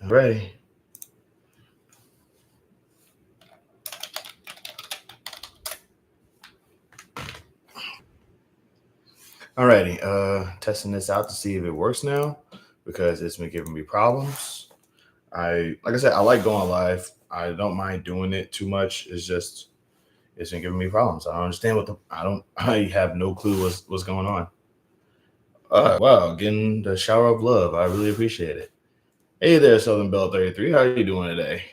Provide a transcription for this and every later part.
Ready. Alrighty. Testing this out to see if it works now because it's been giving me problems. Like I said, I like going live. I don't mind doing it too much. It's been giving me problems. I don't understand what the I don't I have no clue what's going on. Wow, getting the shower of love. I really appreciate it. Hey there, Southern Bell 33. How are you doing today?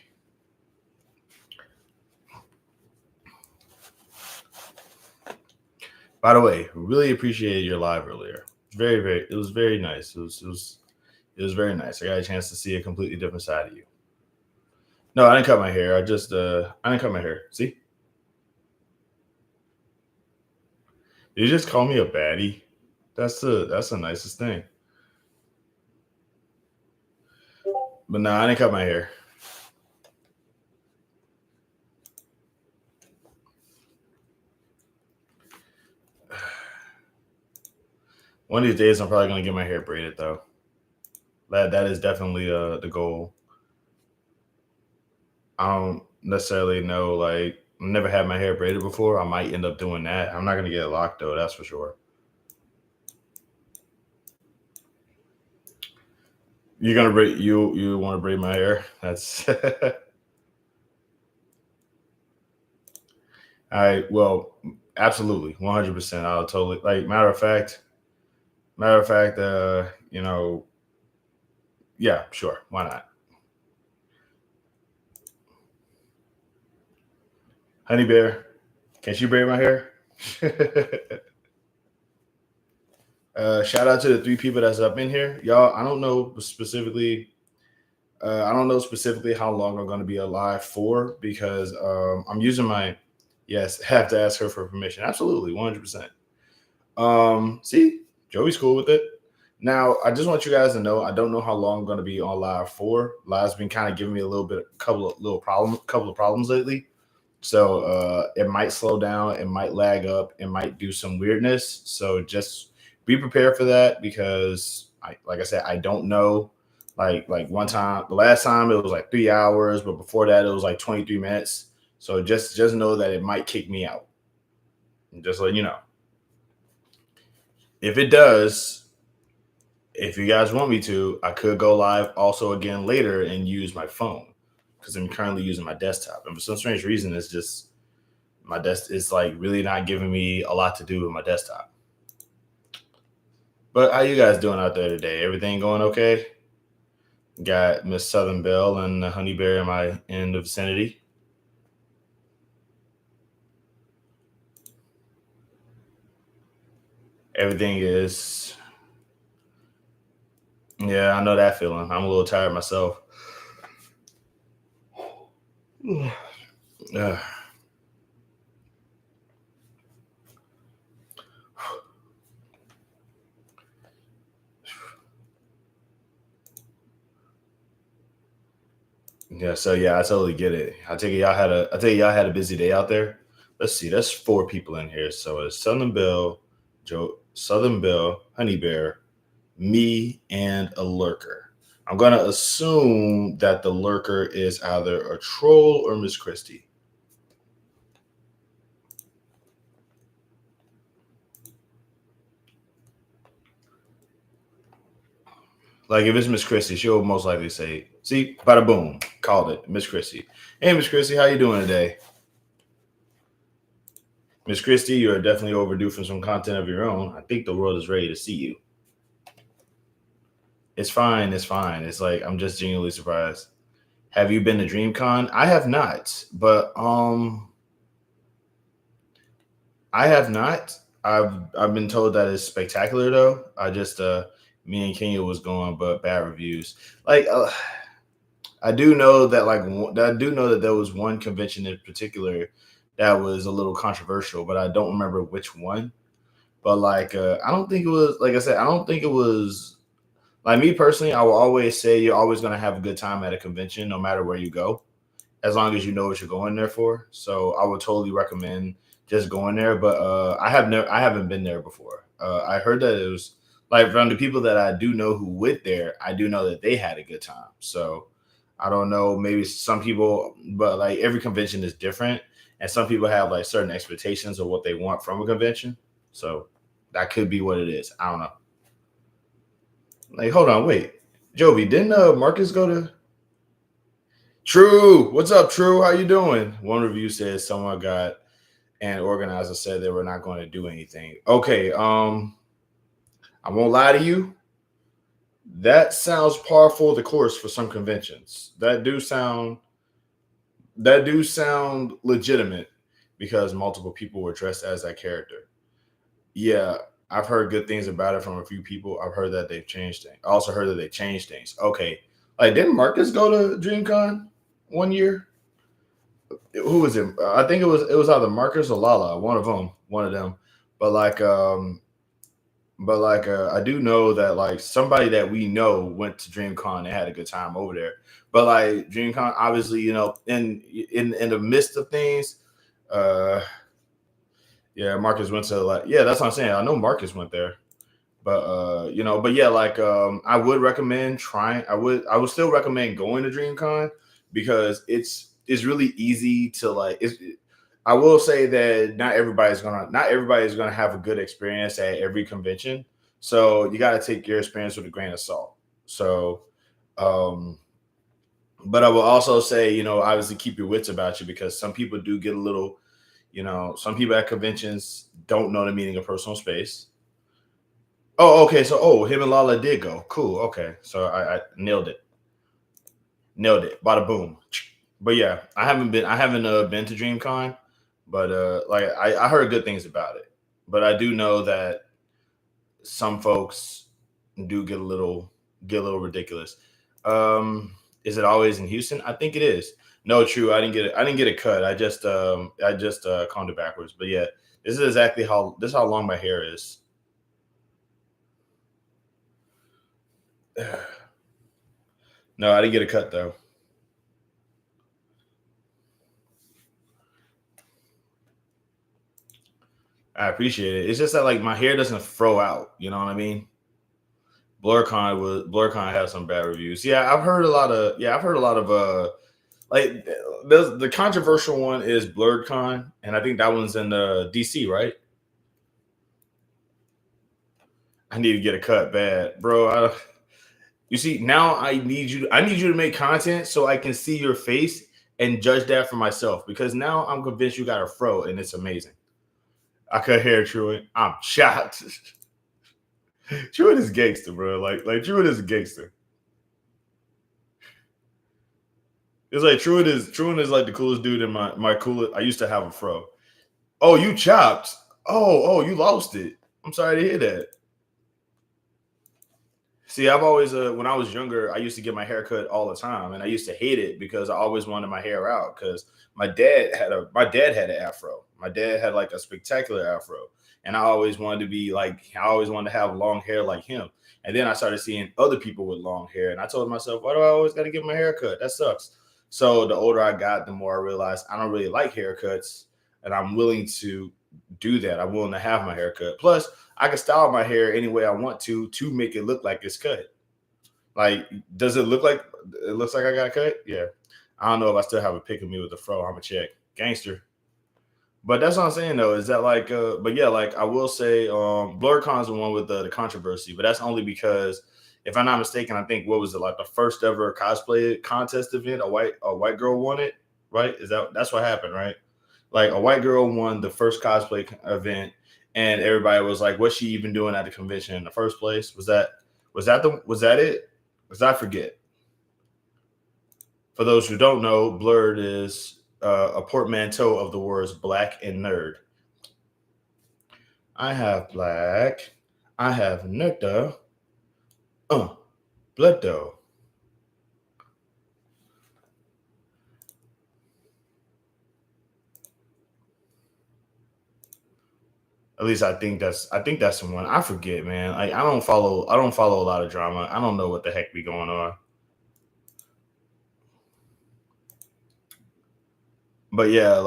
By the way, really appreciated your live earlier. It was very nice. It was very nice. I got a chance to see a completely different side of you. No, I didn't cut my hair. I didn't cut my hair. See? Did you just call me a baddie? That's the nicest thing. But no, I didn't cut my hair. One of these days I'm probably gonna get my hair braided though. That is definitely the goal. I don't necessarily know like never had my hair braided before. I might end up doing that. I'm not gonna get it locked though, that's for sure. You're gonna braid you want to braid my hair? That's I well, absolutely, 100%. I'll totally like matter of fact, yeah, sure, why not? Honey Bear, can't you braid my hair? Shout out to the three people that's up in here, y'all. I don't know specifically how long I'm going to be alive for because I'm using my yes. Have to ask her for permission. Absolutely, 100%. See, Joey's cool with it. Now, I just want you guys to know I don't know how long I'm going to be on live for. Live's been kind of giving me a little bit, couple of problems lately. So it might slow down, it might lag up, it might do some weirdness. So just be prepared for that because like I said, I don't know. Like one time, the last time it was like 3 hours, but before that it was like 23 minutes. So just know that it might kick me out. Just letting you know. If it does, if you guys want me to, I could go live also again later and use my phone because I'm currently using my desktop. And for some strange reason, it's just my desk is like really not giving me a lot to do with my desktop. But how you guys doing out there today? Everything going okay? Got Miss Southern Belle and the Honey Bear in the vicinity. Everything is yeah, I know that feeling. I'm a little tired myself. Uh, yeah, so yeah, I totally get it. I take it y'all had a busy day out there. Let's see, there's four people in here. So it's Southern Bill, Honey Bear, me, and a lurker. I'm gonna assume that the lurker is either a troll or Miss Christie. Like if it's Miss Christie, she'll most likely say, "See, bada boom, called it, Miss Christie." Hey, Miss Christie, how you doing today? Miss Christie, you are definitely overdue for some content of your own. I think the world is ready to see you. It's fine. It's fine. It's like I'm just genuinely surprised. Have you been to DreamCon? I have not, but I have not. I've been told that it's spectacular though. I just me and Kenya was going, but bad reviews. Like I do know that I do know that there was one convention in particular that was a little controversial, but I don't remember which one. But like I don't think it was like I said, I don't think it was like me personally, I will always say you're always gonna have a good time at a convention no matter where you go, as long as you know what you're going there for. So I would totally recommend just going there. But I haven't been there before. I heard that it was like from the people that I do know who went there, I do know that they had a good time. So I don't know. Maybe some people, but like every convention is different, and some people have like certain expectations of what they want from a convention. So that could be what it is. I don't know. Like, hold on, wait, Jovi, didn't Marcus go to True? What's up, True? How you doing? One review says someone got and organizer said they were not going to do anything. Okay, I won't lie to you. That sounds par for the course for some conventions. That do sound legitimate because multiple people were dressed as that character. Yeah, I've heard good things about it from a few people. I've heard that they've changed things. I also heard that they changed things. Okay, like didn't Marcus go to DreamCon one year? Who was it? I think it was either Marcus or Lala, one of them. But I do know that like somebody that we know went to DreamCon and had a good time over there. But like DreamCon, obviously, in the midst of things, uh, yeah, Marcus went to like yeah, that's what I'm saying. I know Marcus went there, but but yeah, like I would recommend trying. I would still recommend going to DreamCon because it's really easy to like. I will say that not everybody's gonna have a good experience at every convention. So you got to take your experience with a grain of salt. So, um, but I will also say, obviously keep your wits about you because some people do get a little, some people at conventions don't know the meaning of personal space. Oh, okay. So, him and Lala did go. Cool. Okay. So I nailed it. Nailed it. Bada boom. But yeah, I haven't been to DreamCon, but like I heard good things about it. But I do know that some folks do get a little ridiculous. Is it always in Houston? I think it is. No, true. I didn't get a cut. I just combed it backwards. But yeah, this is how long my hair is. No, I didn't get a cut though. I appreciate it. It's just that like my hair doesn't throw out. You know what I mean? BlurCon has some bad reviews. I've heard a lot of like the controversial one is BlurredCon, and I think that one's in DC, right? I need to get a cut bad, bro. You see, now I need you to make content so I can see your face and judge that for myself because now I'm convinced you got a fro and it's amazing. I cut hair, Truant. I'm shocked. Truant is gangster, bro. Like Truant is a gangster. It's like Truant is like the coolest dude in my coolest. I used to have a fro. Oh, you chopped. Oh, you lost it. I'm sorry to hear that. See, I've always when I was younger, I used to get my hair cut all the time, and I used to hate it because I always wanted my hair out because my dad had an afro. My dad had like a spectacular afro, and I always wanted to have long hair like him. And then I started seeing other people with long hair, and I told myself, why do I always got to get my hair cut? That sucks. So the older I got, the more I realized I don't really like haircuts, and I'm willing to do that. I'm willing to have my hair cut. Plus, I can style my hair any way I want to make it look like it's cut. Like, does it look like it looks like I got cut? Yeah. I don't know if I still have a pic of me with the fro. I'm a check. Gangster. But that's what I'm saying though, is that like but yeah, like I will say BlurCon's the one with the controversy, but that's only because if I'm not mistaken, I think what was it like the first ever cosplay contest event, a white girl won it, right? That's what happened, right? Like a white girl won the first cosplay event, and everybody was like, "What's she even doing at the convention in the first place?" Was that it? Because I forget. For those who don't know, blurred is a portmanteau of the words black and nerd. I have black. I have nerd. Uh, blood though. At least I think that's the one. I forget, man. I don't follow a lot of drama. I don't know what the heck be going on. But yeah,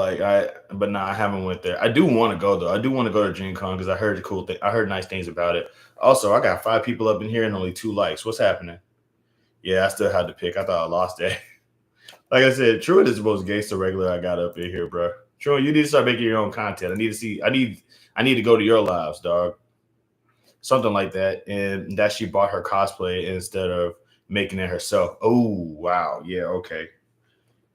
but nah, I haven't went there. I do want to go though. I do want to go to DreamCon because I heard the cool thing. I heard nice things about it. Also, I got 5 people up in here and only 2 likes. What's happening? Yeah, I still had to pick. I thought I lost that. Like I said, Truett is the most gangster regular I got up in here, bro. Truett, you need to start making your own content. I need to see. I need to go to your lives, dog. Something like that, and that she bought her cosplay instead of making it herself. Oh wow, yeah, okay,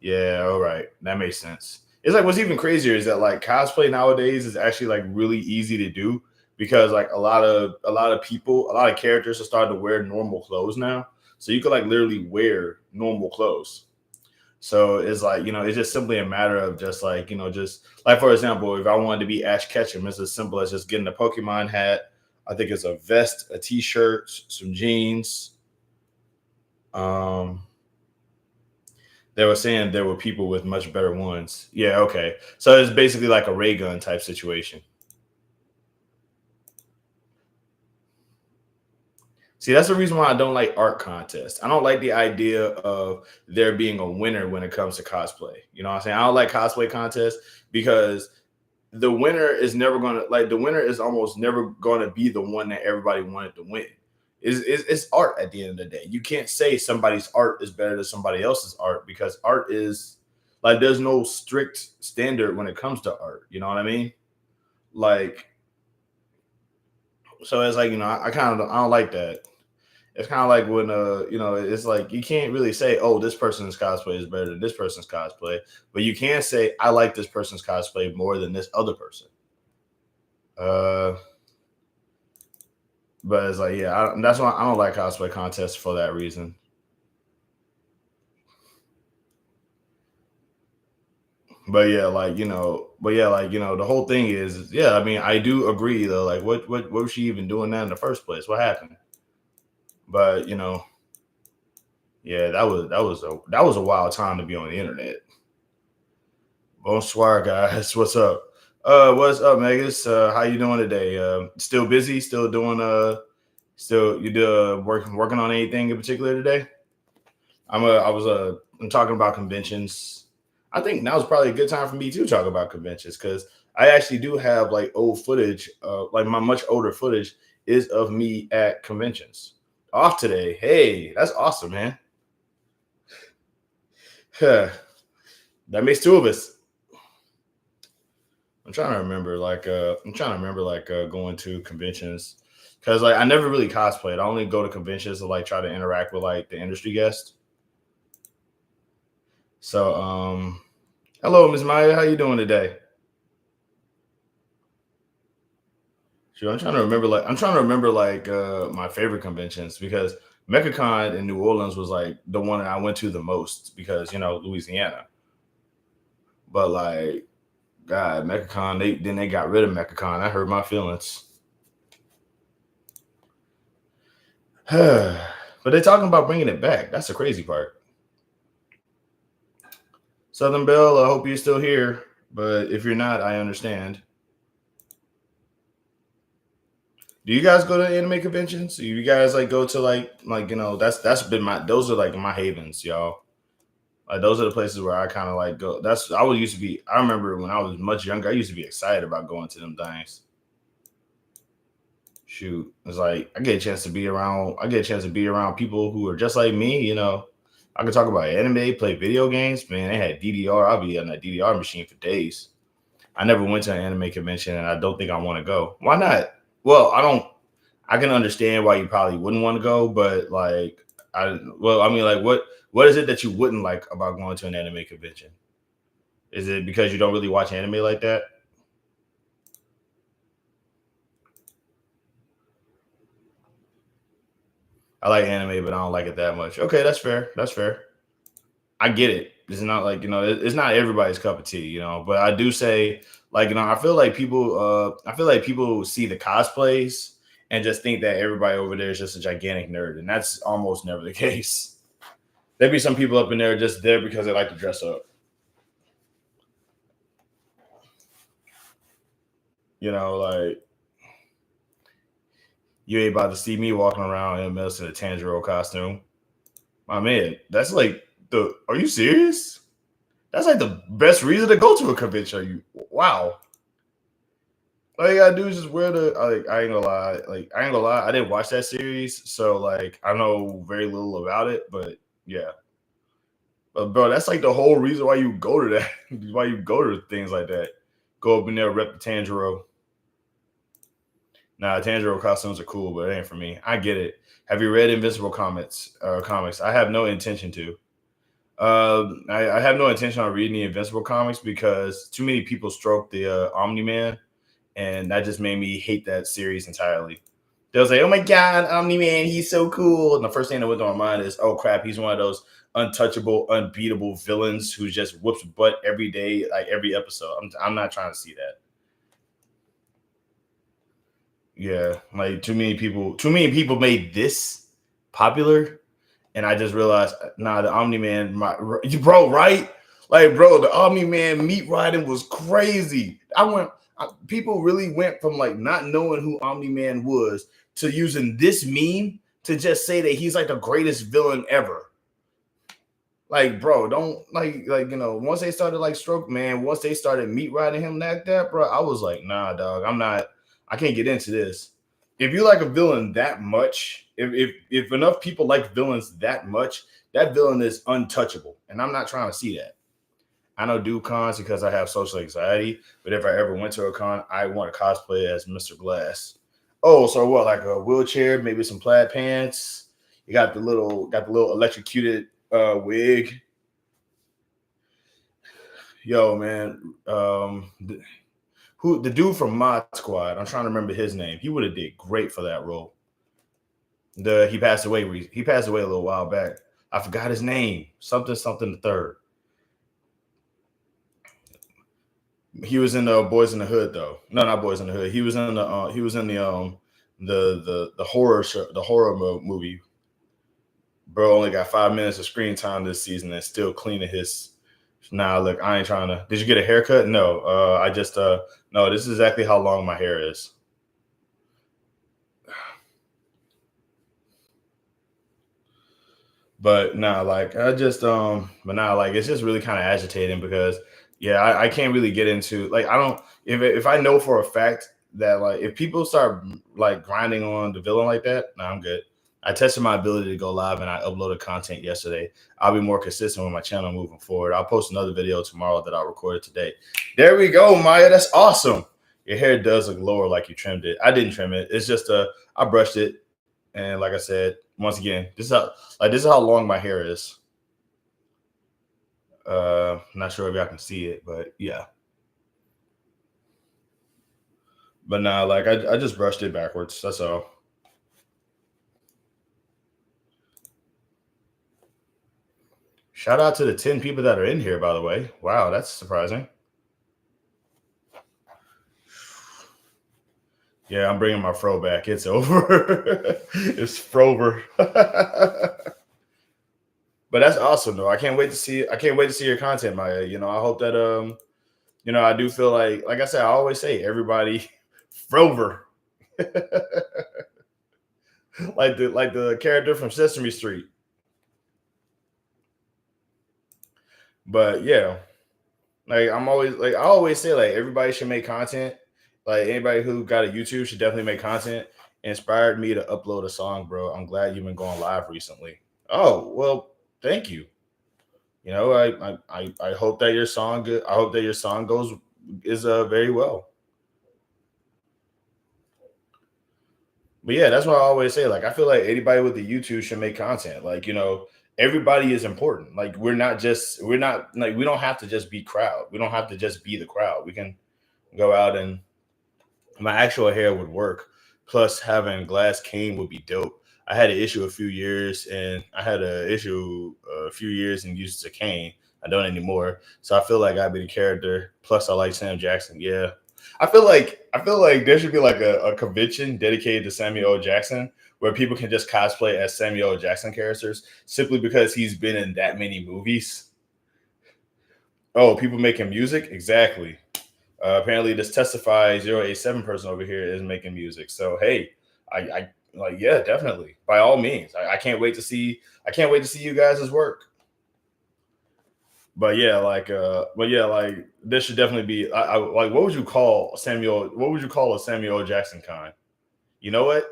yeah, all right, that makes sense. It's like what's even crazier is that like cosplay nowadays is actually like really easy to do because like a lot of people, a lot of characters are starting to wear normal clothes now, so you could like literally wear normal clothes. So it's like, it's just simply a matter of just like, just like, for example, if I wanted to be Ash Ketchum, it's as simple as just getting a Pokemon hat. I think it's a vest, a t shirt, some jeans. Um, they were saying there were people with much better ones. Yeah, okay. So it's basically like a ray gun type situation. See, that's the reason why I don't like art contests. I don't like the idea of there being a winner when it comes to cosplay. You know what I'm saying? I don't like cosplay contests because the winner is never going to like the winner is almost never going to be the one that everybody wanted to win. It's art at the end of the day. You can't say somebody's art is better than somebody else's art because art is like there's no strict standard when it comes to art. You know what I mean? Like so it's like I kind of I don't like that. It's kind of like when it's like you can't really say, oh, this person's cosplay is better than this person's cosplay, but you can say I like this person's cosplay more than this other person. Uh, but it's like, yeah, that's why I don't like cosplay contests for that reason. But yeah, the whole thing is, yeah. I mean, I do agree though. Like, what was she even doing that in the first place? What happened? But yeah, that was a wild time to be on the internet. Bonsoir, guys. What's up? What's up, Megas? How you doing today? Still busy? Still doing still you do working on anything in particular today? I'm talking about conventions. I think now's probably a good time for me to talk about conventions because I actually do have like old footage, like my much older footage is of me at conventions. Off today. Hey, that's awesome, man. Huh. That makes two of us. I'm trying to remember like going to conventions because like I never really cosplayed. I only go to conventions to like try to interact with like the industry guests. So hello, Miss Maya, how you doing today? Sure, I'm trying to remember like my favorite conventions because MechaCon in New Orleans was like the one that I went to the most because Louisiana. But like God, MechaCon, they got rid of MechaCon. I hurt my feelings. But they're talking about bringing it back. That's the crazy part. Southern Belle, I hope you're still here. But if you're not, I understand. Do you guys go to anime conventions? Do you guys like go to like that's been my those are like my havens, y'all. Like those are the places where I kind of like go. That's I would used to be. I remember when I was much younger, I used to be excited about going to them things. Shoot, it's like I get a chance to be around. I get a chance to be around people who are just like me. I could talk about anime, play video games. Man, they had DDR. I'll be on that DDR machine for days. I never went to an anime convention, and I don't think I want to go. Why not? Well, I don't. I can understand why you probably wouldn't want to go, but like, I mean, like, what is it that you wouldn't like about going to an anime convention? Is it because you don't really watch anime like that? I like anime, but I don't like it that much. Okay, that's fair. That's fair. I get it. It's not like it's not everybody's cup of tea, But I do say, like, I feel like people see the cosplays and just think that everybody over there is just a gigantic nerd, and that's almost never the case. There be some people up in there just there because they like to dress up. Like you ain't about to see me walking around in a Medicine and Tanjiro costume. My man, that's like are you serious? That's like the best reason to go to a convention. Wow. All you gotta do is just wear the like I ain't gonna lie. Like I ain't gonna lie, I didn't watch that series, so like I know very little about it, but yeah. But bro, that's like the whole reason why you go to that. Why you go to things like that. Go up in there, rep the Tanjiro. Nah, Tanjiro costumes are cool, but it ain't for me. I get it. Have you read Invincible comics? I have no intention to. I have no intention on reading the Invincible comics because too many people stroke the Omni Man, and that just made me hate that series entirely. They was like, "Oh my god, Omni Man, he's so cool," and the first thing that went to my mind is, "Oh crap, he's one of those untouchable, unbeatable villains who just whoops butt every day, like every episode." I'm not trying to see that. Yeah, like too many people made this popular, and I just realized, nah, the Omni Man, bro, right? Like, bro, the Omni Man meat riding was crazy. People really went from like not knowing who Omni Man was to using this meme to just say that he's like the greatest villain ever. Like, bro, don't once they started like stroke man, once they started meat riding him like that, bro, I was like, nah, dog, I can't get into this. If you like a villain that much, if enough people like villains that much, that villain is untouchable, and I'm not trying to see that. I don't do cons because I have social anxiety, but if I ever went to a con, I want to cosplay as Mr. Glass. Oh, so what? Like a wheelchair, maybe some plaid pants. You got the little electrocuted wig. Yo, man, who the dude from Mod Squad? I'm trying to remember his name. He would have did great for that role. He passed away. He passed away a little while back. I forgot his name. Something the third. He was in Boys in the Hood though. No, not Boys in the Hood. He was in the horror show, the horror movie. Bro only got 5 minutes of screen time this season and still cleaning his. Nah, look, I ain't trying to. Did you get a haircut? No. I just no. This is exactly how long my hair is. But nah, like I just but nah, like it's just really kind of agitating because yeah, I can't really get into like I don't if I know for a fact that like if people start like grinding on the villain like that, nah, I'm good. I tested my ability to go live and I uploaded content yesterday. I'll be more consistent with my channel moving forward. I'll post another video tomorrow that I recorded today. There we go, Maya. That's awesome. Your hair does look lower like you trimmed it. I didn't trim it. It's just I brushed it and like I said, once again, this is how long my hair is. Not sure if y'all can see it, but yeah. But now, like I just brushed it backwards. That's all. Shout out to the 10 people that are in here, by the way. Wow, that's surprising. Yeah, I'm bringing my fro back. It's over. It's frover. But that's awesome though. I can't wait to see. I can't wait to see your content, Maya. You know, I hope that I do feel like I said, I always say everybody frover. like the character from Sesame Street. But yeah, like I always say like everybody should make content. Like anybody who got a YouTube should definitely make content. It inspired me to upload a song, bro. I'm glad you've been going live recently. Oh well, thank you. You know, I hope that your song good. I hope that your song goes is very well. But yeah, that's what I always say. Like I feel like anybody with the YouTube should make content. Like everybody is important. Like we're not like we don't have to just be crowd. We don't have to just be the crowd. We can go out and my actual hair would work. Plus, having glass cane would be dope. I had an issue a few years, and I had an issue a few years and used a cane. I don't anymore. So I feel like I'd be the character. Plus, I like Sam Jackson. Yeah, I feel like there should be like a convention dedicated to Samuel L. Jackson where people can just cosplay as Samuel L. Jackson characters simply because he's been in that many movies. Oh, people making music? Exactly. Apparently, this Testify 087 person over here is making music. So hey, I like yeah, definitely by all means. I can't wait to see. I can't wait to see you guys' work. But yeah, like this should definitely be. Like what would you call Samuel? What would you call a Samuel L. Jackson con? You know what?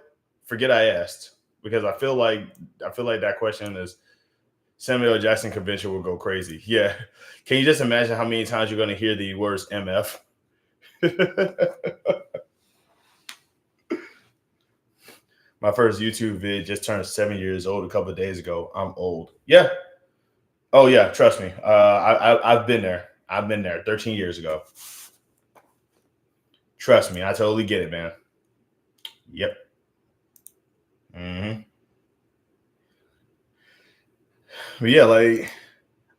Forget I asked because I feel like that question is Samuel L. Jackson convention will go crazy. Yeah. Can you just imagine how many times you're going to hear the words MF? My first YouTube vid just turned 7 years old a couple of days ago. I'm old. Yeah. Oh yeah. Trust me. I've been there. I've been there 13 years ago. Trust me. I totally get it, man. Yep. Hmm. But yeah, like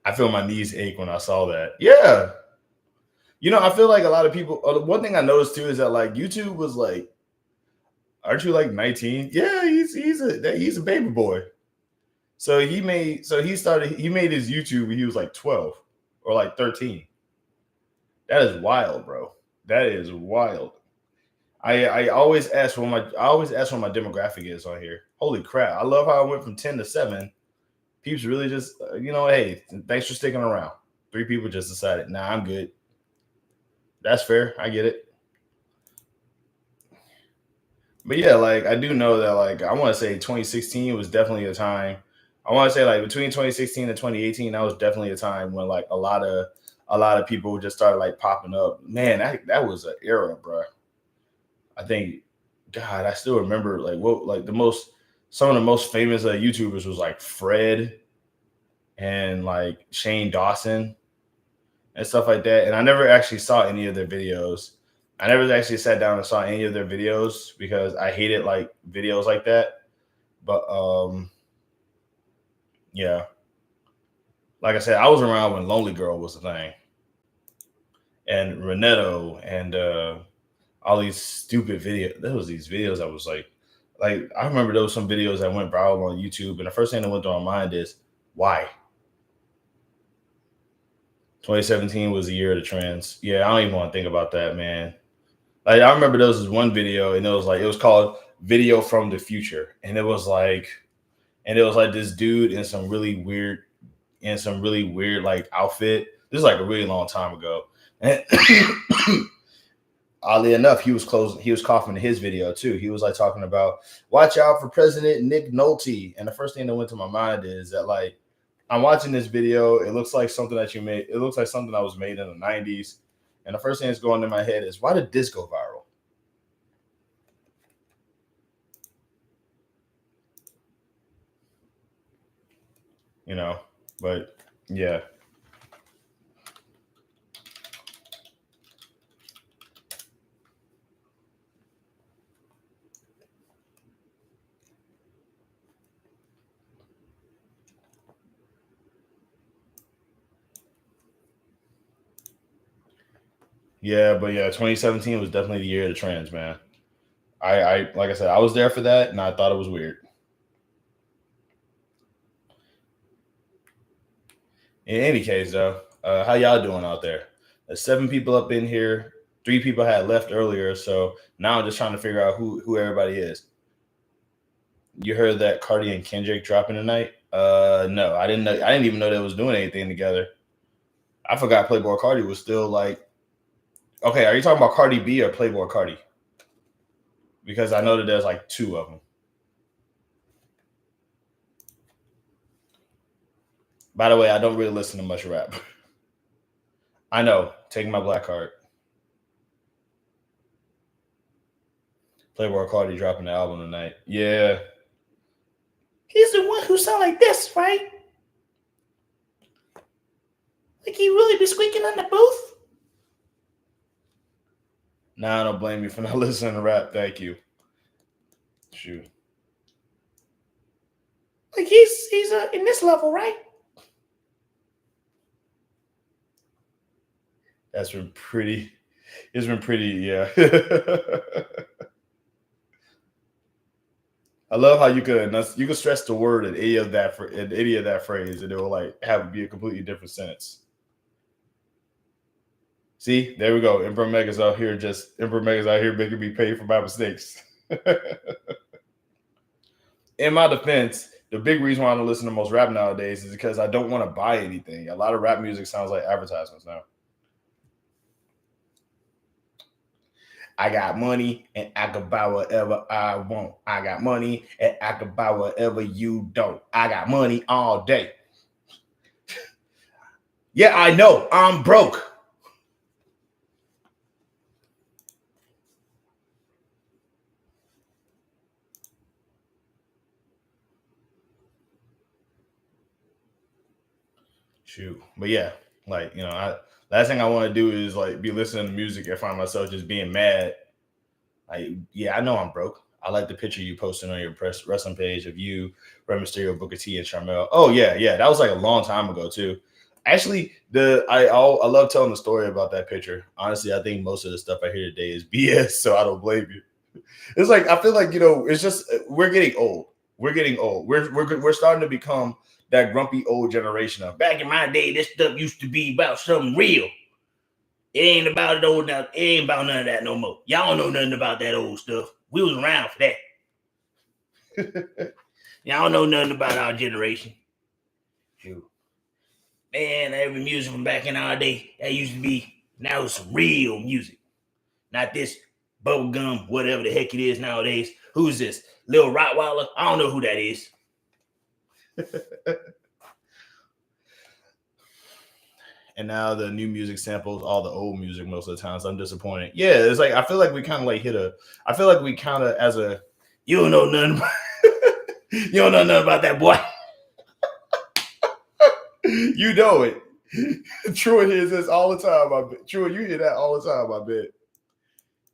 I feel my knees ache when I saw that. Yeah. I feel like a lot of people. One thing I noticed too is that like YouTube was like, aren't you like 19? Yeah, he's a baby boy. So he made his YouTube when he was like 12 or like 13. That is wild, bro. That is wild. I always ask what my demographic is on here. Holy crap! I love how I went from 10 to 7. Peeps really just hey, thanks for sticking around. 3 people just decided, nah, I'm good. That's fair. I get it. But yeah, like I do know that like I want to say 2016 was definitely a time. I want to say like between 2016 and 2018, that was definitely a time when like a lot of people just started like popping up. Man, that was an era, bro. I think, God, I still remember like what like some of the most famous YouTubers was like Fred and like Shane Dawson and stuff like that. And I never actually saw any of their videos. I never actually sat down and saw any of their videos because I hated like videos like that. But yeah, like I said, I was around when Lonely Girl was a thing, and Renetto and all these stupid videos. There was these videos I was like I remember there was some videos that went viral on YouTube, and the first thing that went through my mind is why. 2017 was the year of the trends. Yeah, I don't even want to think about that, man. Like I remember there was this one video, and it was called "Video from the Future," and it was like this dude in some really weird like outfit. This is like a really long time ago, and oddly enough, he was closing. He was coughing in his video too. He was like talking about watch out for President Nick Nolte, and the first thing that went to my mind is that like I'm watching this video. It looks like something that you made. It looks like something that was made in the '90s, and the first thing that's going in my head is why did this go viral? You know, but yeah. Yeah, but yeah, 2017 was definitely the year of the trends, man. I like I said, I was there for that, and I thought it was weird. In any case, though, how y'all doing out there? There's 7 people up in here. 3 people had left earlier, so now I'm just trying to figure out who everybody is. You heard that Cardi and Kendrick dropping tonight? No, I didn't know. I didn't even know they was doing anything together. I forgot Playboy Cardi was still like. Okay, are you talking about Cardi B or Playboy Cardi? Because I know that there's like 2 of them. By the way, I don't really listen to much rap. I know. Take my black card. Playboy Cardi dropping the album tonight. Yeah. He's the one who sound like this, right? Like he really be squeaking on the booth? Nah, I don't blame you for not listening to rap. Thank you. Shoot. Like he's in this level, right? That's been pretty. It's been pretty, yeah. I love how you could stress the word in any of that phrase, and it will like have it be a completely different sentence. See, there we go. Emperor Mega's out here making me pay for my mistakes. In my defense, the big reason why I don't listen to most rap nowadays is because I don't want to buy anything. A lot of rap music sounds like advertisements now. I got money and I can buy whatever I want. I got money and I can buy whatever you don't. I got money all day. Yeah, I know. I'm broke. Shoot. But yeah, like, I last thing I want to do is like be listening to music and find myself just being mad. Like, yeah, I know I'm broke. I like the picture you posted on your press wrestling page of you, Rey Mysterio, Booker T, and Charmel. Oh yeah, yeah, that was like a long time ago too. Actually, I love telling the story about that picture. Honestly, I think most of the stuff I hear today is BS, so I don't blame you. It's like I feel like it's just we're getting old. We're getting old. We're starting to become that grumpy old generation of back in my day. This stuff used to be about something real. It ain't about it old now. It ain't about none of that no more. Y'all don't know nothing about that old stuff. We was around for that. Y'all don't know nothing about our generation. Shoot. Man, every music from back in our day, that used to be now it's real music. Not this bubblegum, whatever the heck it is nowadays. Who's this? Lil Rottweiler? I don't know who that is. And now the new music samples all the old music most of the times. I'm disappointed. Yeah, it's like I feel like we kind of like I feel like we kind of as a you don't know nothing about you don't know nothing about that boy. You know it. Truett hears this all the time. I bet. Truett, you hear that all the time. I bet.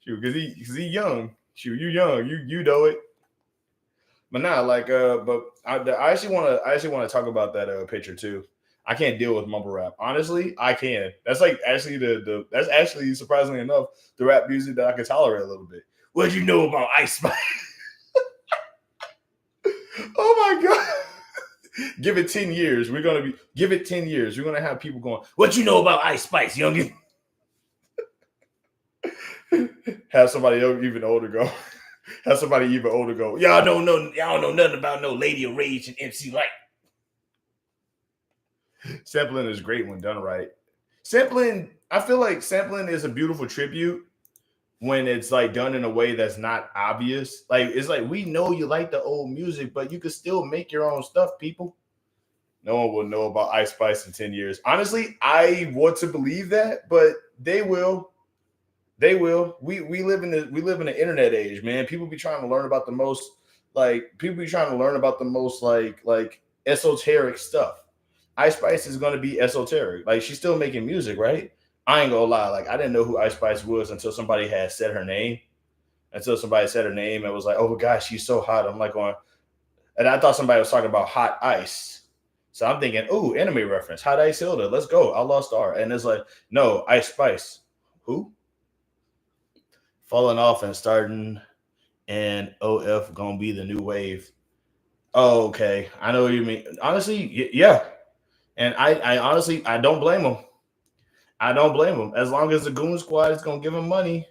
Shoot, because he young. Shoot, you young. You know it. But nah, like but I actually want to talk about that picture too. I can't deal with mumble rap. Honestly, I can. That's like actually the that's actually surprisingly enough the rap music that I can tolerate a little bit. What you know about Ice Spice? Oh my god. Give it 10 years. Give it 10 years. We're gonna have people going, what you know about Ice Spice, youngin? Have somebody even older go. Have somebody even older go. Y'all don't know nothing about no Lady of Rage and MC Light. Sampling is great when done right. Sampling, I feel like sampling is a beautiful tribute when it's like done in a way that's not obvious. Like it's like we know you like the old music, but you can still make your own stuff, people. No one will know about Ice Spice in 10 years. Honestly, I want to believe that, but they will. They will. We live in the internet age, man. People be trying to learn about the most like esoteric stuff. Ice Spice is gonna be esoteric. Like she's still making music, right? I ain't gonna lie. Like I didn't know who Ice Spice was until somebody had said her name. Until somebody said her name and was like, "Oh gosh, she's so hot." I'm like going, and I thought somebody was talking about Hot Ice. So I'm thinking, "Ooh, anime reference, Hot Ice Hilda. Let's go, Outlaw Star." And it's like, no, Ice Spice. Who? Falling off and starting, and OF gonna be the new wave. Oh, okay, I know what you mean. Honestly, yeah, and I honestly I don't blame them. I don't blame them. As long as the Goon Squad is gonna give him money,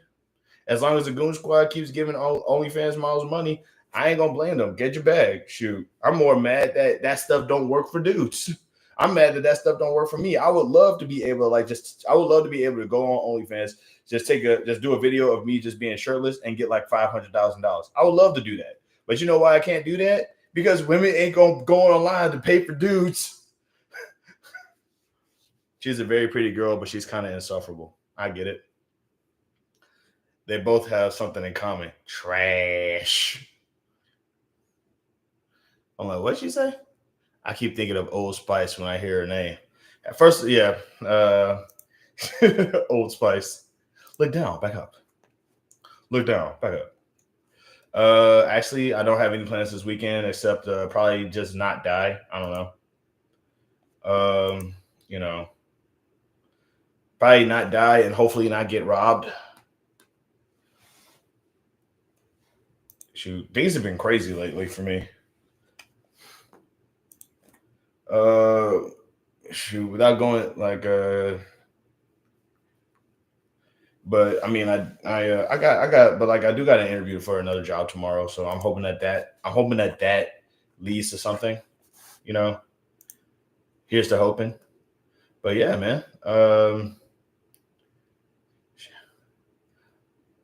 as long as the Goon Squad keeps giving OnlyFans models money, I ain't gonna blame them. Get your bag. Shoot, I'm more mad that that stuff don't work for dudes. I'm mad that that stuff don't work for me. I would love to be able to I would love to be able to go on OnlyFans, just do a video of me just being shirtless and get like $500,000. I would love to do that. But you know why I can't do that? Because women ain't gonna go online to pay for dudes. She's a very pretty girl, but she's kind of insufferable. I get it. They both have something in common. Trash. I'm like, what'd she say? I keep thinking of Old Spice when I hear her name. At first, yeah, Old Spice. Look down, back up. Look down, back up. Actually, I don't have any plans this weekend except probably just not die. I don't know. Um, you know, probably not die and hopefully not get robbed. Shoot, things have been crazy lately for me. Uh, shoot, without going like but I mean, but like I do got an interview for another job tomorrow, so I'm hoping that that leads to something. You know, here's to hoping. But yeah, man.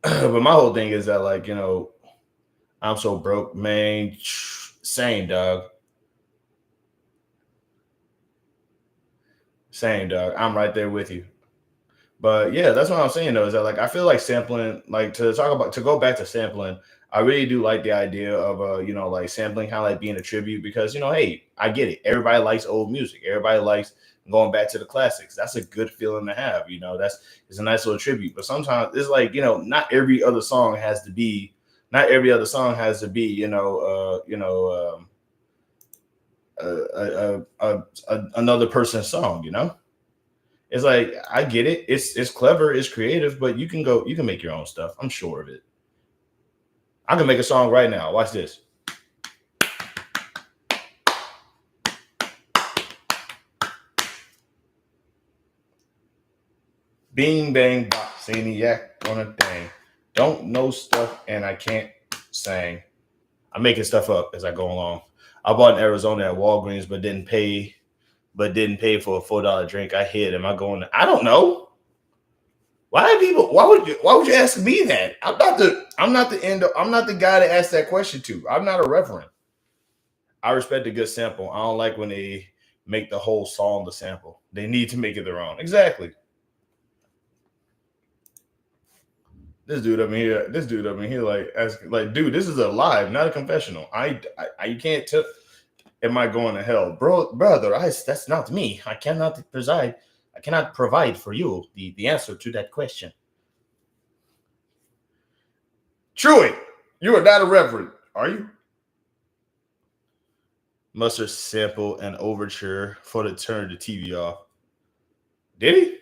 But my whole thing is that like I'm so broke, man. Same dog. Same, dog. I'm right there with you. But yeah, that's what I'm saying though, is that like I feel like sampling, like to go back to sampling, I really do like the idea of like sampling kind of like being a tribute because hey, I get it. Everybody likes old music. Everybody likes going back to the classics. That's a good feeling to have, it's a nice little tribute. But sometimes it's like, not every other song has to be, another person's song. It's like I get it. It's clever, it's creative, but you can make your own stuff. I'm sure of it. I can make a song right now. Watch this. Bing bang bop, Saniac on a thing. Don't know stuff and I can't sing. I'm making stuff up as I go along. I bought in Arizona at Walgreens, but didn't pay for a $4 drink. I hid. Am I going to, I don't know. Why would you ask me that? I'm not the guy to ask that question to. I'm not a reverend. I respect a good sample. I don't like when they make the whole song the sample. They need to make it their own. Exactly. This dude up in here, like asking, like, dude, this is a live, not a confessional. You can't tell. Am I going to hell, brother? That's not me. I cannot preside. I cannot provide for you the answer to that question. Chewy, you are not a reverend, are you? Mustard sample an overture for the turn the TV off. Did he?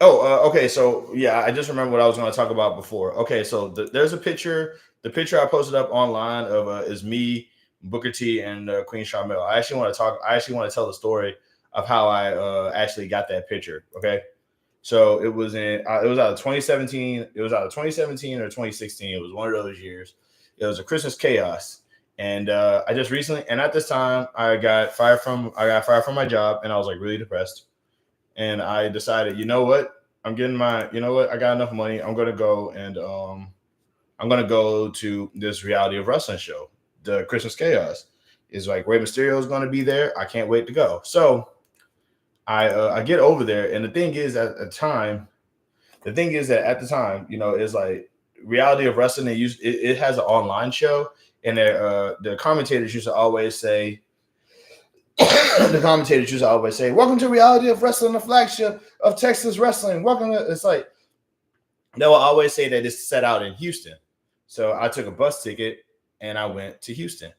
Oh, okay. So yeah, I just remember what I was going to talk about before. Okay, so there's a picture. The picture I posted up online of is me, Booker T, and Queen Charmel. I actually want to talk. I actually want to tell the story of how I actually got that picture. Okay, so it was out of 2017. It was out of 2017 or 2016. It was one of those years. It was a Christmas chaos, and I just recently, and at this time, I got fired from my job, and I was like really depressed. And I decided, you know what? I got enough money. I'm gonna go and I'm gonna go to this reality of wrestling show, the Christmas Chaos. Is like Rey Mysterio is gonna be there. I can't wait to go. So I get over there, and the thing is that at the time, is like reality of wrestling. It has an online show, and the commentators used to always say, "Welcome to Reality of Wrestling, the flagship of Texas wrestling. Welcome." It's like they will always say that it's set out in Houston. So I took a bus ticket and I went to Houston.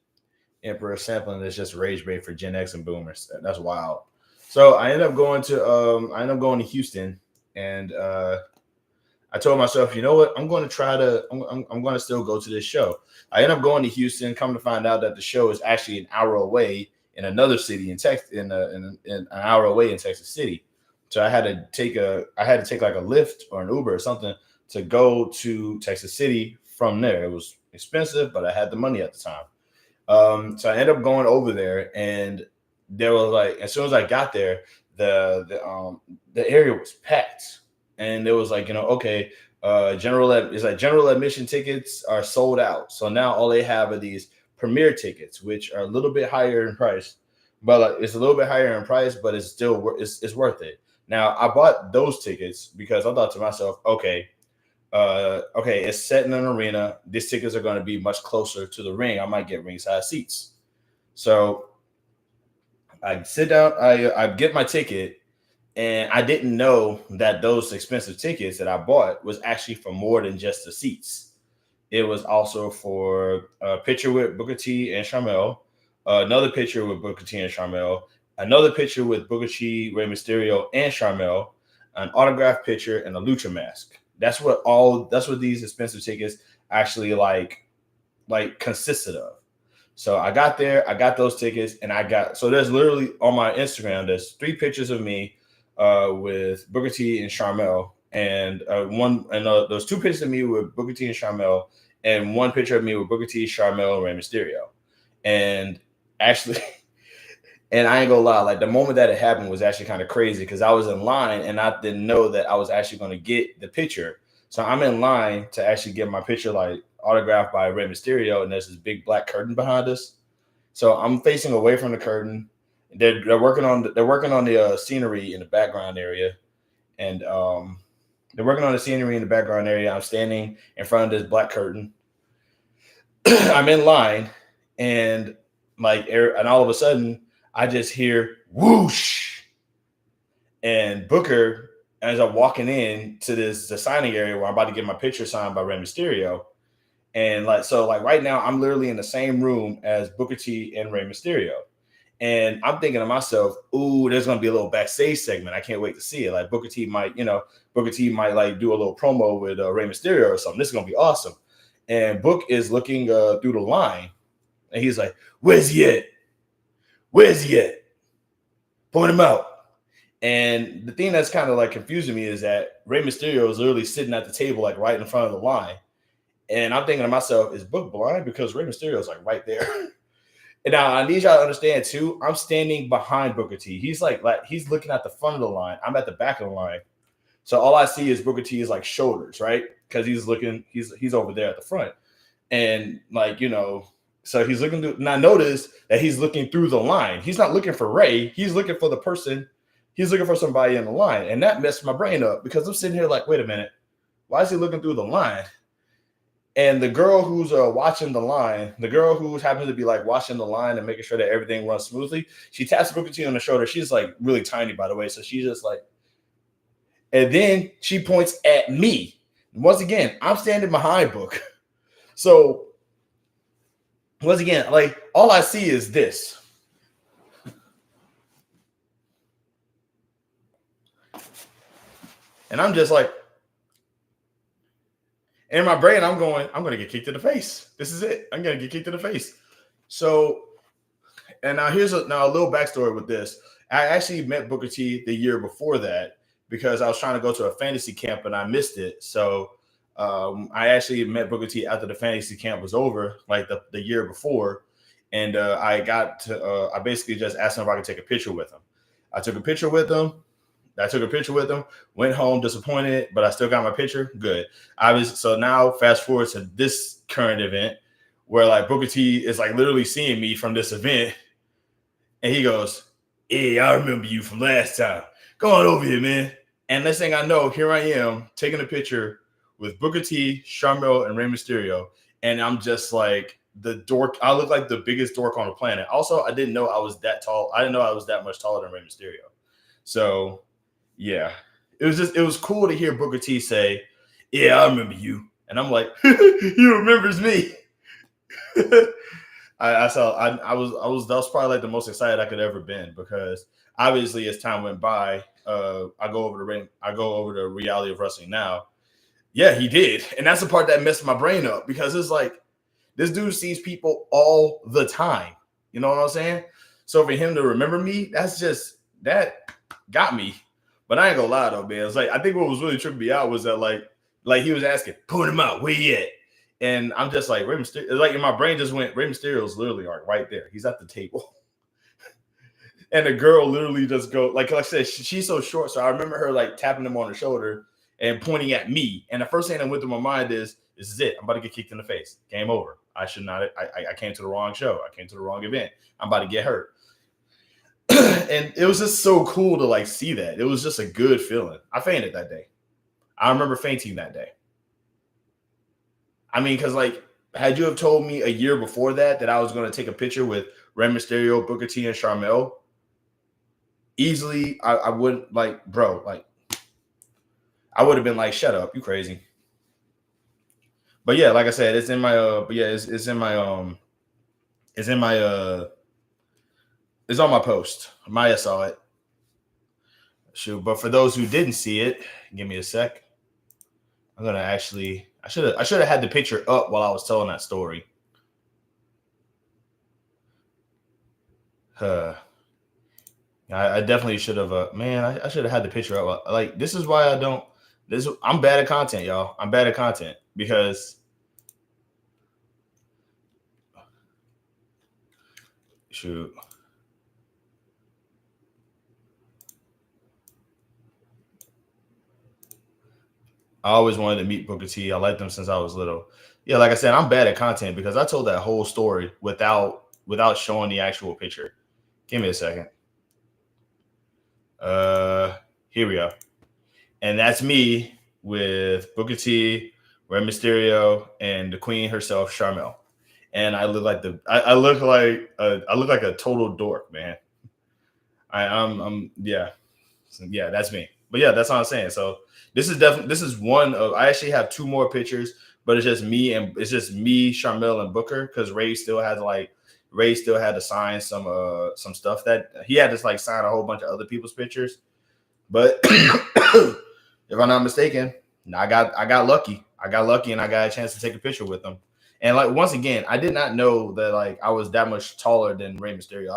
Emperor sampling is just rage bait for Gen X and Boomers. That's wild. So I ended up going to Houston, and I told myself, you know what? I'm going to still go to this show. I ended up going to Houston. Come to find out that the show is actually an hour away in another city in Texas, in an hour away in Texas City. So I had to take like a Lyft or an Uber or something to go to Texas City from there. It was expensive, but I had the money at the time. So I ended up going over there, and there was like, as soon as I got there, the area was packed, and it was like, okay, general admission tickets are sold out. So now all they have are these premier tickets, which are a little bit higher in price, but it's a little bit higher in price, but it's still it's worth it. Now I bought those tickets because I thought to myself, okay, it's set in an arena. These tickets are going to be much closer to the ring. I might get ringside seats. So I sit down, I get my ticket, and I didn't know that those expensive tickets that I bought was actually for more than just the seats. It was also for a picture with Booker T and Charmel, another picture with Booker T and Charmel, another picture with Booker T, Rey Mysterio, and Charmel, an autographed picture, and a lucha mask. That's what these expensive tickets actually like consisted of. So I got there, I got those tickets, and so there's literally on my Instagram, there's 3 pictures of me with Booker T and Charmel, and those 2 pictures of me with Booker T and Charmel, and 1 picture of me with Booker T, Charmel, and Rey Mysterio. And actually, and I ain't gonna lie, like the moment that it happened was actually kind of crazy because I was in line and I didn't know that I was actually going to get the picture. So I'm in line to actually get my picture like autographed by Rey Mysterio, and there's this big black curtain behind us. So I'm facing away from the curtain, They're working on the scenery in the background area, and they're working on the scenery in the background area. I'm standing in front of this black curtain. I'm in line, and and all of a sudden, I just hear whoosh, and Booker, as I'm walking in to the signing area where I'm about to get my picture signed by Rey Mysterio, and right now I'm literally in the same room as Booker T and Rey Mysterio. And I'm thinking to myself, ooh, there's gonna be a little backstage segment. I can't wait to see it. Like Booker T might like do a little promo with Rey Mysterio or something. This is gonna be awesome. And Book is looking through the line, and he's like, "Where's he at? Where's he at? Point him out." And the thing that's kind of like confusing me is that Rey Mysterio is literally sitting at the table, like right in front of the line. And I'm thinking to myself, is Book blind? Because Rey Mysterio is like right there. And now I need y'all to understand too. I'm standing behind Booker T. He's like he's looking at the front of the line. I'm at the back of the line. So all I see is Booker T's like shoulders, right? Because he's over there at the front. And so he's looking through, and I notice that he's looking through the line. He's not looking for Ray, he's looking for the person, he's looking for somebody in the line. And that messed my brain up because I'm sitting here like, wait a minute, why is he looking through the line? And the girl who's watching the line, the girl who happens to be like watching the line and making sure that everything runs smoothly, she taps Booker T on the shoulder. She's like really tiny, by the way. So she's just like, and then she points at me. Once again, I'm standing behind Book. So once again, like all I see is this. And I'm just like, in my brain, I'm going to get kicked in the face. This is it. I'm going to get kicked in the face. So, and now here's a little backstory with this. I actually met Booker T the year before that because I was trying to go to a fantasy camp and I missed it. So I actually met Booker T after the fantasy camp was over, like the year before. And I basically just asked him if I could take a picture with him. I took a picture with him, went home disappointed, but I still got my picture. Good. So now fast forward to this current event where like Booker T is like literally seeing me from this event. And he goes, "Hey, I remember you from last time. Go on over here, man." And next thing I know, here I am taking a picture with Booker T, Sharmell, and Rey Mysterio. And I'm just like the dork. I look like the biggest dork on the planet. Also, I didn't know I was that tall. I didn't know I was that much taller than Rey Mysterio. So yeah, it was cool to hear Booker T say, "Yeah, I remember you," and I'm like, "He remembers me." That was probably like the most excited I could ever been because obviously as time went by, I go over to Reality of Wrestling now. Yeah, he did, and that's the part that messed my brain up because it's like this dude sees people all the time. You know what I'm saying? So for him to remember me, that got me. But I ain't gonna lie though, man. It's like I think what was really tripping me out was that like he was asking, "Point him out, where he at?" And I'm just like, Rey Mysterio. Like in my brain just went, Rey Mysterio's literally like right there. He's at the table, and the girl literally just go like I said, she's so short. So I remember her like tapping him on the shoulder and pointing at me. And the first thing that went through my mind is, "This is it. I'm about to get kicked in the face. Game over. I should not. I came to the wrong show. I came to the wrong event. I'm about to get hurt." And it was just so cool to like see that. It was just a good feeling. I fainted that day. I remember fainting that day. I mean, because like, had you have told me a year before that I was going to take a picture with Rey Mysterio, Booker T, and Sharmell, easily I would like, bro, like, I would have been like, "Shut up, you crazy." But yeah, like I said, it's in my it's on my post. Maya saw it. Shoot, but for those who didn't see it, give me a sec. I'm gonna actually. I should have had the picture up while I was telling that story. I definitely should have. Man, I should have had the picture up. Like this is why I don't. I'm bad at content, y'all. I'm bad at content because. Shoot. I always wanted to meet Booker T. I liked them since I was little. Yeah, like I said, I'm bad at content because I told that whole story without showing the actual picture. Give me a second. Here we go. And that's me with Booker T, Rey Mysterio, and the Queen herself, Charmel. And I look like I look like a total dork, man. I'm yeah. So, yeah, that's me. But yeah, that's what I'm saying. So this is one of I actually have two more pictures, but it's just me, Charmel, and Booker because Ray still had to sign some stuff that he had to like sign a whole bunch of other people's pictures. But if I'm not mistaken, I got lucky. I got lucky and I got a chance to take a picture with them. And like once again, I did not know that like I was that much taller than Rey Mysterio.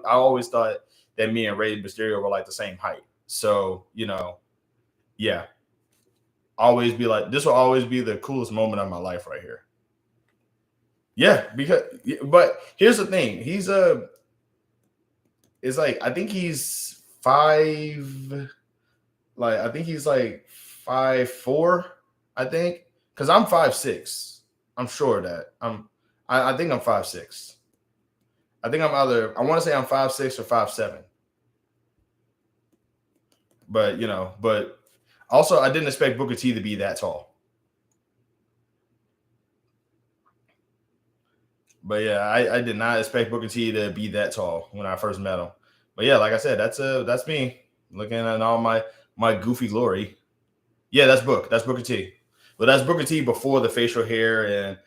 I always thought that me and Rey Mysterio were like the same height. So, yeah, always be like this will always be the coolest moment of my life right here. Yeah, but here's the thing. It's like I think he's I think he's like 5'4", I think. Cause I'm 5'6". I'm sure of that. I think I'm 5'6". I think I want to say I'm 5'6" or 5'7". But also I didn't expect Booker T to be that tall. But yeah, I did not expect Booker T to be that tall when I first met him. But yeah, like I said, that's me looking at all my goofy glory. Yeah, that's Booker T. But that's Booker T before the facial hair and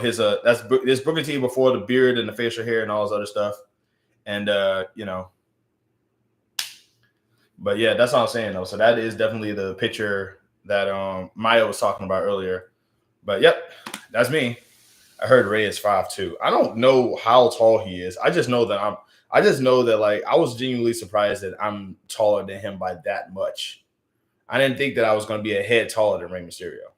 his this Booker T before the beard and the facial hair and all this other stuff. And but yeah, that's what I'm saying though. So that is definitely the picture that Maya was talking about earlier. But yep, that's me. I heard Ray is 5'2". I don't know how tall he is. I just know that like I was genuinely surprised that I'm taller than him by that much. I didn't think that I was going to be a head taller than Rey Mysterio.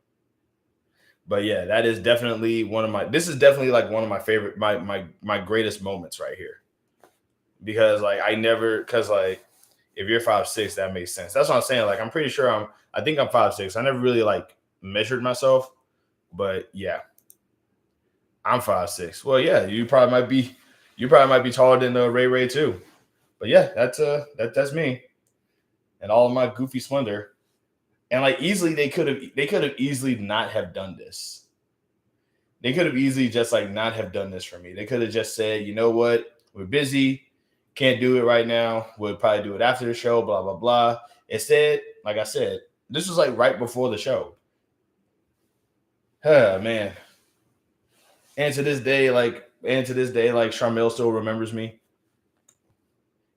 But yeah, that is definitely this is definitely like one of my favorite my greatest moments right here. Because like cuz like if you're 5'6", that makes sense. That's what I'm saying. Like I'm pretty sure I think I'm 5'6". I never really like measured myself, but yeah, I'm 5'6". Well, yeah, you probably might be taller than Ray too. But yeah, that's me and all of my goofy splendor. And like easily they could have easily not have done this. They could have easily just like not have done this for me. They could have just said, you know what, we're busy, can't do it right now. We'll probably do it after the show, blah blah blah. Instead, like I said, this was like right before the show. Oh man. And to this day, like Charmel still remembers me.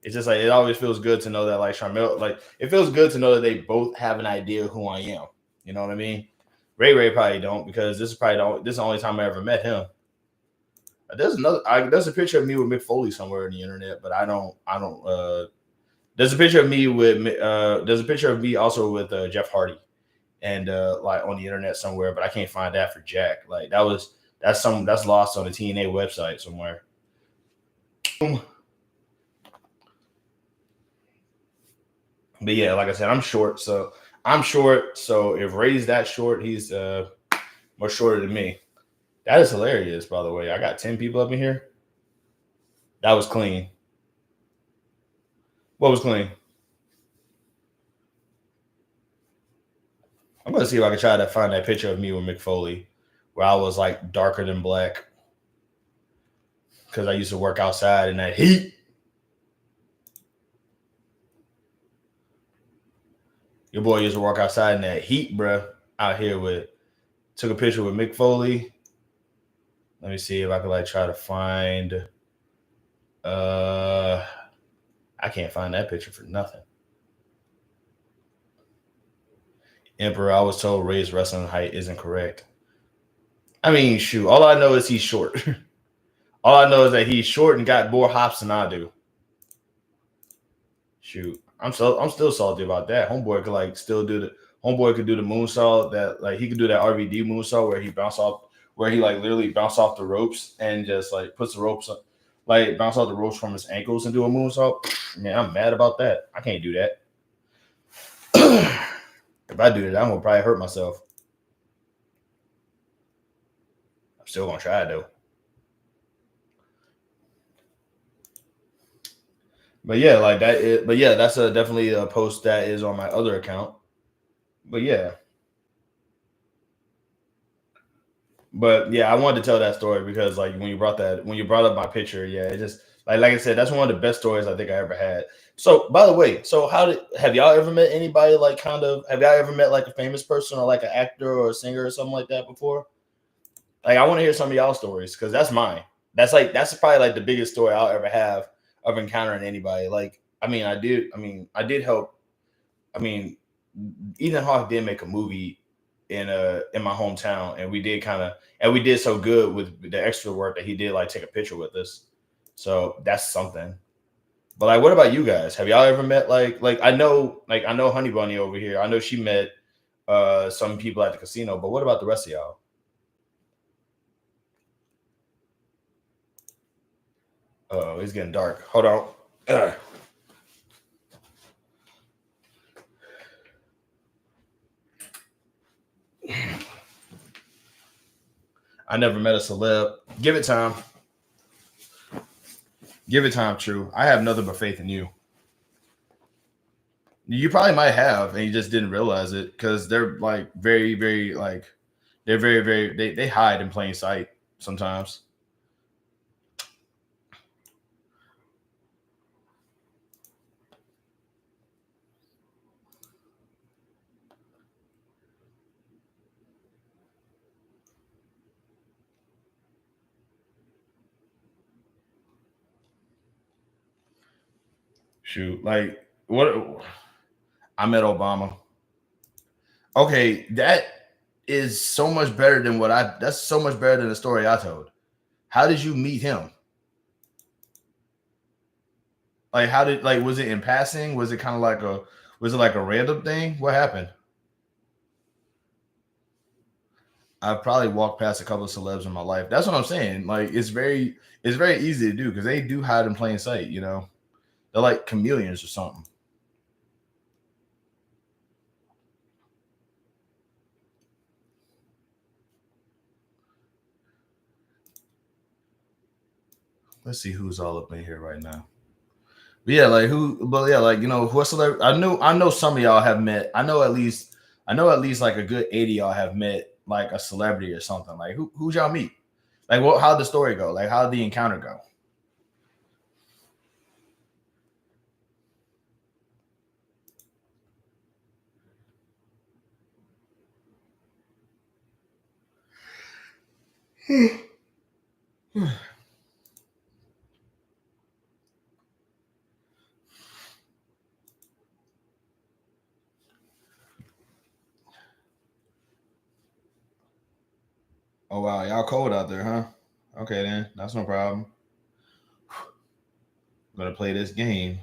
It's just like it always feels good to know that like Charmel, like it feels good to know that they both have an idea who I am. You know what I mean? Ray probably don't because this is the only time I ever met him. There's a picture of me with Mick Foley somewhere on the internet, but I don't. There's a picture of me with there's a picture of me also with Jeff Hardy, and like on the internet somewhere, but I can't find that for Jack. Like that's lost on the TNA website somewhere. But yeah, like I said, I'm short. So if Ray's that short, he's much shorter than me. That is hilarious, by the way. I got 10 people up in here. That was clean. What was clean? I'm gonna see if I can try to find that picture of me with Mick Foley, where I was like darker than black, because I used to work outside in that heat. Your boy used to work outside in that heat, bruh. Out here with took a picture with Mick Foley. Let me see if I can like try to find. Uh, I can't find that picture for nothing. Emperor, I was told Ray's wrestling height isn't correct. I mean, shoot. All I know is he's short. All I know is that he's short and got more hops than I do. Shoot, I'm still salty about that. Homeboy could do the moonsault that like he could do that RVD moonsault where he like literally bounce off the ropes and just like puts the ropes up, like bounce off the ropes from his ankles and do a moonsault. Man, I'm mad about that. I can't do that. If I do that, I'm gonna probably hurt myself. I'm still gonna try it though. But yeah, like that. But yeah, that's a definitely a post that is on my other account. But yeah, but yeah, I wanted to tell that story because like when you brought up my picture, yeah, it just like I said, that's one of the best stories I think I ever had. So by the way, so how did have y'all ever met anybody like kind of have y'all ever met like a famous person or like an actor or a singer or something like that before? Like I want to hear some of y'all stories because that's mine. That's probably like the biggest story I'll ever have of encountering anybody. Like I did help. I mean, Ethan Hawke did make a movie in my hometown, and we did so good with the extra work that he did like take a picture with us. So that's something. But like, what about you guys? Have y'all ever met like I know Honey Bunny over here. I know she met some people at the casino. But what about the rest of y'all? Oh, it's getting dark. Hold on. Ugh. I never met a celeb. Give it time. Give it time. True. I have nothing but faith in you. You probably might have, and you just didn't realize it because they're like very, very like they're very, very they hide in plain sight sometimes. Shoot, like what I met Obama. Okay, that is so much better than that's so much better than the story I told. How did you meet him? Like how did like was it in passing? Was it kind of like a was it like a random thing? What happened? I've probably walked past a couple of celebs in my life. That's what I'm saying. Like it's very easy to do because they do hide in plain sight, you know. They're like chameleons or something. Let's see who's all up in here right now. But yeah, like who but yeah, like you know, what celebrity I know some of y'all have met. I know at least like a good 80 y'all have met like a celebrity or something. Like who'd y'all meet? Like what how'd the story go? Like how'd the encounter go? Oh wow, y'all cold out there, huh? Okay then, that's no problem. I'm gonna play this game.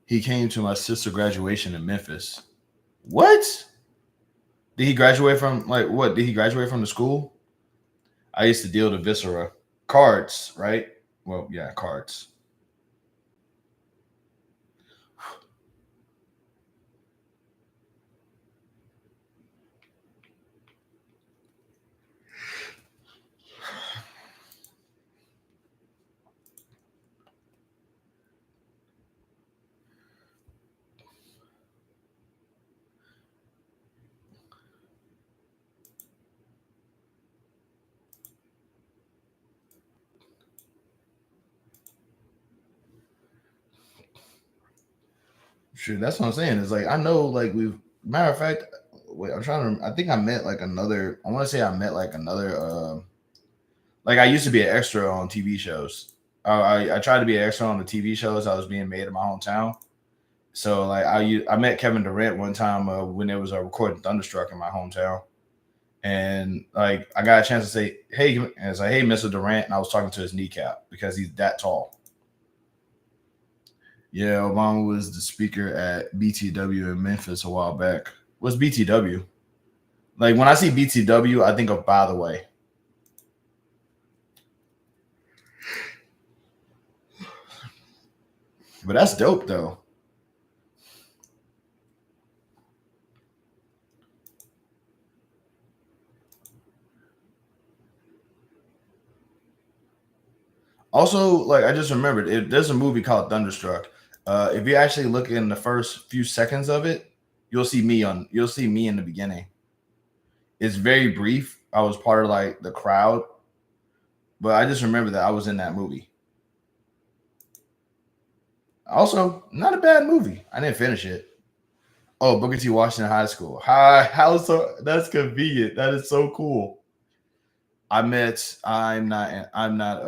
He came to my sister graduation in Memphis. What? Did he graduate from like what? Did he graduate from the school? I used to deal to Viscera. Cards, right? Well, yeah, cards. Sure, that's what I'm saying. It's like I know, like we've matter of fact. Wait, I'm trying to. I think I met like another. I want to say I met like another. Like I used to be an extra on TV shows. I tried to be an extra on the TV shows I was being made in my hometown. So like I met Kevin Durant one time when there was a recording Thunderstruck in my hometown, and like I got a chance to say hey, and it's like hey, Mr. Durant, and I was talking to his kneecap because he's that tall. Yeah, Obama was the speaker at BTW in Memphis a while back. What's BTW? Like when I see BTW, I think of By the Way. But that's dope though. Also, like I just remembered, there's a movie called Thunderstruck. If you actually look in the first few seconds of it, you'll see me in the beginning. It's very brief. I was part of like the crowd, but I just remember that I was in that movie. Also, not a bad movie. I didn't finish it. Oh, Booker T. Washington High School. How so? That's convenient. That is so cool. I met. I'm not. I'm not.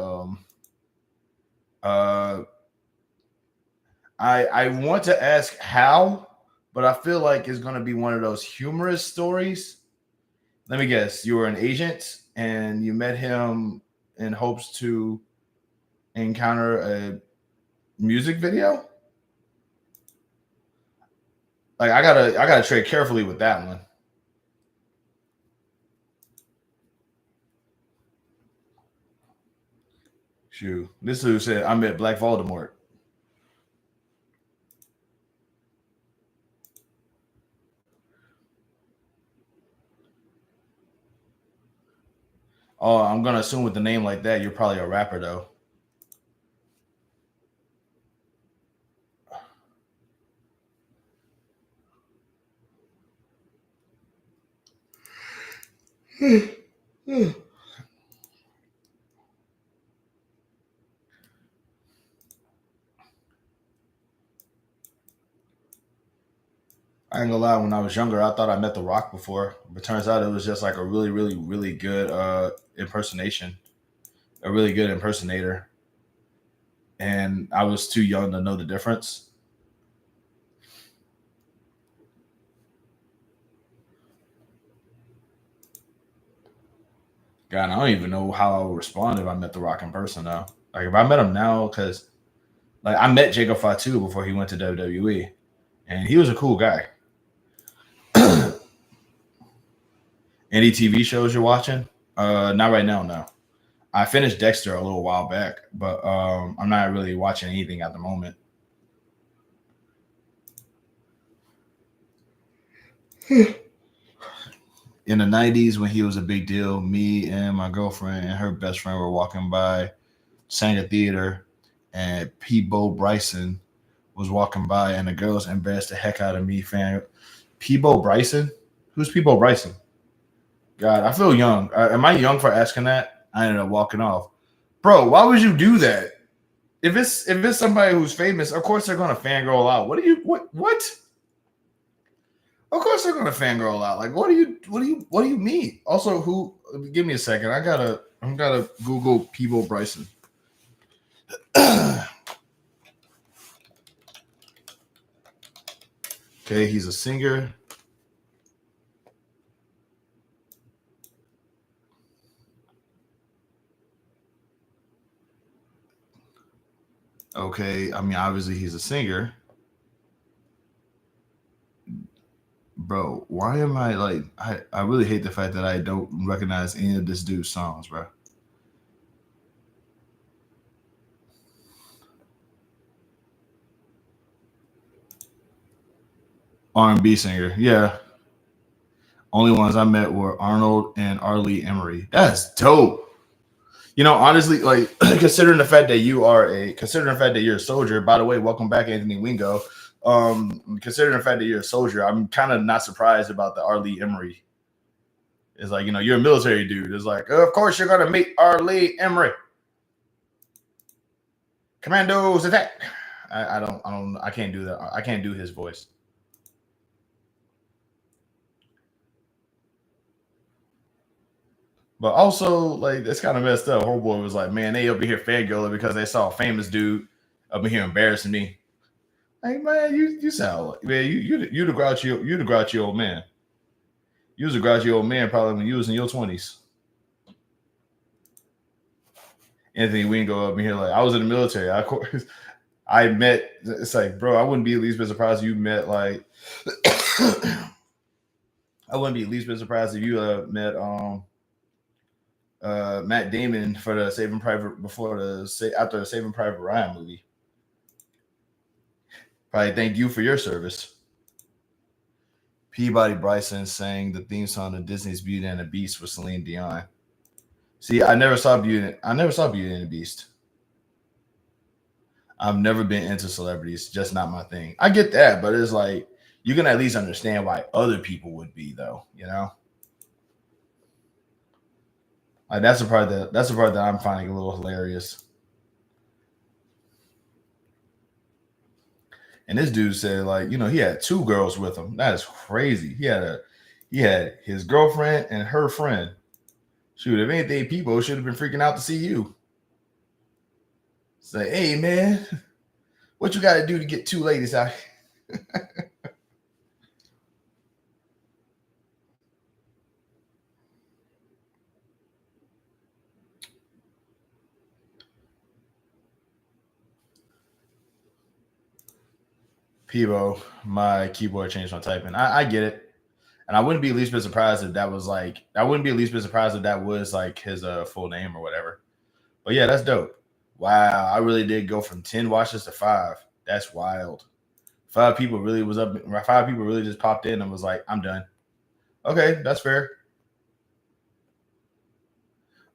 Uh. I want to ask how, but I feel like it's gonna be one of those humorous stories. Let me guess. You were an agent and you met him in hopes to encounter a music video. Like I gotta tread carefully with that one. Shoot, this dude said I met Black Voldemort. Oh, I'm gonna assume with a name like that, you're probably a rapper though. I ain't gonna lie, when I was younger, I thought I met The Rock before, but turns out it was just like a really, really, really good impersonation, a really good impersonator, and I was too young to know the difference. God, I don't even know how I would respond if I met The Rock in person now. Like if I met him now, because like I met Jacob Fatu before he went to WWE, and he was a cool guy. Any TV shows you're watching? Not right now, no. I finished Dexter a little while back, but I'm not really watching anything at the moment. In the 90s, when he was a big deal, me and my girlfriend and her best friend were walking by Sanger Theater, and Peebo Bryson was walking by, and the girls embarrassed the heck out of me, fan. Peebo Bryson? Who's Peebo Bryson? God, I feel young. Am I young for asking that? I ended up walking off. Bro, why would you do that? If it's somebody who's famous, of course they're gonna fangirl out. What do you what? Of course they're gonna fangirl out. Like what do you mean? Also, who give me a second. I gotta Google Peebo Bryson. Okay, he's a singer. Okay, I mean obviously he's a singer. Bro, why am I like I really hate the fact that I don't recognize any of this dude's songs, bro. R&B singer. Yeah. Only ones I met were Arnold and Arlie Emery. That's dope. You know, honestly, like considering the fact that you're a soldier. By the way, welcome back, Anthony Wingo. Considering the fact that you're a soldier, I'm kind of not surprised about the Arlie Emery. It's like you're a military dude. It's like, of course you're gonna meet Arlie Emery. Commandos attack. I can't do that. I can't do his voice. But also, like, it's kind of messed up. Homeboy was like, man, they up here fangirling because they saw a famous dude up in here embarrassing me. Like, man, you sound like man, you the grouchy old man. You was a grouchy old man probably when you was in your 20s. Anthony Wingo up in here like I was in the military. Of course, I met. It's like, bro, I wouldn't be at least bit surprised if you met like. I wouldn't be at least bit surprised if you met Matt Damon for the Saving Private after the Saving Private Ryan movie. Probably thank you for your service. Peabody Bryson sang the theme song of Disney's Beauty and the Beast with Celine Dion. See, I never saw Beauty and the Beast. I've never been into celebrities, just not my thing. I get that, but it's like you can at least understand why other people would be though, you know? Like that's the part that I'm finding a little hilarious. And this dude said, like, he had two girls with him. That is crazy. He had his girlfriend and her friend. Shoot, if anything, people should have been freaking out to see you. Say, hey man, what you gotta do to get two ladies out? Peebo, my keyboard changed my typing. I get it. And I wouldn't be least bit surprised if that was like I wouldn't be least bit surprised if that was like his full name or whatever. But yeah, that's dope. Wow, I really did go from 10 watches to 5. That's wild. Five people really was up. Five people really just popped in and was like, "I'm done." Okay, that's fair.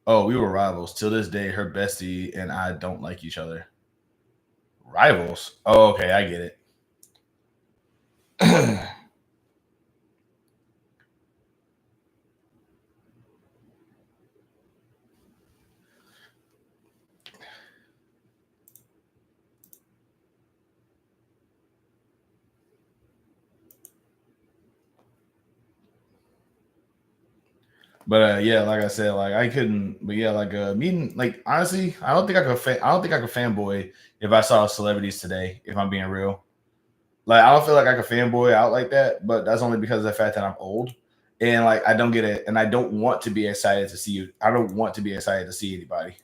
Oh, we were rivals. Till this day, her bestie and I don't like each other. Rivals? Oh, okay, I get it. But yeah, like I said, like I couldn't. But yeah, like meeting, like honestly, I don't think I could. I don't think I could fanboy if I saw celebrities today. If I'm being real, like I don't feel like I could fanboy out like that. But that's only because of the fact that I'm old and like I don't get it, and I don't want to be excited to see you. I don't want to be excited to see anybody.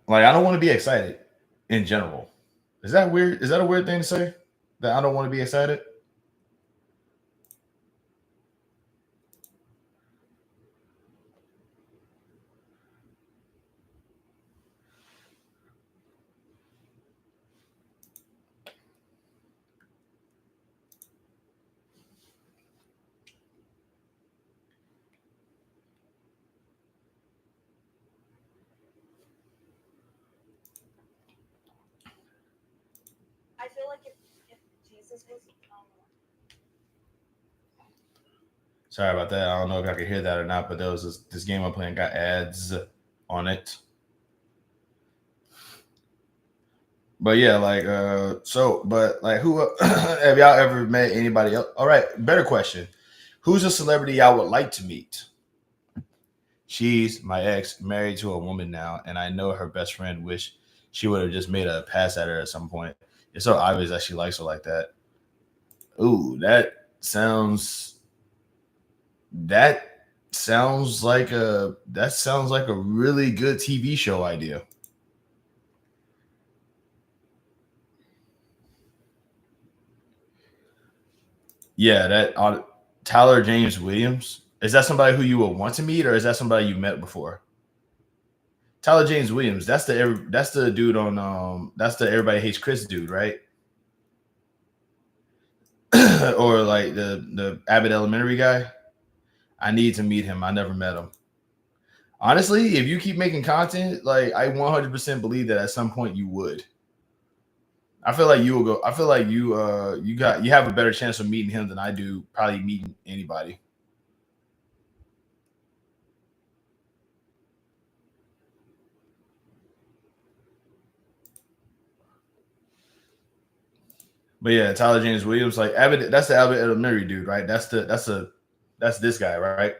Like I don't want to be excited in general. Is that weird? Is that a weird thing to say? That I don't want to be excited? Sorry about that. I don't know if I could hear that or not, but there was this game I'm playing got ads on it. But yeah, like but like who have y'all ever met anybody else? All right, better question. Who's a celebrity y'all would like to meet? She's my ex, married to a woman now, and I know her best friend wish she would have just made a pass at her at some point. It's so obvious that she likes her like that. Ooh, that sounds like a really good TV show idea. Yeah, Tyler James Williams. Is that somebody who you would want to meet, or is that somebody you met before? Tyler James Williams. That's the dude on that's the Everybody Hates Chris dude, right? Or like the Abbott Elementary guy. I need to meet him. I never met him. Honestly, if you keep making content, like I 100% believe that at some point you would. I feel like you will go. I feel like you have a better chance of meeting him than I do probably meeting anybody. But yeah, Tyler James Williams, like Abbott, that's the Abbott Elementary dude, right? That's this guy, right?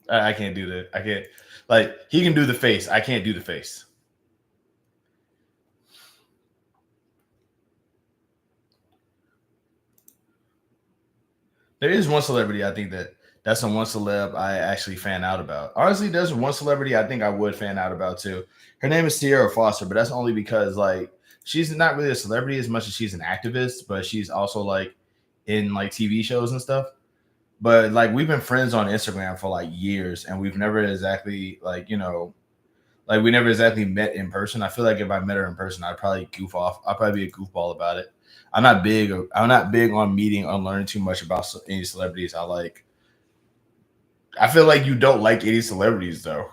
I can't do that. I can't like he can do the face. I can't do the face. There is one celebrity I think that's the one celeb I actually fan out about. Honestly, there's one celebrity I think I would fan out about too. Her name is Sierra Foster, but that's only because like she's not really a celebrity as much as she's an activist, but she's also like in like TV shows and stuff. But like we've been friends on Instagram for like years, and we've never exactly like we never exactly met in person. I feel like if I met her in person, I'd probably goof off. I'd probably be a goofball about it. I'm not big on meeting or learning too much about any celebrities. I feel like you don't like any celebrities though.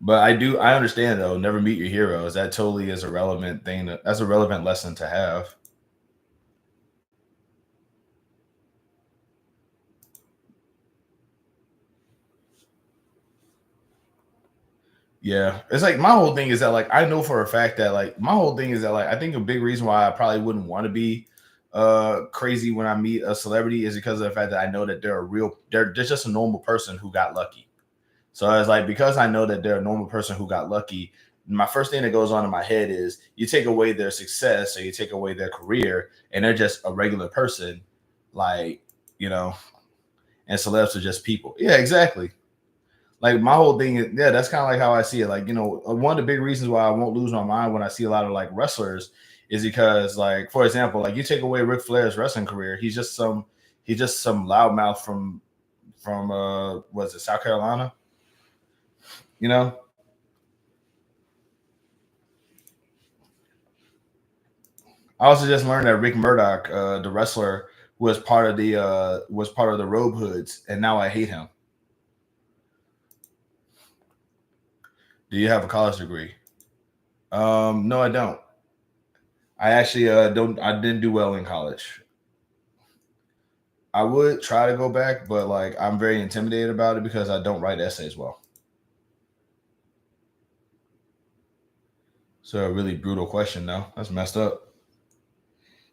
But I understand though. Never meet your heroes. That totally is a relevant thing. That's a relevant lesson to have. Yeah, it's like my whole thing is that like I know for a fact that like my whole thing is that like I think a big reason why I probably wouldn't want to be crazy when I meet a celebrity is because of the fact that I know that they're just a normal person who got lucky. So I was like, because I know that they're a normal person who got lucky, my first thing that goes on in my head is you take away their success or you take away their career, and they're just a regular person, like, you know, and celebs are just people. Yeah, exactly. Like my whole thing is, yeah, that's kind of like how I see it. Like, one of the big reasons why I won't lose my mind when I see a lot of like wrestlers is because, like, for example, like you take away Ric Flair's wrestling career, he's just some loudmouth from was it South Carolina? You know, I also just learned that Rick Murdoch, the wrestler, was part of the Robe Hoods, and now I hate him. Do you have a college degree? No, I don't. I actually don't. I didn't do well in college. I would try to go back, but like I'm very intimidated about it because I don't write essays well. So a really brutal question, though. That's messed up.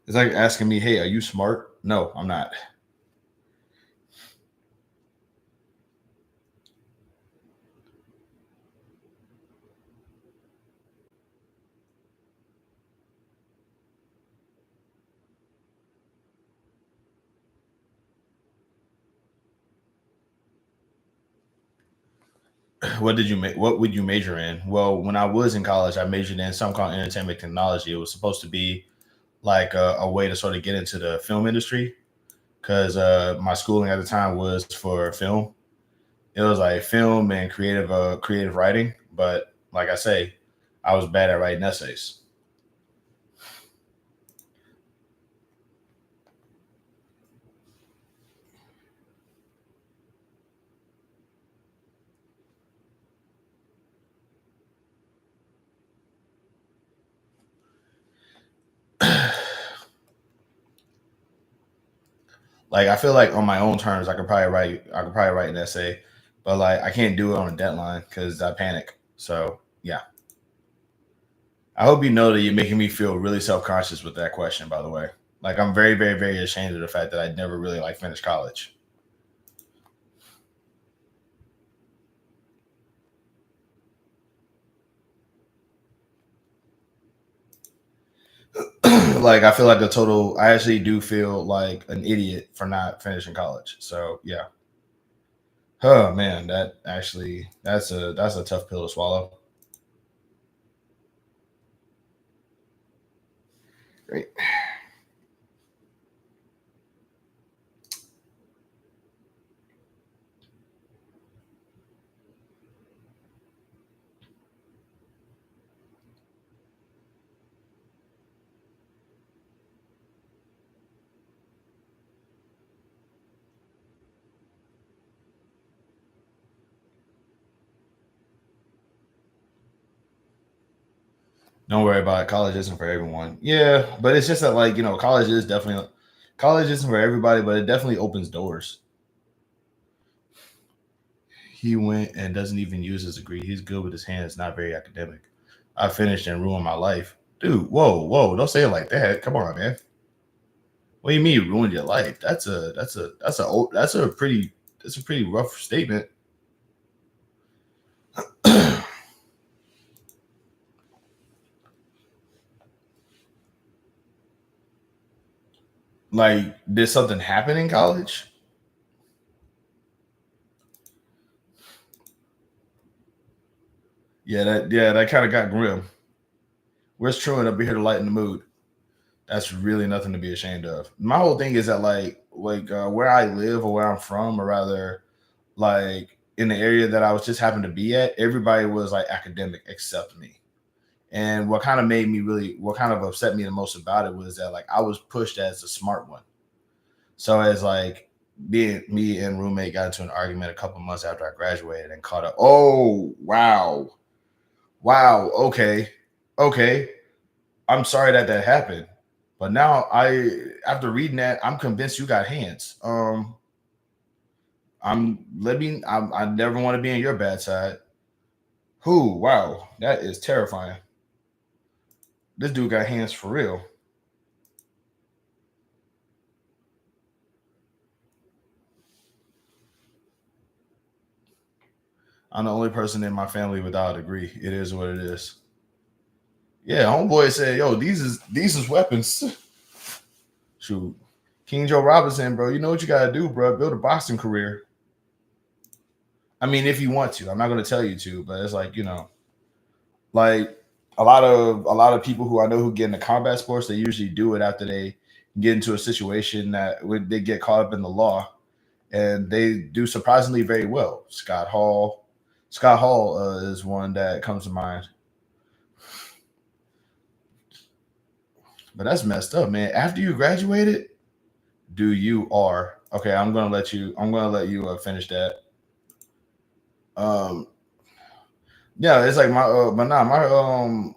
It's like asking me, "Hey, are you smart?" No, I'm not. What would you major in? Well, when I was in college, I majored in something called entertainment technology. It was supposed to be like a way to sort of get into the film industry because my schooling at the time was for film. It was like film and creative writing. But like I say, I was bad at writing essays. Like I feel like on my own terms, I could probably write an essay, but like I can't do it on a deadline because I panic. So yeah, I hope you know that you're making me feel really self conscious with that question. By the way, like I'm very very very ashamed of the fact that I never really like finished college. Like I feel like a total. I actually do feel like an idiot for not finishing college. So yeah. Oh man, that's a tough pill to swallow. Great. Don't worry about it. College isn't for everyone. Yeah, but it's just that like college isn't for everybody, but it definitely opens doors. He went and doesn't even use his degree. He's good with his hands, not very academic. I finished and ruined my life. Dude, whoa, whoa, don't say it like that. Come on, man. What do you mean you ruined your life? That's a pretty rough statement. Like, did something happen in college? Yeah, that kind of got grim. Where's Truant up here to lighten the mood? That's really nothing to be ashamed of. My whole thing is that like where I live or where I'm from, or rather like in the area that I was just happened to be at, everybody was like academic except me. And what kind of made me really, what kind of upset me the most about it was that like I was pushed as the smart one. So as like being me and roommate got into an argument a couple months after I graduated and caught up. Oh wow, wow, okay. I'm sorry that that happened, but now after reading that, I'm convinced you got hands. I never want to be on your bad side. Who? Wow, that is terrifying. This dude got hands for real. I'm the only person in my family without a degree. It is what it is. Yeah, homeboy said, "Yo, these is weapons." Shoot, King Joe Robinson, bro. You know what you gotta do, bro. Build a boxing career. I mean, if you want to, I'm not gonna tell you to, but it's like like a lot of people who I know who get into combat sports, they usually do it after they get into a situation that would they get caught up in the law, and they do surprisingly very well. Scott Hall is one that comes to mind. But that's messed up, man. After you graduated, do you are okay? I'm gonna let you. I'm gonna let you finish that. Um, yeah, it's like but nah, my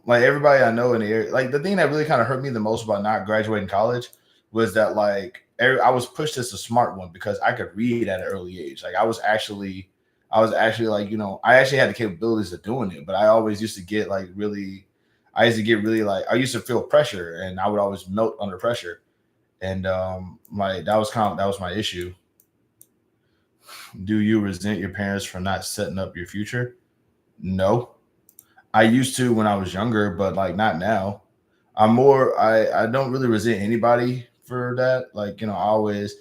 like everybody I know in the area, like the thing that really kind of hurt me the most about not graduating college was that like I was pushed as a smart one because I could read at an early age. Like I was actually like I actually had the capabilities of doing it, but I always used to get like really, I used to get really like I used to feel pressure, and I would always melt under pressure, and like that was my issue. Do you resent your parents for not setting up your future? No, I used to when I was younger, but like not now. I don't really resent anybody for that. Like, I always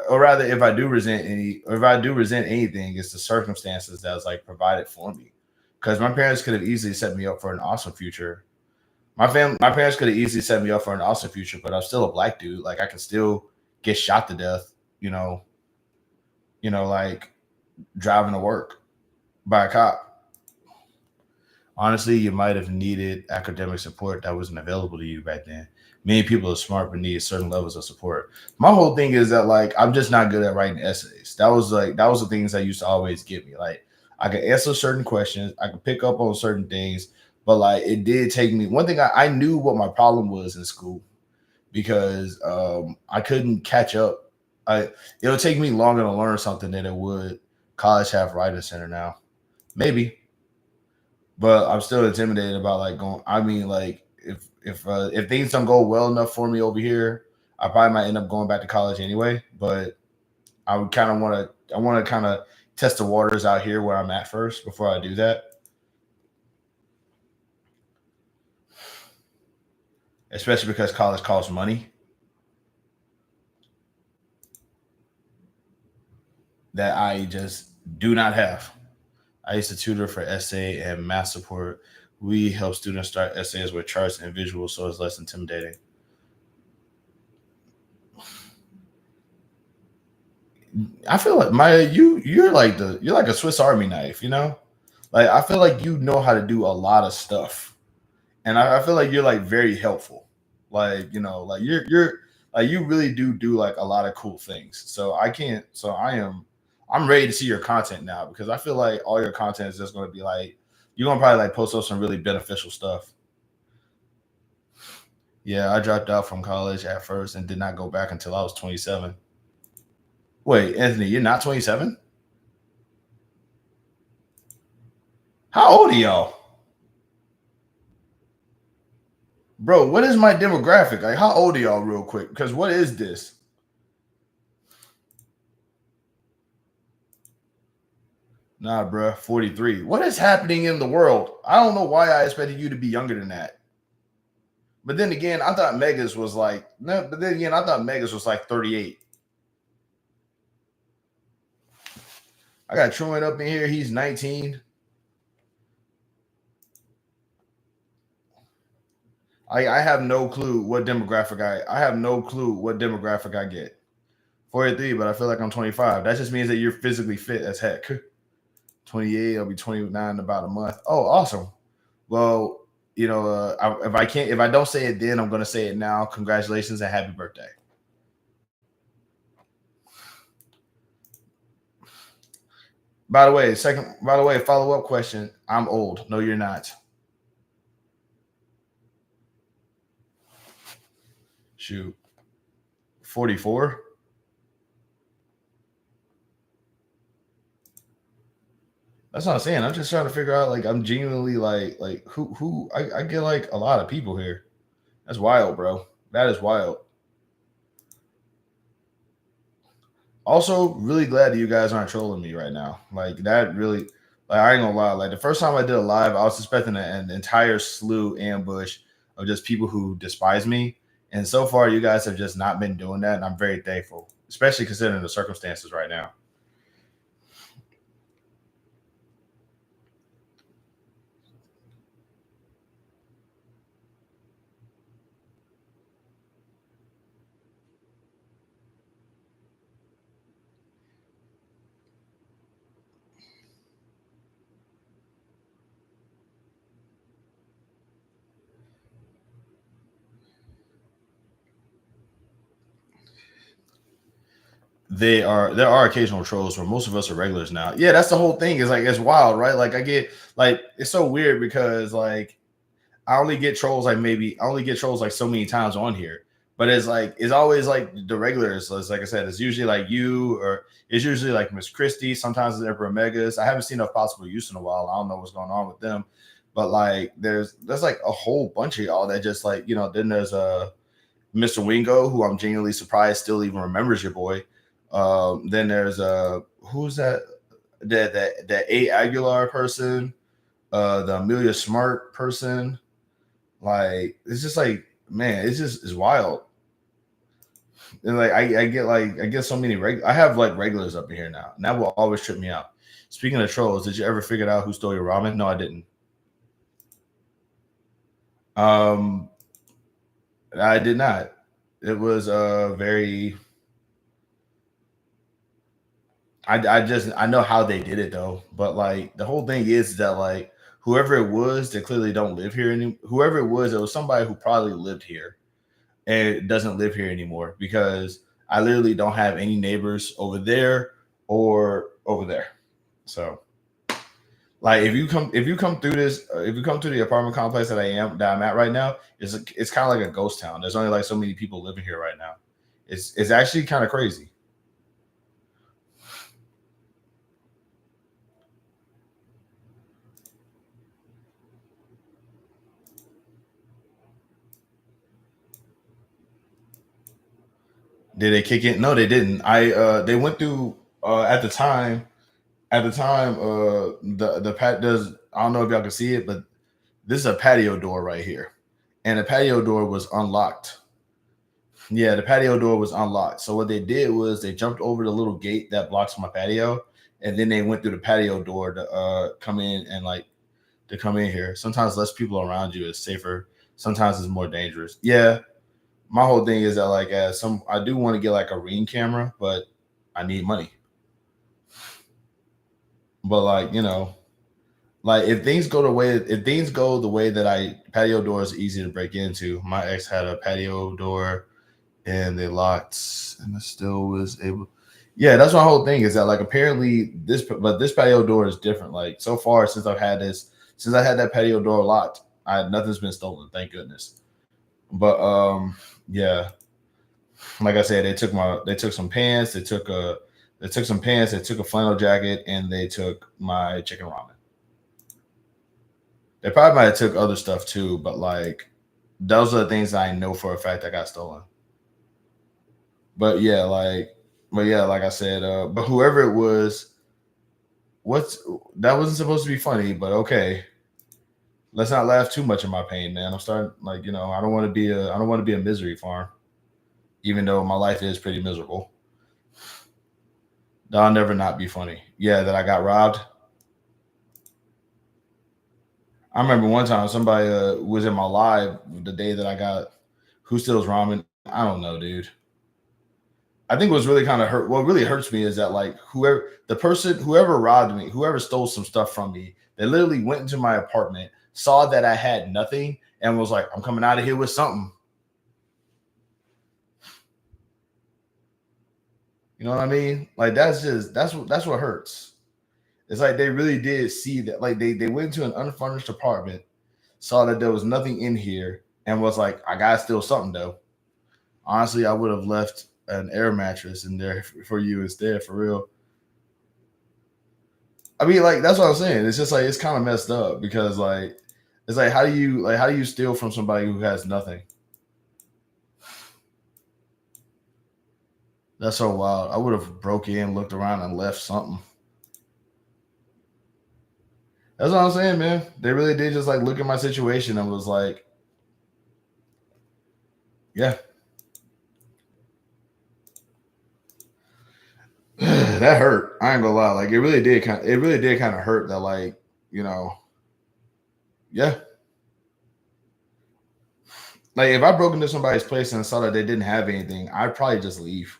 or rather if I do resent anything, it's the circumstances that was like provided for me. Because my parents could have easily set me up for an awesome future. My parents could have easily set me up for an awesome future, but I'm still a black dude. Like I can still get shot to death, you know, like driving to work by a cop. Honestly, you might have needed academic support that wasn't available to you back then. Many people are smart but need certain levels of support. My whole thing is that like I'm just not good at writing essays. That was the things that used to always get me. Like I could answer certain questions, I could pick up on certain things, but like it did take me one thing I knew what my problem was in school because I couldn't catch up. It'll take me longer to learn something than it would college have writing center now. Maybe, but I'm still intimidated about like going. I mean, like if things don't go well enough for me over here, I probably might end up going back to college anyway. But I would kind of want to. I want to kind of test the waters out here where I'm at first before I do that. Especially because college costs money that I just do not have. I used to tutor for essay and math support. We help students start essays with charts and visuals so it's less intimidating. I feel like you're like a Swiss Army knife, you know? Like I feel like you know how to do a lot of stuff. And I feel like you're like very helpful. Like, like you're like you really do like a lot of cool things. I'm ready to see your content now because I feel like all your content is just gonna be like you're gonna probably like post up some really beneficial stuff. Yeah, I dropped out from college at first and did not go back until I was 27. Wait, Anthony, you're not 27? How old are y'all? Bro, what is my demographic? Like, how old are y'all, real quick? Because what is this? Nah, bro, 43. What is happening in the world? I don't know why I expected you to be younger than that. But then again, I thought Megas was like, no, but then again, I thought Megas was like 38. I got Truman up in here. He's 19. I have no clue what demographic I have no clue what demographic I get. 43, but I feel like I'm 25. That just means that you're physically fit as heck. 28. I'll be 29 in about a month. Oh, awesome. Well, if I don't say it then, I'm gonna say it now. Congratulations and happy birthday. By the way, follow up question. I'm old. No, you're not. Shoot. 44. That's what I'm saying. I'm just trying to figure out, like, I'm genuinely like who I get like a lot of people here. That's wild, bro. That is wild. Also, really glad that you guys aren't trolling me right now. Like that really, like I ain't gonna lie. Like the first time I did a live, I was expecting an entire slew ambush of just people who despise me. And so far, you guys have just not been doing that, and I'm very thankful, especially considering the circumstances right now. There are occasional trolls where most of us are regulars now. Yeah, that's the whole thing. Is like it's wild, right? Like I get like it's so weird because like I only get trolls like so many times on here. But it's always like the regulars. So it's like I said, it's usually like you or it's usually like Miss Christie. Sometimes it's Emperor Megas. I haven't seen a possible use in a while. I don't know what's going on with them. But like there's like a whole bunch of y'all that just like, then there's Mr. Wingo, who I'm genuinely surprised still even remembers your boy. Then there's who's that? The A Aguilar person, the Amelia Smart person. Like it's just like man, it's wild. And like I get so many I have like regulars up in here now. And that will always trip me out. Speaking of trolls, did you ever figure out who stole your ramen? No, I didn't. Um, I did not. It was very. I know how they did it though, but like the whole thing is that like whoever it was, they clearly don't live here anymore. Whoever it was somebody who probably lived here and doesn't live here anymore because I literally don't have any neighbors over there or over there. So like if you come through the apartment complex that I'm at right now, it's kind of like a ghost town. There's only like so many people living here right now. It's actually kind of crazy. Did they kick it? No, they didn't. They went through the pat does I don't know if y'all can see it, but this is a patio door right here. And the patio door was unlocked. Yeah, the patio door was unlocked. So what they did was they jumped over the little gate that blocks my patio, and then they went through the patio door to come in and like to come in here. Sometimes less people around you is safer. Sometimes it's more dangerous. Yeah, my whole thing is that like as some I do want to get like a Ring camera, but I need money. But like like if things go the way that I patio door is easy to break into. My ex had a patio door and they locked and I still was able. Yeah, that's my whole thing is that like apparently this patio door is different. Like so far since I had that patio door locked, I nothing's been stolen. Thank goodness. But yeah, like I said, they took some pants, they took some pants, they took a flannel jacket, and they took my chicken ramen. They probably might have took other stuff too, but like those are the things I know for a fact that got stolen. But yeah, like I said, but whoever it was, what's that wasn't supposed to be funny, but okay. Let's not laugh too much at my pain, man. I'm starting like, I don't want to be a misery farm, even though my life is pretty miserable. That'll never not be funny. Yeah, that I got robbed. I remember one time somebody was in my live the day that I got who steals ramen. I don't know, dude. I think what's really kind of hurt. What really hurts me is that like whoever robbed me, whoever stole some stuff from me, they literally went into my apartment, saw that I had nothing, and was like, "I'm coming out of here with something." You know what I mean? Like that's what hurts. It's like they really did see that. Like they went into an unfurnished apartment, saw that there was nothing in here, and was like, "I gotta steal something though." Honestly, I would have left an air mattress in there for you instead, for real. I mean, like that's what I'm saying. It's just like it's kind of messed up because like it's like how do you steal from somebody who has nothing? That's so wild. I would have broke in, looked around, and left something. That's what I'm saying, man. They really did just like look at my situation and was like, yeah, that hurt. I ain't gonna lie. Like it really did kind of hurt that like, you know, yeah. Like if I broke into somebody's place and saw that they didn't have anything, I'd probably just leave.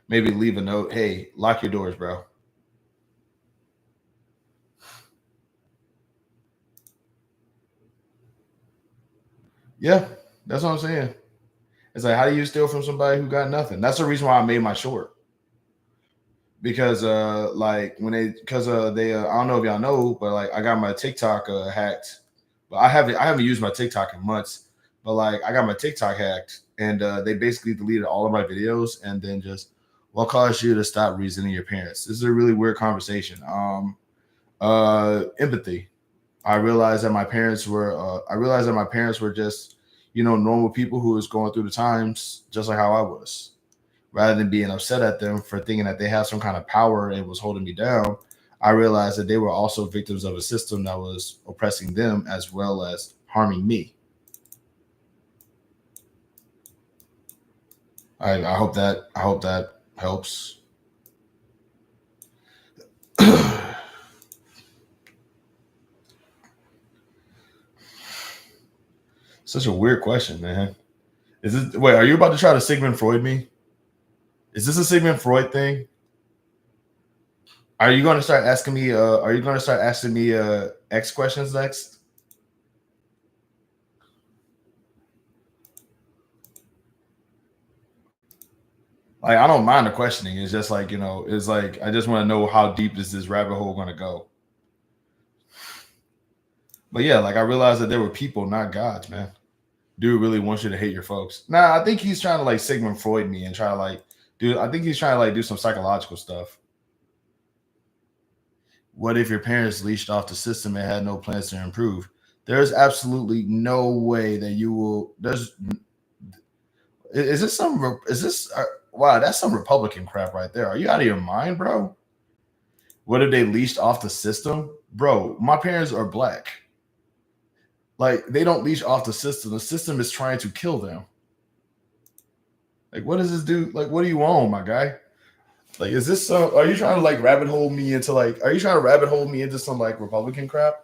Maybe leave a note. Hey, lock your doors, bro. Yeah, that's what I'm saying. It's like, how do you steal from somebody who got nothing? That's the reason why I made my short because, like when they, I don't know if y'all know, but like I got my TikTok hacked, but I haven't used my TikTok in months, but like I got my TikTok hacked, and they basically deleted all of my videos, and then just what caused you to stop reasoning your parents? This is a really weird conversation. Empathy. I realized that my parents were just, normal people who was going through the times just like how I was. Rather than being upset at them for thinking that they had some kind of power and was holding me down, I realized that they were also victims of a system that was oppressing them as well as harming me. I hope that helps. Such a weird question, man. Is this wait, are you about to try to Sigmund Freud me? Is this a Sigmund Freud thing? Are you gonna start asking me X questions next? Like I don't mind the questioning. It's just like, it's like I just want to know how deep is this rabbit hole gonna go. But yeah, like I realized that there were people, not gods, man. Dude really wants you to hate your folks. Nah, I think he's trying to like Sigmund Freud me and try to like, dude, I think he's trying to like do some psychological stuff. What if your parents leashed off the system and had no plans to improve? There's absolutely no way that you will. Is this some? Is this? Wow, that's some Republican crap right there. Are you out of your mind, bro? What if they leashed off the system, bro? My parents are black. Like they don't leash off the system. The system is trying to kill them. Like, what does this do? Like, what do you want, my guy? Like, is this some? Are you trying to like rabbit hole me into like? Are you trying to rabbit hole me into some like Republican crap?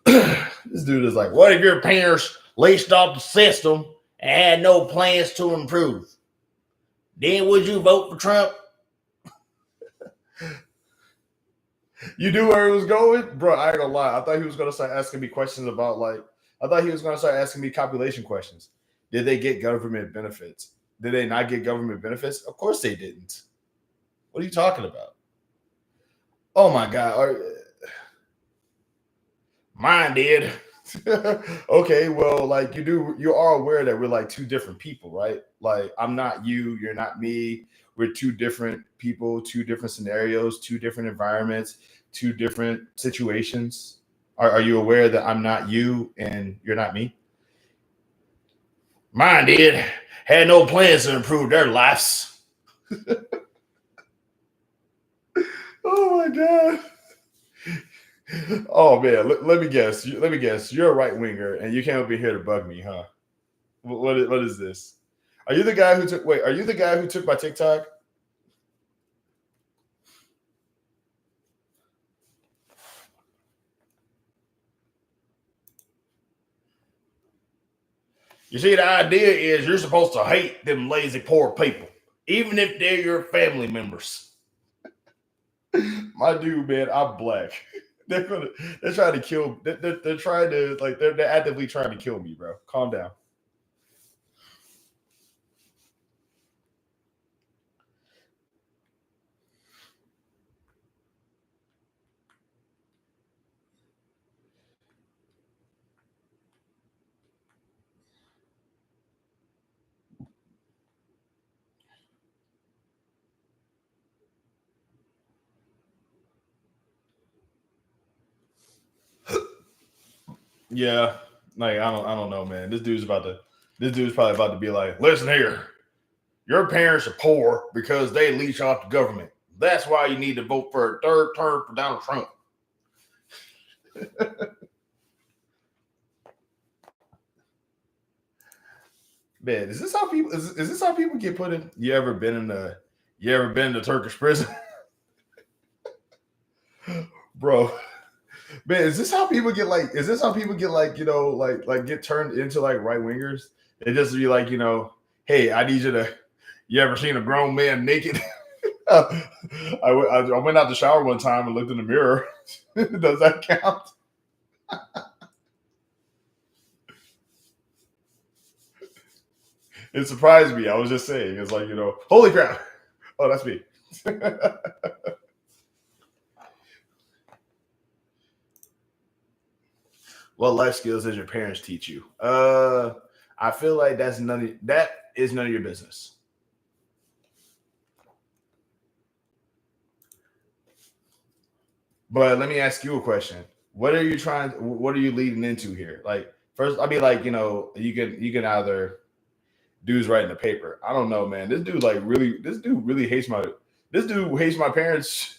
This dude is like, what if your parents leased off the system and had no plans to improve? Then would you vote for Trump? You knew where he was going, bro. I ain't gonna lie. I thought he was gonna start asking me questions about like. I thought he was gonna start asking me population questions. Did they get government benefits? Did they not get government benefits? Of course they didn't. What are you talking about? Oh my god. Mine did. Okay, well, like you are aware that we're like two different people, right? Like I'm not you, you're not me. We're two different people, two different scenarios, two different environments, two different situations. Are you aware that I'm not you and you're not me? Mine did. Had no plans to improve their lives. Oh my god. Oh man, let me guess. Let me guess. You're a right winger, and you came over here to bug me, huh? What is this? Are you the guy who took? Wait, are you the guy who took my TikTok? You see, the idea is you're supposed to hate them lazy poor people, even if they're your family members. My dude, man, I'm black. They're trying to kill. They're trying to like they're actively trying to kill me, bro. Calm down. Yeah, like I don't know, man. This dude's probably about to be like, listen here, your parents are poor because they leech off the government. That's why you need to vote for a third term for Donald Trump. Man, is this how people get put in? You ever been in the Turkish prison? Bro, man, is this how people get like, like get turned into like right wingers? It just be like, hey, I need you to you ever seen a grown man naked? I went out the shower one time and looked in the mirror. Does that count? It surprised me. I was just saying, it's like, holy crap. Oh, that's me. What life skills does your parents teach you? I feel like that is none of your business. But let me ask you a question. What are you leading into here? Like first I'll be like, you can either dude's writing a paper. I don't know, man. This dude really hates my parents.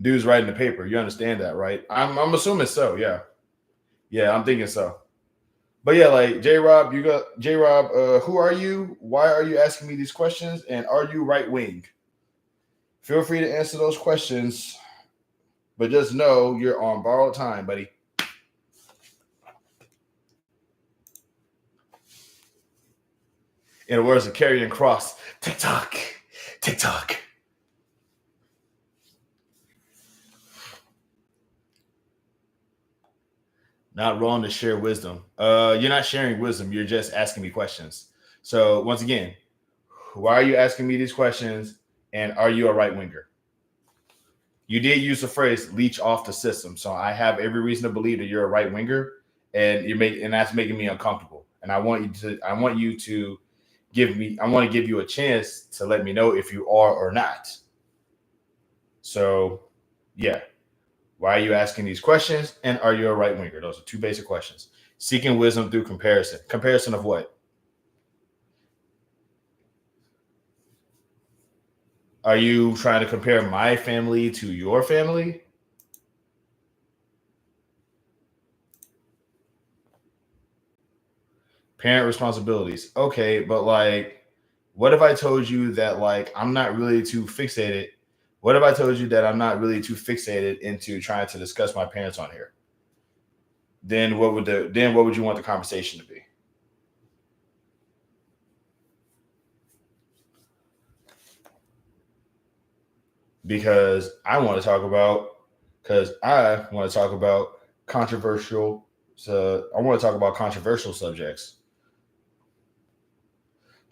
Dude's writing the paper. You understand that, right? I'm assuming so, yeah. Yeah, I'm thinking so. But yeah, like J Rob, who are you? Why are you asking me these questions? And are you right wing? Feel free to answer those questions, but just know you're on borrowed time, buddy. In the words of Karrion Cross, TikTok, TikTok. Not wrong to share wisdom. You're not sharing wisdom. You're just asking me questions. So once again, why are you asking me these questions? And are you a right winger? You did use the phrase "leech off the system," so I have every reason to believe that you're a right winger, and that's making me uncomfortable. And I want to give you a chance to let me know if you are or not. So, yeah. Why are you asking these questions? And are you a right winger? Those are two basic questions. Seeking wisdom through comparison. Comparison of what? Are you trying to compare my family to your family? Parent responsibilities. Okay, but like, what if I told you that like I'm not really too fixated? What if I told you that I'm not really too fixated into trying to discuss my parents on here? Then what would you want the conversation to be? Because I want to talk about controversial. So I want to talk about controversial subjects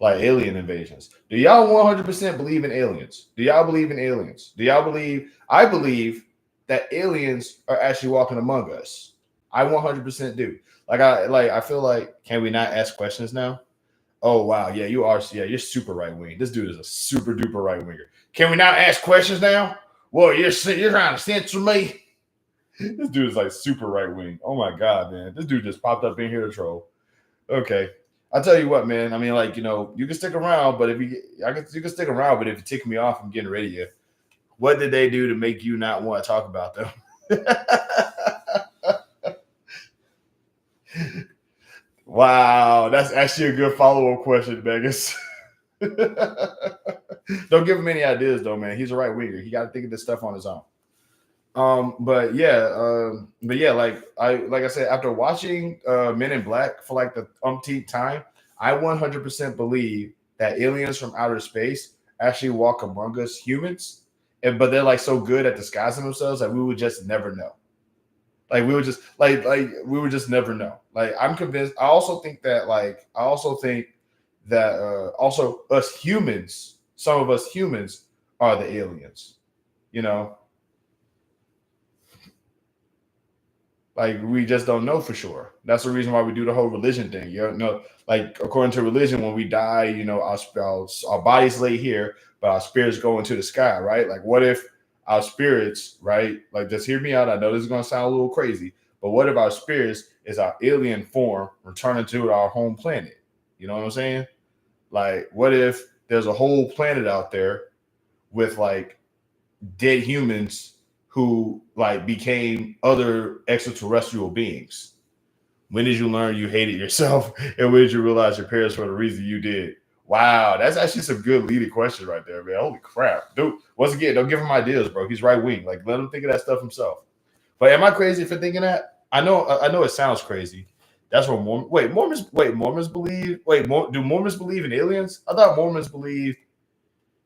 like alien invasions. Do y'all 100% believe in aliens? Do y'all believe in aliens? Do y'all believe? I believe that aliens are actually walking among us. I 100% do. I feel like, can we not ask questions now? Oh wow, yeah, you are. Yeah, you're super right wing. This dude is a super duper right winger. Can we not ask questions now? Well, you're trying to censor me. This dude is like super right wing. Oh my god, man, this dude just popped up in here to troll. Okay, I'll tell you what, man. I mean, like you can stick around, but you can stick around, but if you tick me off, I'm getting rid of you. What did they do to make you not want to talk about them? Wow, that's actually a good follow up question, Vegas. Don't give him any ideas though, man. He's a right winger. He got to think of this stuff on his own. but yeah, like I said, after watching Men in Black for like the umpteenth time, I 100% believe that aliens from outer space actually walk among us humans, and but they're like so good at disguising themselves that we would just never know. Like we would just like we would just never know. Like I'm convinced. I also think that also us humans, some of us humans are the aliens. You know, like we just don't know for sure. That's the reason why we do the whole religion thing. You know, like according to religion, when we die, you know, our bodies lay here, but our spirits go into the sky, right? Like, what if our spirits, right? Like, just hear me out. I know this is gonna sound a little crazy, but what if our spirits is our alien form returning to our home planet? You know what I'm saying? Like, what if there's a whole planet out there with like dead humans who like became other extraterrestrial beings? When did you learn you hated yourself? And when did you realize your parents were the reason you did? Wow, that's actually some good leading questions right there, man. Holy crap. Dude, once again, don't give him ideas, bro. He's right wing. Like, let him think of that stuff himself. But am I crazy for thinking that? I know it sounds crazy. That's what Mormons believe. Do Mormons believe in aliens? I thought Mormons believe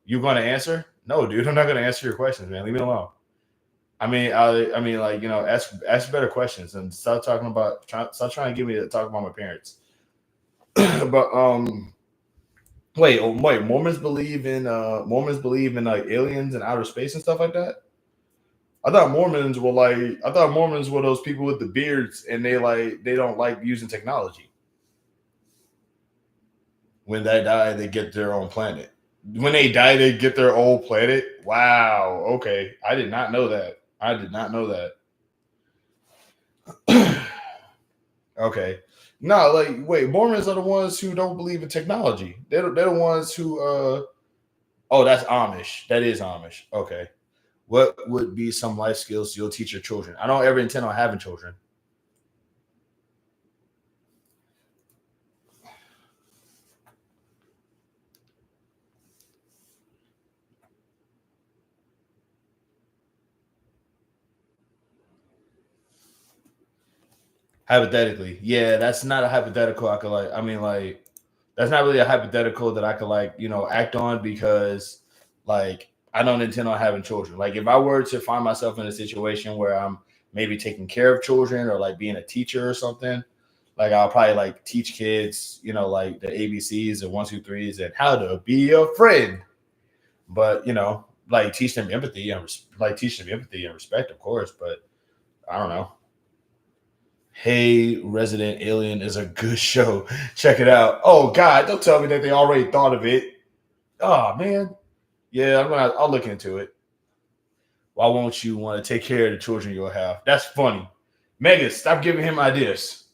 you're going to answer. No, dude, I'm not going to answer your questions, man. Leave me alone. I mean, like ask better questions and stop trying to get me to talk about my parents. But wait, Mormons believe in like aliens and outer space and stuff like that. I thought Mormons were those people with the beards and they don't like using technology. When they die, they get their own planet. When they die, they get their own planet. Wow. Okay, I did not know that. I did not know that. Okay. No, like wait, Mormons are the ones who don't believe in technology. They're the ones who oh, that's Amish. That is Amish. Okay. What would be some life skills you'll teach your children? I don't ever intend on having children. Hypothetically. Yeah, that's not a hypothetical I could like I mean like that's not really a hypothetical that I could like, act on because like I don't intend on having children. Like if I were to find myself in a situation where I'm maybe taking care of children or like being a teacher or something, like I'll probably like teach kids, like the ABCs and one, two, threes and how to be a friend. But like teach them empathy and respect, of course. But I don't know. Hey, Resident Alien is a good show. Check it out. Oh God, don't tell me that they already thought of it. Oh man. Yeah, I'll look into it. Why won't you want to take care of the children you'll have? That's funny. Megan, stop giving him ideas.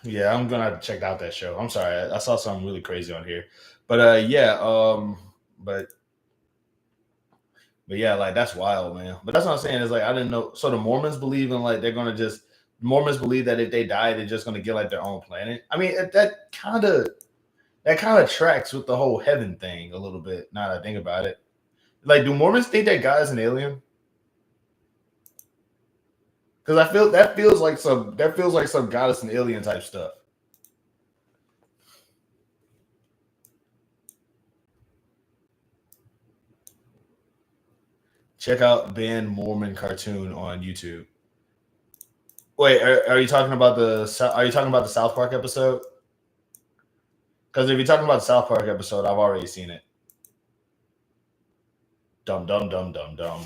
Yeah, I'm gonna have to check out that show. I'm sorry, I saw something really crazy on here. But yeah, but but yeah, like that's wild, man. But that's what I'm saying is like I didn't know. So the Mormons believe in like they're gonna just Mormons believe that if they die, they're just gonna get like their own planet. I mean, that kind of tracks with the whole heaven thing a little bit. Now that I think about it, like, do Mormons think that God is an alien? Because I feel that feels like some goddess and alien type stuff. Check out Band Mormon cartoon on YouTube. Wait, are you talking about the South Park episode? Because if you're talking about the South Park episode, I've already seen it. Dum dum dum dum dum.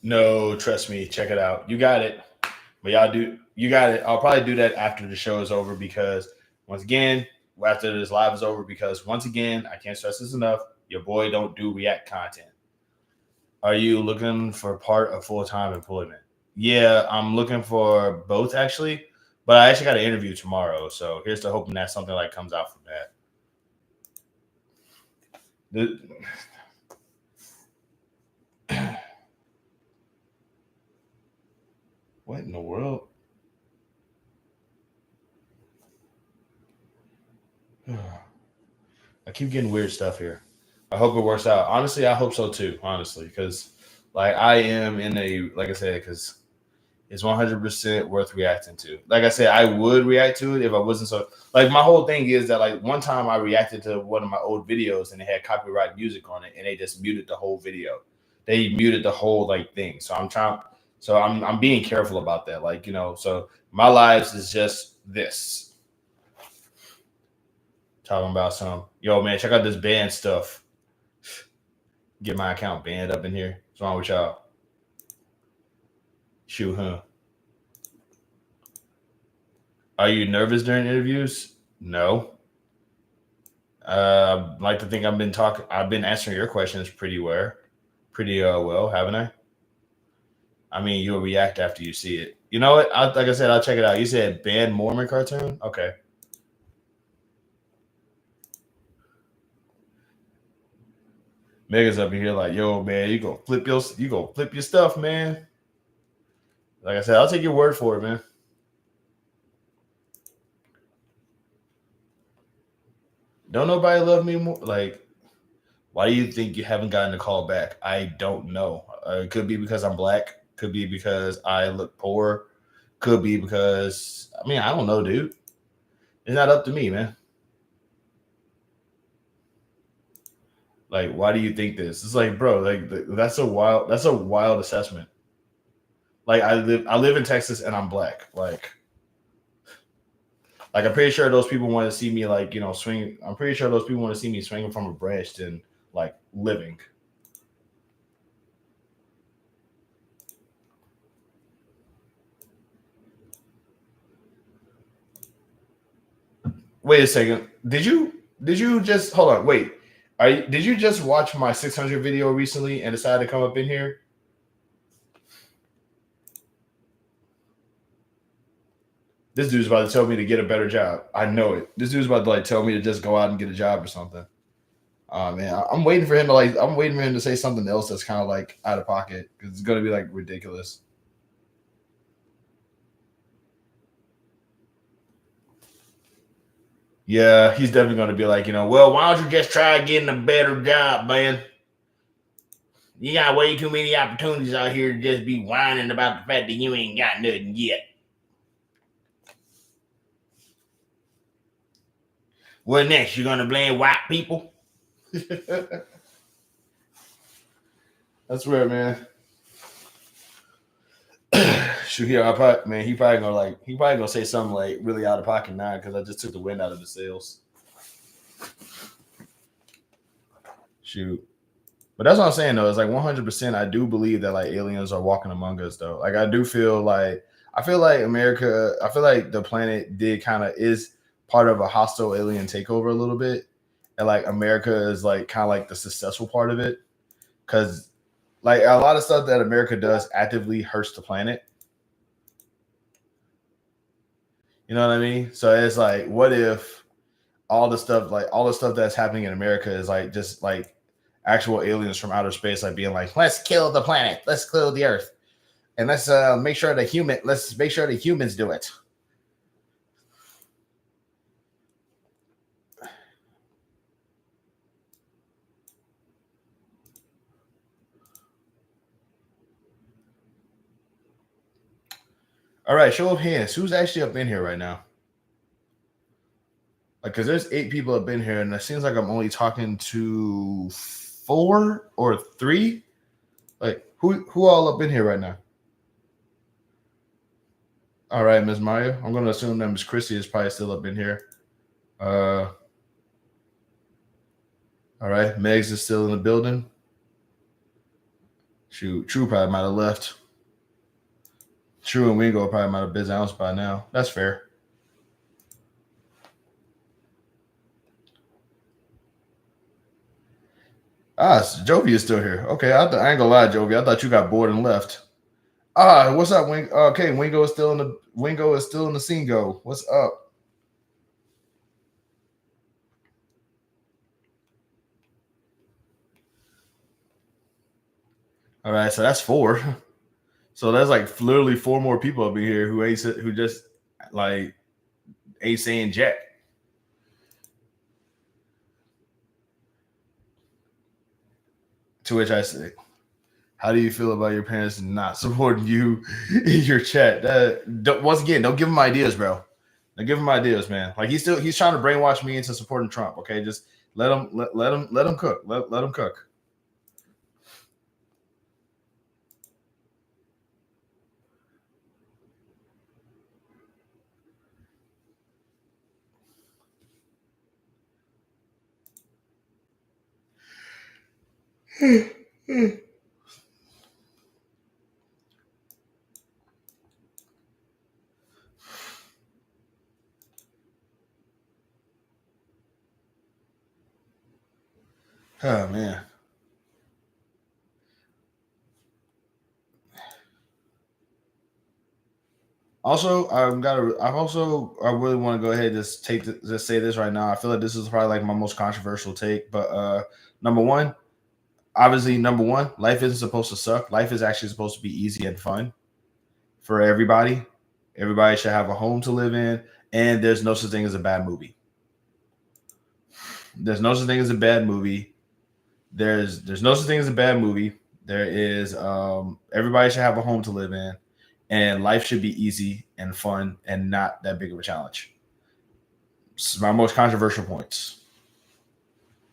No, trust me. Check it out. You got it. But y'all do. You got it. I'll probably do that after the show is over because once again, after this live is over, because once again, I can't stress this enough. Your boy don't do react content. Are you looking for part of full time employment? Yeah, I'm looking for both actually. But I actually got an interview tomorrow, so here's to hoping that something like comes out from that. The- what in the world? I keep getting weird stuff here. I hope it works out. Honestly, I hope so too. Honestly, because like I am in a like I said, because it's 100% worth reacting to. Like I said, I would react to it if I wasn't so. Like my whole thing is that like one time I reacted to one of my old videos and it had copyright music on it, and they just muted the whole video. They muted the whole like thing. So I'm trying. So I'm being careful about that. Like so my lives is just this. Talking about some yo man, check out this band stuff. Get my account banned up in here. What's wrong with y'all? Shoot, huh? Are you nervous during interviews? No. I'd like to think I've been talking. I've been answering your questions pretty well, haven't I? I mean, you'll react after you see it. You know what? Like I said, I'll check it out. You said banned Mormon cartoon. Okay. Mega's up in here like, yo, man, you go flip your stuff, man. Like I said, I'll take your word for it, man. Don't nobody love me more? Like, why do you think you haven't gotten a call back? I don't know. It could be because I'm black. Could be because I look poor. Could be because I mean I don't know, dude. It's not up to me, man. Like, why do you think this? It's like, bro, like that's a wild assessment. Like, I live in Texas and I'm black. Like I'm pretty sure those people want to see me like swing. I'm pretty sure those people want to see me swinging from a branch than like living. Wait a second. Did you just hold on? Wait. Did you just watch my 600 video recently and decide to come up in here? This dude's about to tell me to get a better job. I know it. This dude's about to like tell me to just go out and get a job or something. Oh man, I'm waiting for him to like. I'm waiting for him to say something else that's kind of like out of pocket because it's gonna be like ridiculous. Yeah, he's definitely gonna be like, well, why don't you just try getting a better job, man? You got way too many opportunities out here to just be whining about the fact that you ain't got nothing yet. What next? You're gonna blame white people? That's weird, man. Shoot, here, I probably, man, he probably gonna say something like really out of pocket now because I just took the wind out of the sails. Shoot, but that's what I'm saying though. It's like 100%. I do believe that like aliens are walking among us though. Like I feel like America. I feel like the planet did kind of is part of a hostile alien takeover a little bit, and like America is like kind of like the successful part of it because like a lot of stuff that America does actively hurts the planet. You know what I mean? So it's like, what if all the stuff that's happening in America is like just like actual aliens from outer space, like being like, let's kill the planet, let's kill the Earth, and let's make sure the humans do it. All right, show of hands, who's actually up in here right now? Like, because there's 8 people up in here, and it seems like I'm only talking to 4 or 3. Like, who all up in here right now? All right, Ms. Maya. I'm gonna assume that Miss Chrissy is probably still up in here. Uh, all right, Megs is still in the building. Shoot, True probably might have left. True and Wingo probably might have been out by now. That's fair. Jovi is still here. Okay, I ain't gonna lie, Jovi. I thought you got bored and left. What's up, Wing? Okay, Wingo is still in the scene. Go. What's up? All right, so that's four. So that's like literally four more people up in here who just like ain't saying jack. To which I say, how do you feel about your parents not supporting you in your chat? Once again, don't give them ideas, bro. Don't give him ideas, man. Like he's trying to brainwash me into supporting Trump. Okay, just let him cook. Let him cook. Oh man. Also, I really want to go ahead and just say this right now. I feel like this is probably like my most controversial take, but number one, number one, life isn't supposed to suck. Life is actually supposed to be easy and fun for everybody. Everybody should have a home to live in, and there's no such thing as a bad movie. There's no such thing as a bad movie. There's no such thing as a bad movie. There is everybody should have a home to live in, and life should be easy and fun and not that big of a challenge. It's my most controversial points.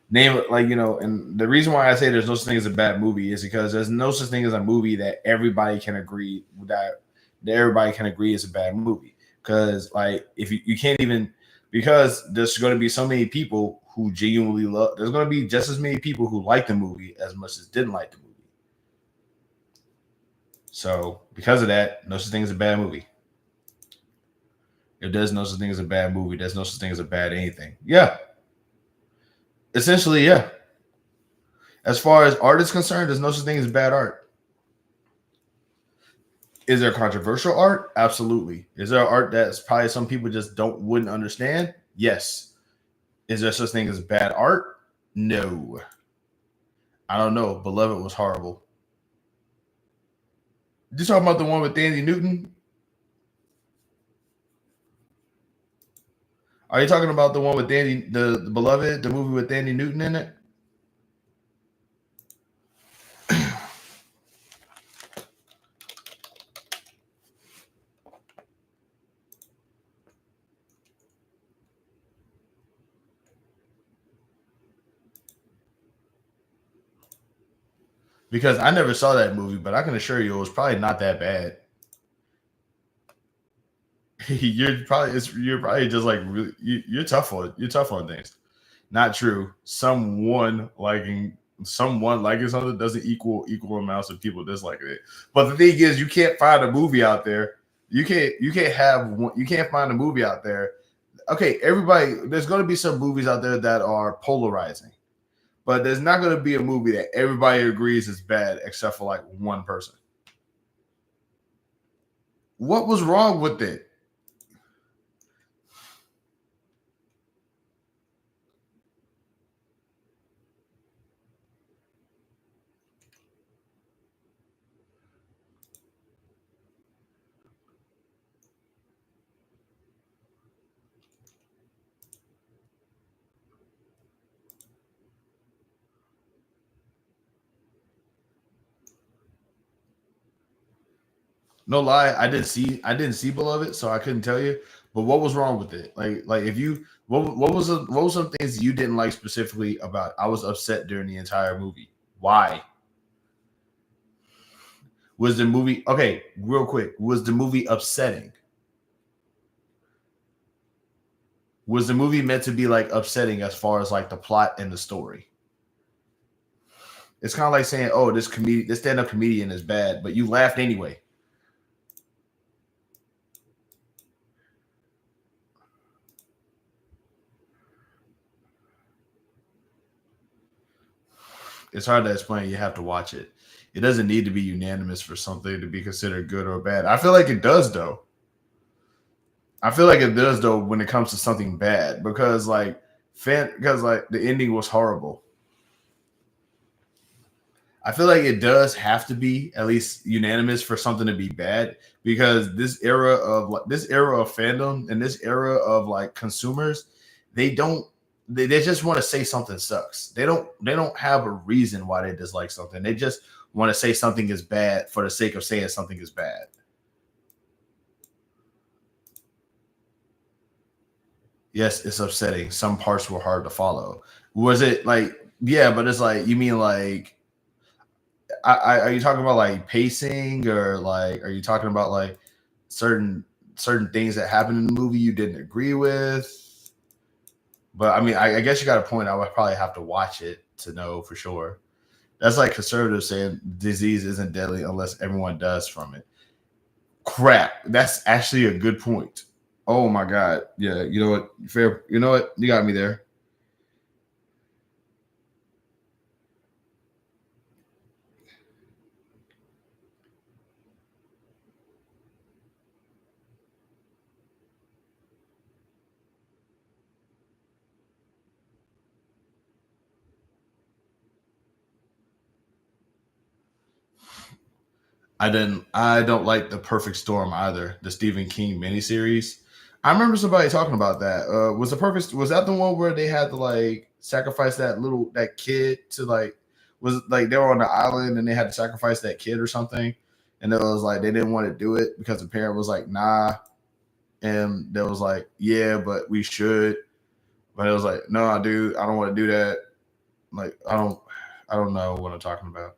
Name it like and the reason why I say there's no such thing as a bad movie is because there's no such thing as a movie that everybody can agree that everybody can agree is a bad movie. Because like if you can't even because there's going to be so many people who genuinely love. There's going to be just as many people who like the movie as much as didn't like the movie. So because of that, no such thing as a bad movie. If there's no such thing as a bad movie, there's no such thing as a bad anything. Yeah, essentially, yeah. As far as art is concerned, there's no such thing as bad art. Is there controversial art? Absolutely. Is there art that's probably some people just wouldn't understand? Yes. Is there such thing as bad art? No. I don't know. Beloved was horrible. You talking about the one with Danny Newton? Are you talking about the one with the Beloved, the movie with Danny Newton in it? Because I never saw that movie, but I can assure you it was probably not that bad. you're probably just like really you're tough on things. Not true. Someone liking something doesn't equal amounts of people disliking it. But the thing is, you can't find a movie out there. You can't find a movie out there. Okay, everybody. There's going to be some movies out there that are polarizing, but there's not going to be a movie that everybody agrees is bad except for like one person. What was wrong with it? No lie, I didn't see Beloved, so I couldn't tell you. But what was wrong with it? Like if you what was some things you didn't like specifically about? I was upset during the entire movie. Why? Was the movie okay? Real quick, was the movie upsetting? Was the movie meant to be like upsetting as far as like the plot and the story? It's kind of like saying, "Oh, this stand-up comedian is bad," but you laughed anyway. It's hard to explain. You have to watch it. It doesn't need to be unanimous for something to be considered good or bad. I feel like it does though. I feel like it does though when it comes to something bad because because like the ending was horrible. I feel like it does have to be at least unanimous for something to be bad because this era of fandom and this era of like consumers, they don't they just want to say something sucks. They don't have a reason why they dislike something. They just want to say something is bad for the sake of saying something is bad. Yes, it's upsetting. Some parts were hard to follow. Was it like yeah, but it's like you mean like are you talking about like pacing or like are you talking about like certain certain things that happened in the movie you didn't agree with? But I mean, I guess you got a point. I would probably have to watch it to know for sure. That's like conservatives saying disease isn't deadly unless everyone does from it. Crap. That's actually a good point. Oh my god. Yeah. You know what? Fair. You know what? You got me there. I didn't. I don't like the Perfect Storm either. The Stephen King miniseries. I remember somebody talking about that. Was that the one where they had to like sacrifice that kid to like was like they were on the island and they had to sacrifice that kid or something, and it was like they didn't want to do it because the parent was like nah, and they was like yeah, but we should, but it was like no, dude, I don't want to do that. Like I don't know what I'm talking about.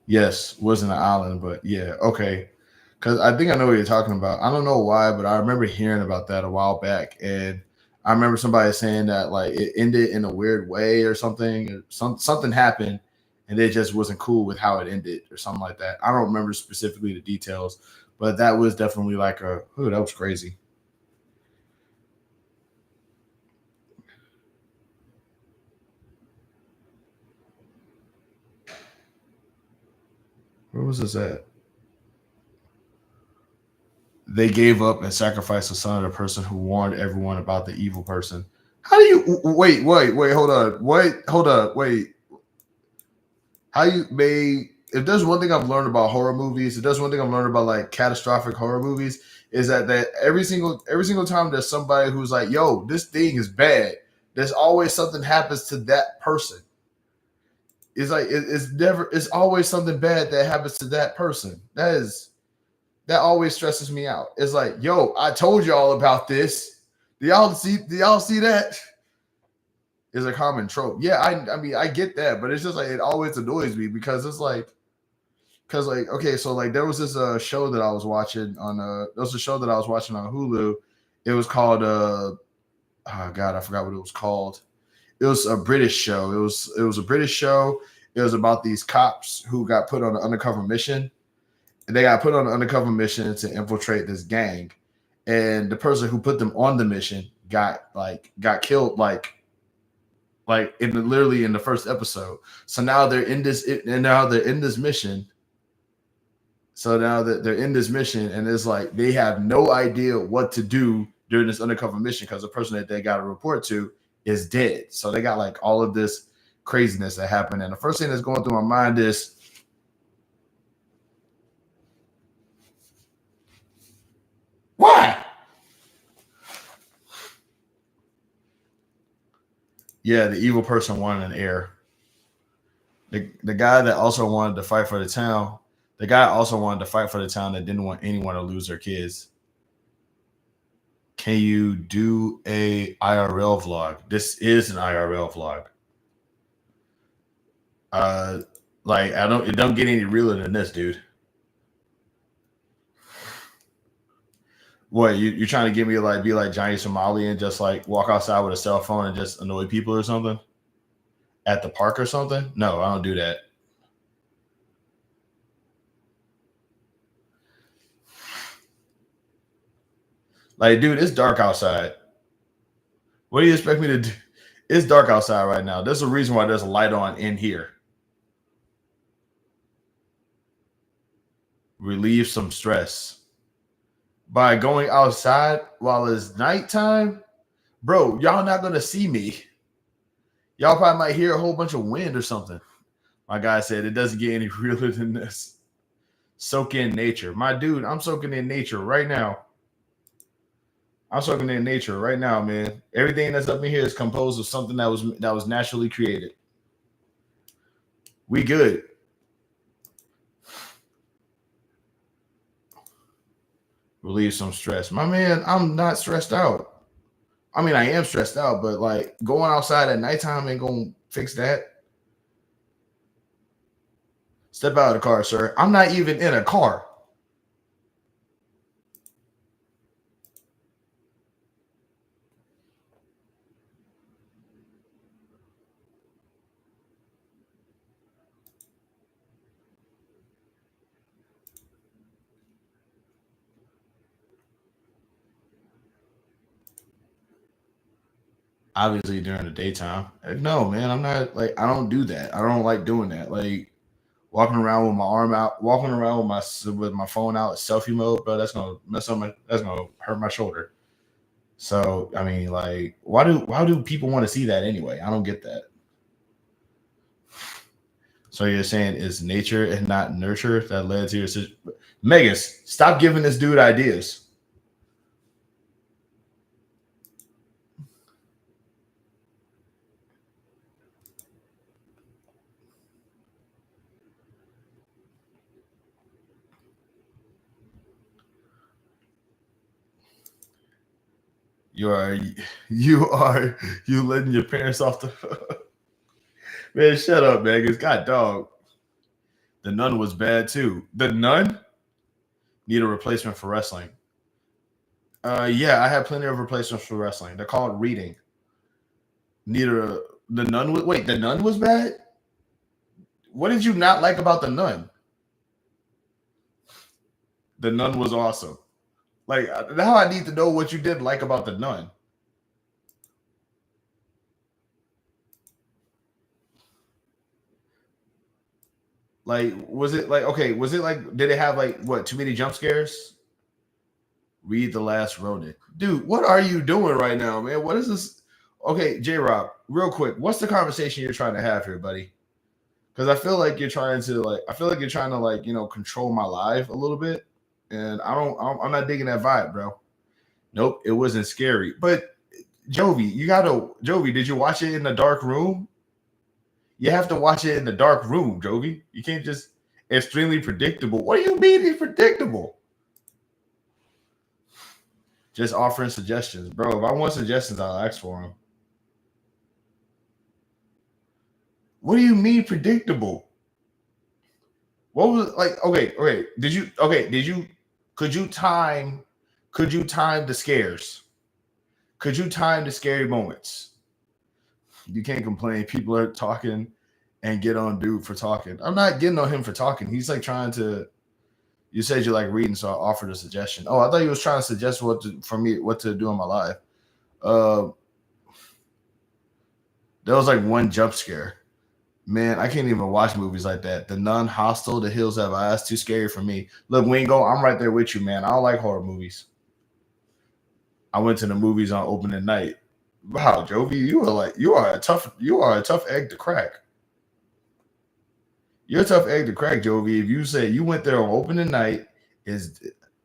Yes, wasn't an island, but yeah, okay. Because I think I know what you're talking about. I don't know why, but I remember hearing about that a while back, and I remember somebody saying that like it ended in a weird way or something. Something happened, and it just wasn't cool with how it ended or something like that. I don't remember specifically the details, but that was definitely like oh, that was crazy. Where was this at? They gave up and sacrificed the son of the person who warned everyone about the evil person. How do you wait, hold on. Wait, hold on, wait. How you may if there's one thing I've learned about horror movies, if there's one thing I've learned about like catastrophic horror movies, is that every single time there's somebody who's like, yo, this thing is bad, there's always something happens to that person. It's like it's always something bad that happens to that person. That always stresses me out. It's like, yo, I told y'all about this. Do y'all see that? Is a common trope. Yeah, I mean I get that, but it's just like it always annoys me because like okay, so like there was this show that I was watching on there was a show that I was watching on Hulu. It was called oh god, I forgot what it was called. It was a British show. It was a British show. It was about these cops who got put on an undercover mission. And they got put on an undercover mission to infiltrate this gang. And the person who put them on the mission got killed literally in the first episode. So now they're in this and now they're in this mission. So now that they're in this mission, and it's like they have no idea what to do during this undercover mission because the person that they got to report to is dead. So they got like all of this craziness that happened. And the first thing that's going through my mind is Yeah, the evil person won an heir. The guy that also wanted to fight for the town. The guy also wanted to fight for the town that didn't want anyone to lose their kids. Can you do a IRL vlog? This is an IRL vlog. Uh, like I don't. It don't get any realer than this, dude. What you're trying to get me to like be like Johnny Somali and just like walk outside with a cell phone and just annoy people or something at the park or something? No, I don't do that. Like, dude, it's dark outside. What do you expect me to do? It's dark outside right now. There's a reason why there's a light on in here. Relieve some stress by going outside while it's nighttime. Bro, y'all not gonna see me. Y'all probably might hear a whole bunch of wind or something. My guy said it doesn't get any realer than this. Soak in nature. My dude, I'm soaking in nature right now. I'm soaking in nature right now, man. Everything that's up in here is composed of something that was naturally created. We good. Relieve some stress. My man, I'm not stressed out. I mean, I am stressed out, but like going outside at nighttime ain't gonna fix that. Step out of the car, sir. I'm not even in a car. Obviously during the daytime. No, man, I'm not like I don't do that. I don't like doing that. Like walking around with my arm out, walking around with my phone out, selfie mode, bro. That's gonna mess up my. That's gonna hurt my shoulder. So I mean, like, why do people want to see that anyway? I don't get that. So you're saying it's nature and not nurture that led to your Megas? Stop giving this dude ideas. You are you letting your parents off the man. Shut up, Megas. God dog. The Nun was bad too. The Nun need a replacement for wrestling. Yeah, I have plenty of replacements for wrestling. They're called reading. Need a the Nun was wait. The Nun was bad. What did you not like about the Nun? The Nun was awesome. Like now, I need to know what you did like about the Nun. Like, was it like okay? Was it like did it have like what too many jump scares? Read the last Ronin, dude. What are you doing right now, man? What is this? Okay, J Rob, real quick, what's the conversation you're trying to have here, buddy? Because I feel like you're trying to like, I feel like you're trying to like, control my life a little bit, and I'm not digging that vibe, bro. Nope, it wasn't scary. But Jovi, did you watch it in the dark room? You have to watch it in the dark room, Jovi. You can't just extremely predictable. What do you mean it's predictable? Just offering suggestions, bro. If I want suggestions, I'll ask for them. What do you mean predictable? What was like? Okay. Did you? Okay, did you? Could you time? Could you time the scares? Could you time the scary moments? You can't complain. People are talking and get on dude for talking. I'm not getting on him for talking. He's like trying to. You said you like reading, so I offered a suggestion. Oh, I thought he was trying to suggest what to do in my life. Uh, there was like one jump scare. Man, I can't even watch movies like that. The Nun, Hostel, The Hills Have Eyes, too scary for me. Look, Wingo, I'm right there with you, man. I don't like horror movies. I went to the movies on opening night. Wow, Jovi, you are a tough egg to crack. You're a tough egg to crack, Jovi. If you say you went there on opening night, is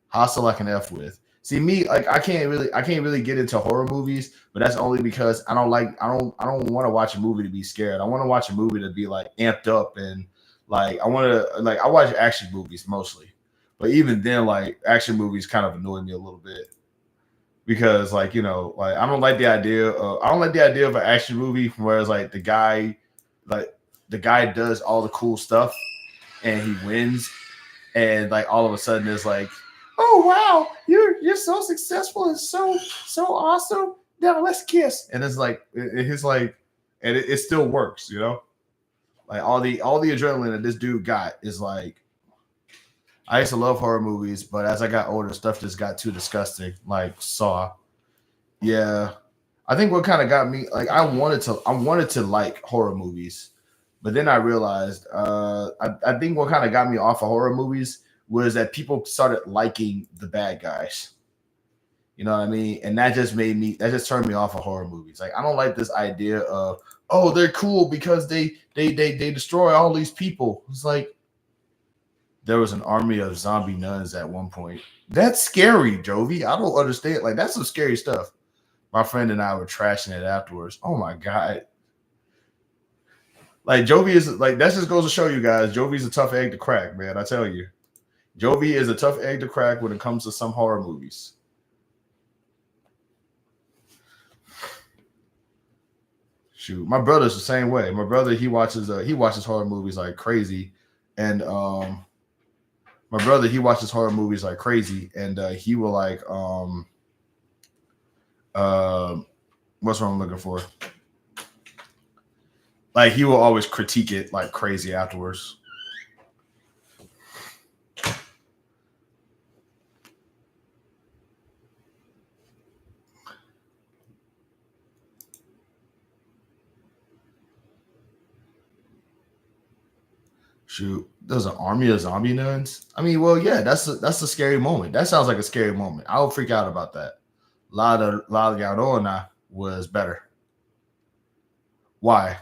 hostile I can F with. See me, like I can't really get into horror movies, but that's only because I don't want to watch a movie to be scared. I want to watch a movie to be like amped up and like I want to like I watch action movies mostly, but even then, like action movies kind of annoy me a little bit because like like I don't like the idea of an action movie where it's like the guy does all the cool stuff and he wins and like all of a sudden it's like, oh wow, you're so successful and so awesome. Now let's kiss. And it's like it's like, and it still works, Like all the adrenaline that this dude got is like. I used to love horror movies, but as I got older, stuff just got too disgusting. Like Saw, yeah. I think what kind of got me like I wanted to like horror movies, but then I realized I think what kind of got me off of horror movies was that people started liking the bad guys. You know what I mean? And that just turned me off of horror movies. Like I don't like this idea of oh they're cool because they destroy all these people. It's like there was an army of zombie nuns at one point. That's scary, Jovi. I don't understand. Like that's some scary stuff. My friend and I were trashing it afterwards. Oh my god! Like Jovi is like that just goes to show you guys. Jovi's a tough egg to crack, man. I tell you, Jovi is a tough egg to crack when it comes to some horror movies. Shoot, my brother's the same way. My brother he watches horror movies like crazy, and my brother he watches horror movies like crazy, and he will like uh, what's what I'm looking for? Like he will always critique it like crazy afterwards. Shoot, there's an army of zombie nuns. I mean, well, yeah, that's a scary moment. That sounds like a scary moment. I would freak out about that. La Llorona was better. Why?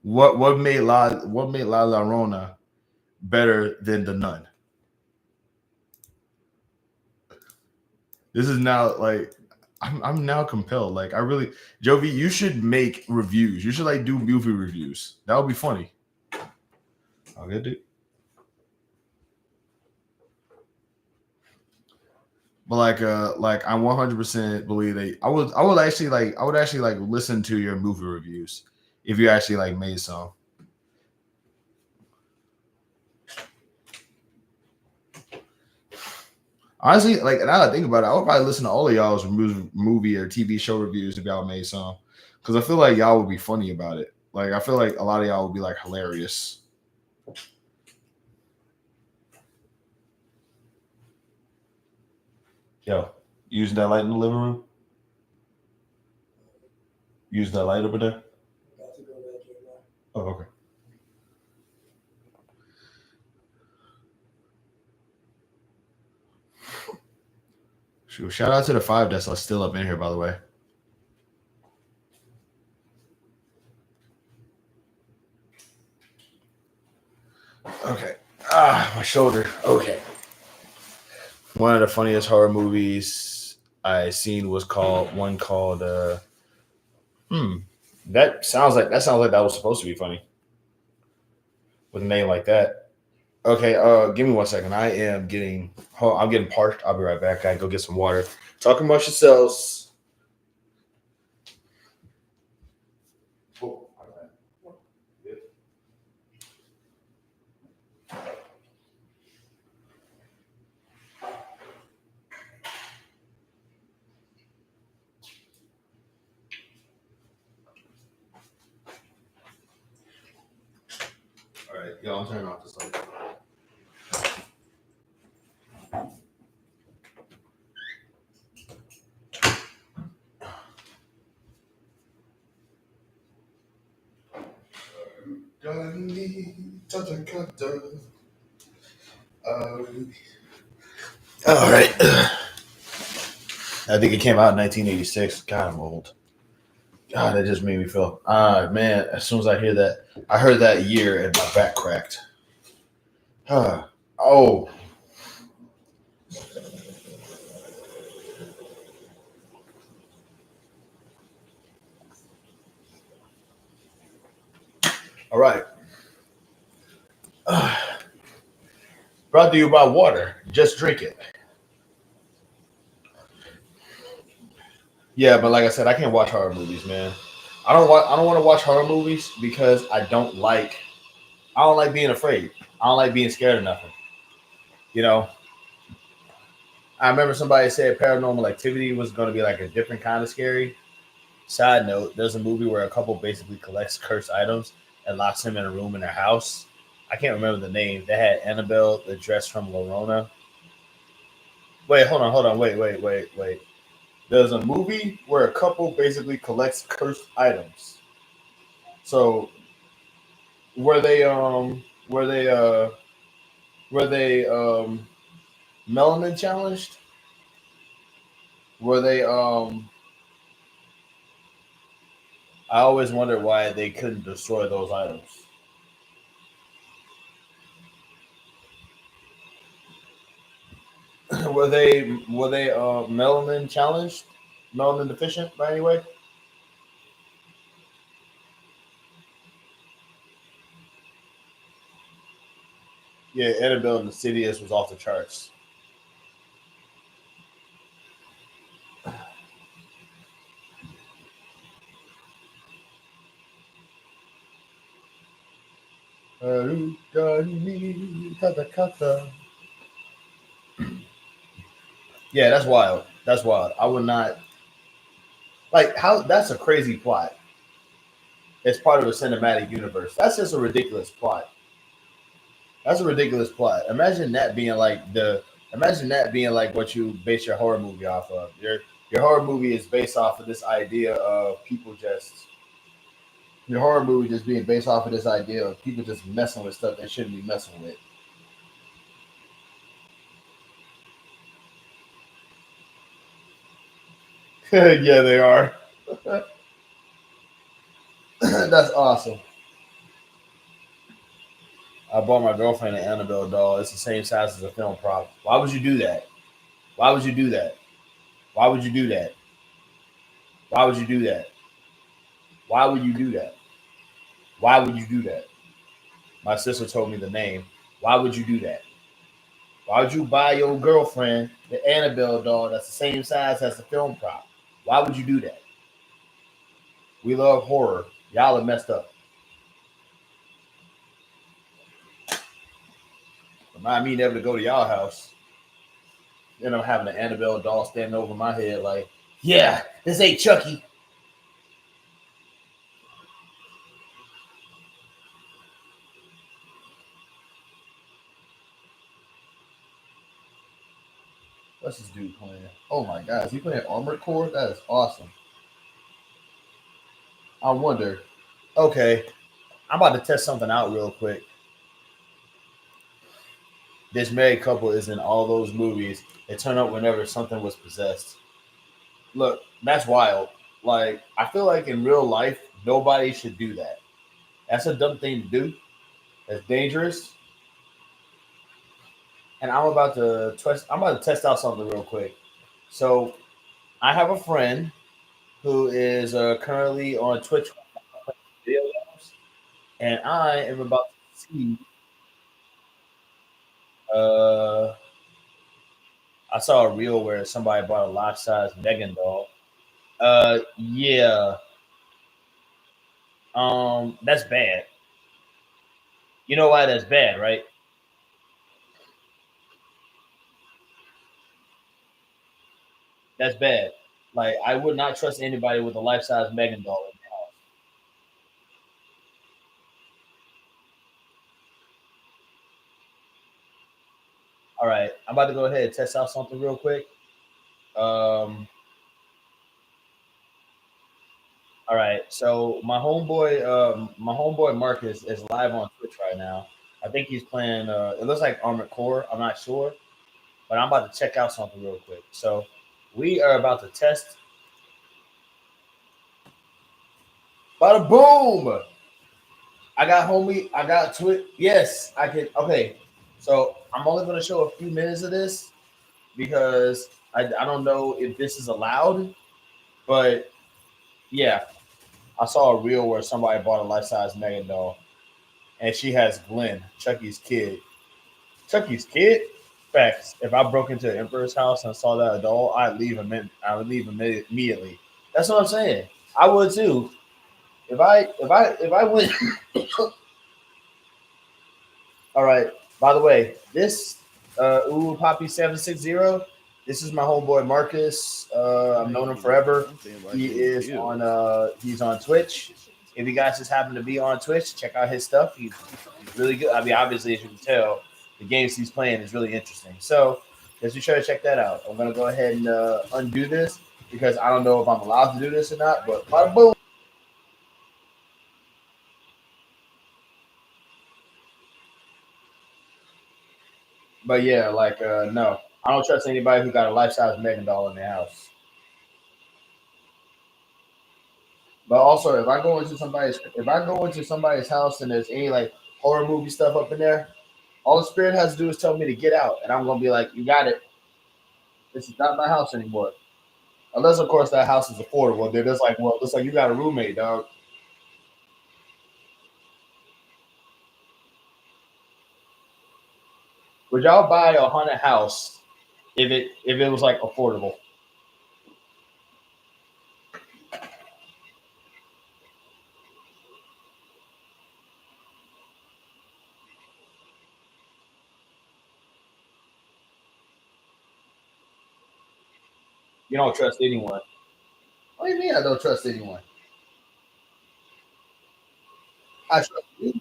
What made La Llorona better than the nun? This is now like I'm now compelled. Like I really, Jovi, you should make reviews. You should like do movie reviews. That would be funny. Okay, dude. But like I 100% believe that I would actually like listen to your movie reviews if you actually like made some. Honestly, like now that I think about it, I would probably listen to all of y'all's movie or TV show reviews if y'all made some, because I feel like y'all would be funny about it. Like I feel like a lot of y'all would be like hilarious. Yo, using that light in the living room, using that light over there. Oh, okay. Shoot, shout out to the five that's still up in here, by the way. Okay. Ah, my shoulder. Okay. One of the funniest horror movies I seen was called hmm. That sounds like that was supposed to be funny with a name like that. Okay, give me 1 second. I'm getting parched. I'll be right back. I go get some water. Talking about yourselves. Oh, all right, y'all, I'm turning off this light. All right. I think it came out in 1986. God, I'm old. God, that just made me feel. Ah, man. As soon as I heard that year, and my back cracked. Oh, All right. Brought to you by water. Just drink it. Yeah, but like I said, I can't watch horror movies, man. I don't want to watch horror movies because I don't like being afraid. I don't like being scared of nothing. You know, I remember somebody said Paranormal Activity was going to be like a different kind of scary. Side note: there's a movie where a couple basically collects cursed items and locks him in a room in their house. I can't remember the name. They had Annabelle, the dress from Lorona. Wait, hold on, wait. There's a movie where a couple basically collects cursed items. So were they were they uh were they melanin challenged? Were they I always wondered why they couldn't destroy those items. Were they melanin challenged? Melanin deficient by any way? Yeah, Annabelle and Insidious was off the charts. Yeah, that's wild. That's wild. I would not like how that's a crazy plot. It's part of a cinematic universe. That's just a ridiculous plot. That's a ridiculous plot. Imagine that being like what you base your horror movie off of. Your horror movie is based off of this idea of people just your horror movie just being based off of this idea of people just messing with stuff they shouldn't be messing with. Yeah, they are. That's awesome. I bought my girlfriend an Annabelle doll. It's the same size as a film prop. Why would you do that? Why would you do that? Why would you do that? Why would you do that? Why would you do that? Why would you do that? My sister told me the name. Why would you do that? Why would you buy your girlfriend the Annabelle doll that's the same size as the film prop? Why would you do that? We love horror. Y'all are messed up. Remind me never to go to y'all house. Then I'm having an Annabelle doll standing over my head like, yeah, this ain't Chucky. What's this dude playing? Oh my god, is he playing Armored Core? That is awesome. I wonder. Okay, I'm about to test something out real quick. This married couple is in all those movies. They turn up whenever something was possessed. Look, that's wild. Like, I feel like in real life, nobody should do that. That's a dumb thing to do. That's dangerous. And I'm about to test out something real quick. So I have a friend who is currently on Twitch video games, and I am about to see. Uh, I saw a reel where somebody bought a life size Megan doll. Yeah. That's bad. You know why that's bad, right? That's bad. Like I would not trust anybody with a life size Megan doll in their house. All right, I'm about to go ahead and test out something real quick. Um, all right, so my homeboy Marcus is live on Twitch right now. I think he's playing. It looks like Armored Core. I'm not sure, but I'm about to check out something real quick. So we are about to test. Bada boom! I got homie. I got Twitch. Yes, I can. Okay, so I'm only going to show a few minutes of this because I don't know if this is allowed, but yeah, I saw a reel where somebody bought a life size Megan doll. and she has Glenn, Chucky's kid. Chucky's kid. Facts. If I broke into the Emperor's house and saw that doll, I'd leave him. I would leave immediately. That's what I'm saying. I would too. If I went. All right. By the way, this Ooh Poppy 760. This is my homeboy Marcus. I've known him forever. He's on Twitch. If you guys just happen to be on Twitch, check out his stuff. He's really good. I mean, obviously, as you can tell, the games he's playing is really interesting. So let's be sure to check that out. I'm gonna go ahead and undo this because I don't know if I'm allowed to do this or not. But boom. But yeah, like no, I don't trust anybody who got a life size Megan doll in their house. But also, if I go into somebody's house and there's any like horror movie stuff up in there, all the spirit has to do is tell me to get out, and I'm gonna be like, "You got it. This is not my house anymore." Unless, of course, that house is affordable. They're just like, "Well, looks like you got a roommate, dog." Would y'all buy a haunted house if it was like affordable? You don't trust anyone. What do you mean I don't trust anyone? I trust you.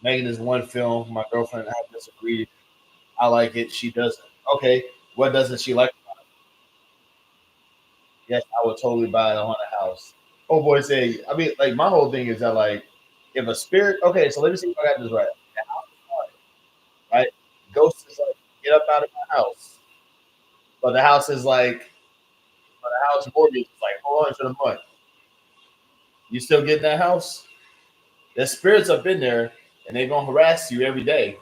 Megan is one film. My girlfriend and I disagreed. I like it. She doesn't. Okay, what doesn't she like? Yes, I would totally buy the haunted house. Oh boy, say I mean, like my whole thing is that like if a spirit. Okay, so let me see if I got this right. The house is haunted, right? Ghost is like get up out of my house, but the house is like, but the house mortgage is like 400 a month. You still get that house? There's spirits up in there, and they're gonna harass you every day.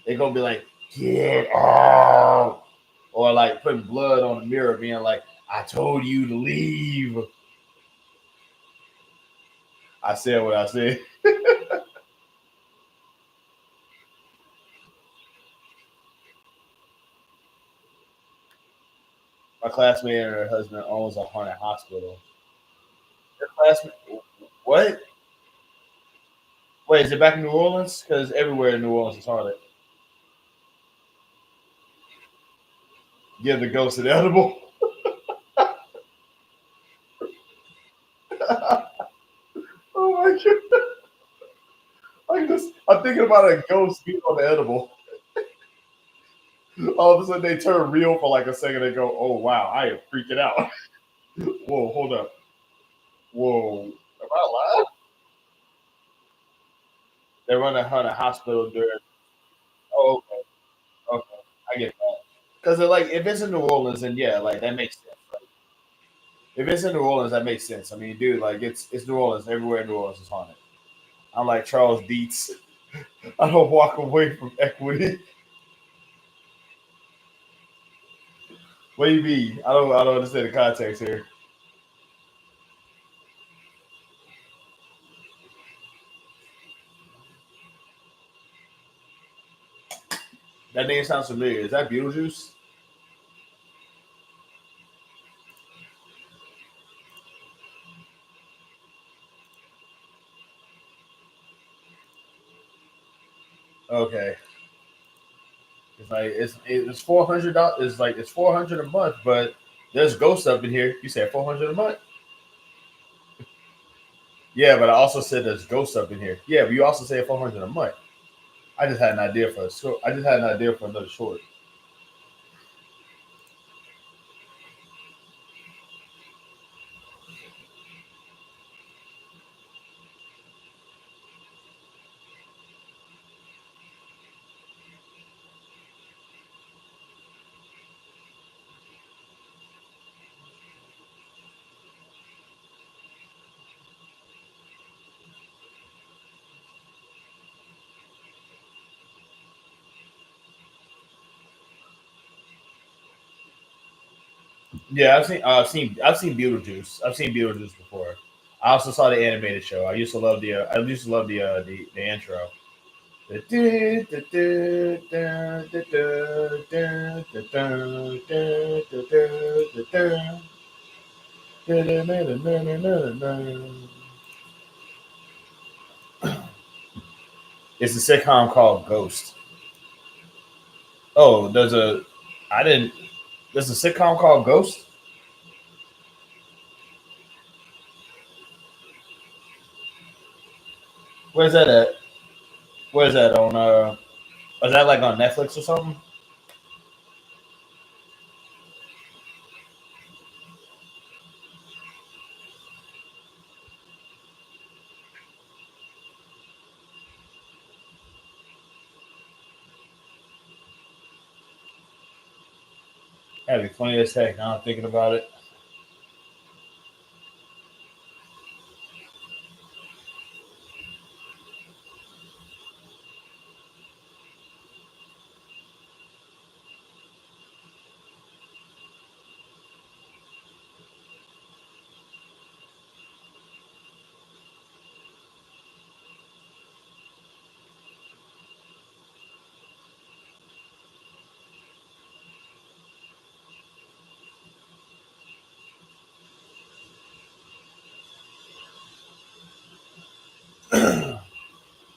They're gonna be like, get out, or like putting blood on the mirror, being like, I told you to leave. I said what I said. My classmate and her husband owns a haunted hospital. Your classmate, what? Wait, is it back in New Orleans? Because everywhere in New Orleans is haunted. Give the ghost an edible. Oh my god! I'm thinking about a ghost being on the edible. All of a sudden, they turn real for like a second. They go, "Oh wow, I am freaking out." Whoa, hold up. Whoa, am I alive? They run a haunted hospital during. Oh, okay, okay, I get that. Because like, if it's in New Orleans, then yeah, like that makes sense. Right? If it's in New Orleans, that makes sense. I mean, dude, like it's New Orleans. Everywhere in New Orleans is haunted. I'm like Charles Dietz. I don't walk away from equity. What do you mean? I don't understand the context here. That name sounds familiar. Is that Beetlejuice? Okay. It's $400. It's like it's 400 a month, but there's ghosts up in here. You said 400 a month. Yeah, but I also said there's ghosts up in here. Yeah, but you also said 400 a month. I just had an idea for a short. I just had an idea for another short. Yeah, I've seen Beetlejuice. I've seen Beetlejuice before. I also saw the animated show. I used to love the intro. It's a sitcom called Ghost. Oh, I didn't. There's a sitcom called Ghost. Where's that at? Where's that on? Is that like on Netflix or something? That'd be funny as heck. Now I'm thinking about it.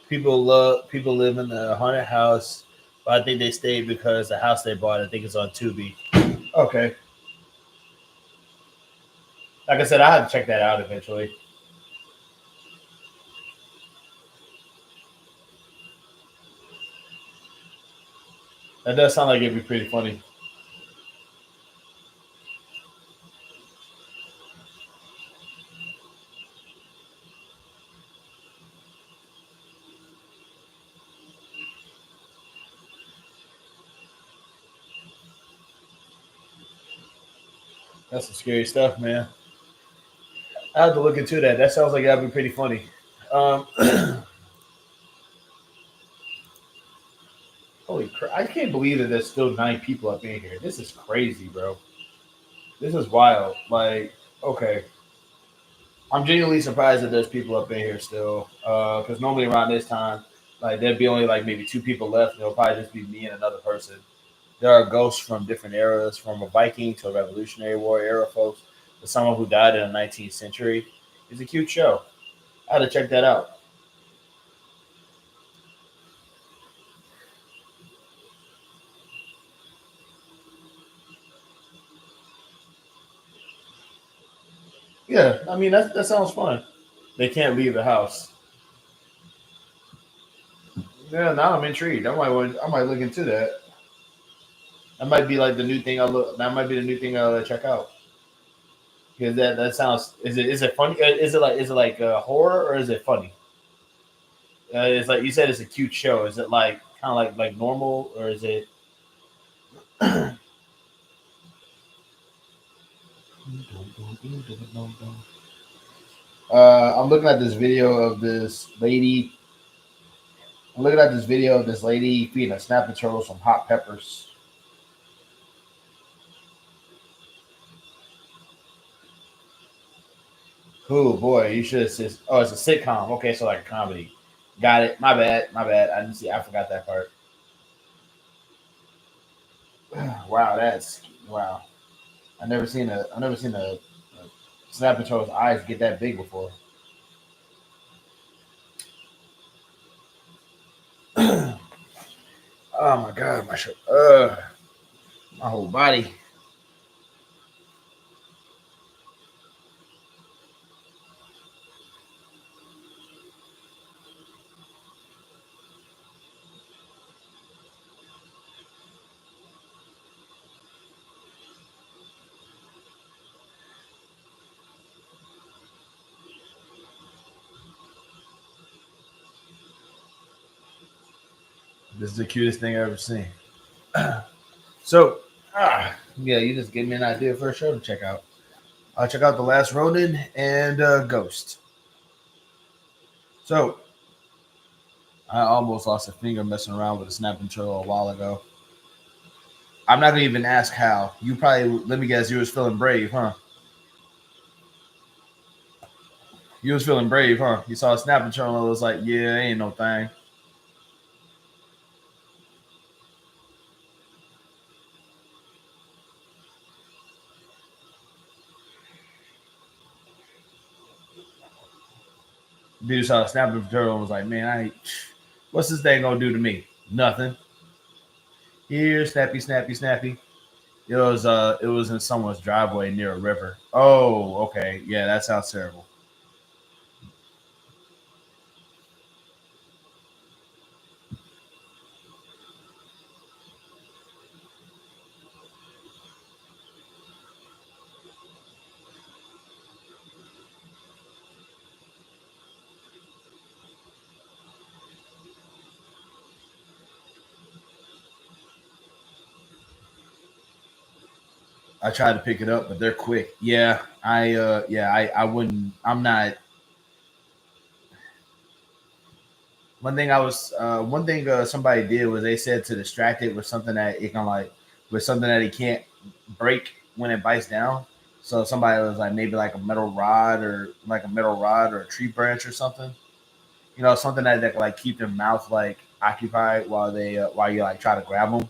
People live in the haunted house, but I think they stayed because the house they bought, I think, is on Tubi. Okay, like I said, I have to check that out eventually. That does sound like it'd be pretty funny. That's some scary stuff, man. I have to look into that. That sounds like that'd be pretty funny. Um, holy crap! I can't believe that there's still 9 people up in here. This is crazy, bro. This is wild. Like, okay, I'm genuinely surprised that there's people up in here still. Because normally around this time, like there'd be only like maybe 2 people left. And it'll probably just be me and another person. There are ghosts from different eras, from a Viking to a Revolutionary War era folks, to someone who died in the 19th century. It's a cute show. I had to check that out. Yeah, I mean that sounds fun. They can't leave the house. Yeah, now I'm intrigued. I might look into that. That might be like the new thing. I look. That might be the new thing I'll check out. Because that sounds. Is it funny? Is it like horror or is it funny? It's like you said. It's a cute show. Is it like kind of like normal or is it? I'm looking at this video of this lady. I'm looking at this video of this lady feeding a snapping turtle some hot peppers. Cool, boy. You should assist. Oh, it's a sitcom. Okay, so like a comedy. Got it. My bad. My bad. I didn't see. I forgot that part. Wow, that's wow. I never seen a snapping turtle's eyes get that big before. Oh my god, my whole body. This is the cutest thing I've ever seen. So, yeah, you just gave me an idea for a show to check out. I'll check out The Last Ronin and Ghost. So, I almost lost a finger messing around with a snapping turtle a while ago. I'm not gonna even ask how. You probably let me guess. You was feeling brave, huh? You was feeling brave, huh? You saw a snap and it was like, yeah, ain't no thing. Dude saw a snap and was like, man, what's this thing gonna do to me? Nothing. Here, snappy, snappy, snappy. It was in someone's driveway near a river. Oh, okay. Yeah, that sounds terrible. I tried to pick it up, but they're quick. Yeah, I wouldn't. I'm not. One thing somebody did was they said to distract it with something that it can like with something that it can't break when it bites down. So somebody was like maybe like a metal rod or a tree branch or something. Something that can like keep their mouth like occupied while you like try to grab them.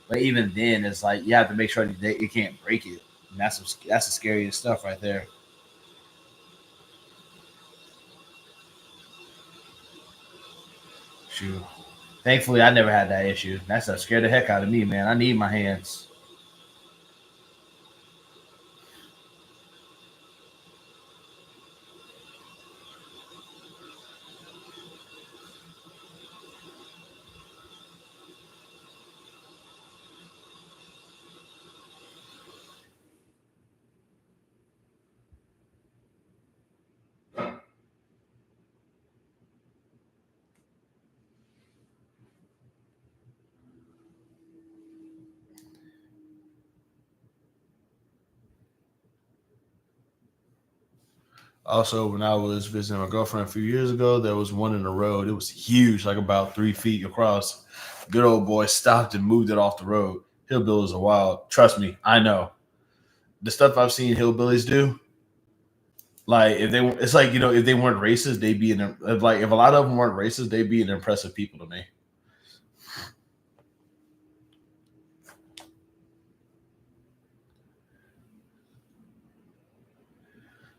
But even then, it's like you have to make sure that it can't break it. And that's the scariest stuff right there. Shoot. Thankfully, I never had that issue. That's scared the heck out of me, man. I need my hands. Also, when I was visiting my girlfriend a few years ago, there was one in the road. It was huge, like about 3 feet across. Good old boy stopped and moved it off the road. Hillbillies are wild. Trust me, I know. The stuff I've seen hillbillies do, like it's like if they weren't racist, they'd be if a lot of them weren't racist, they'd be an impressive people to me.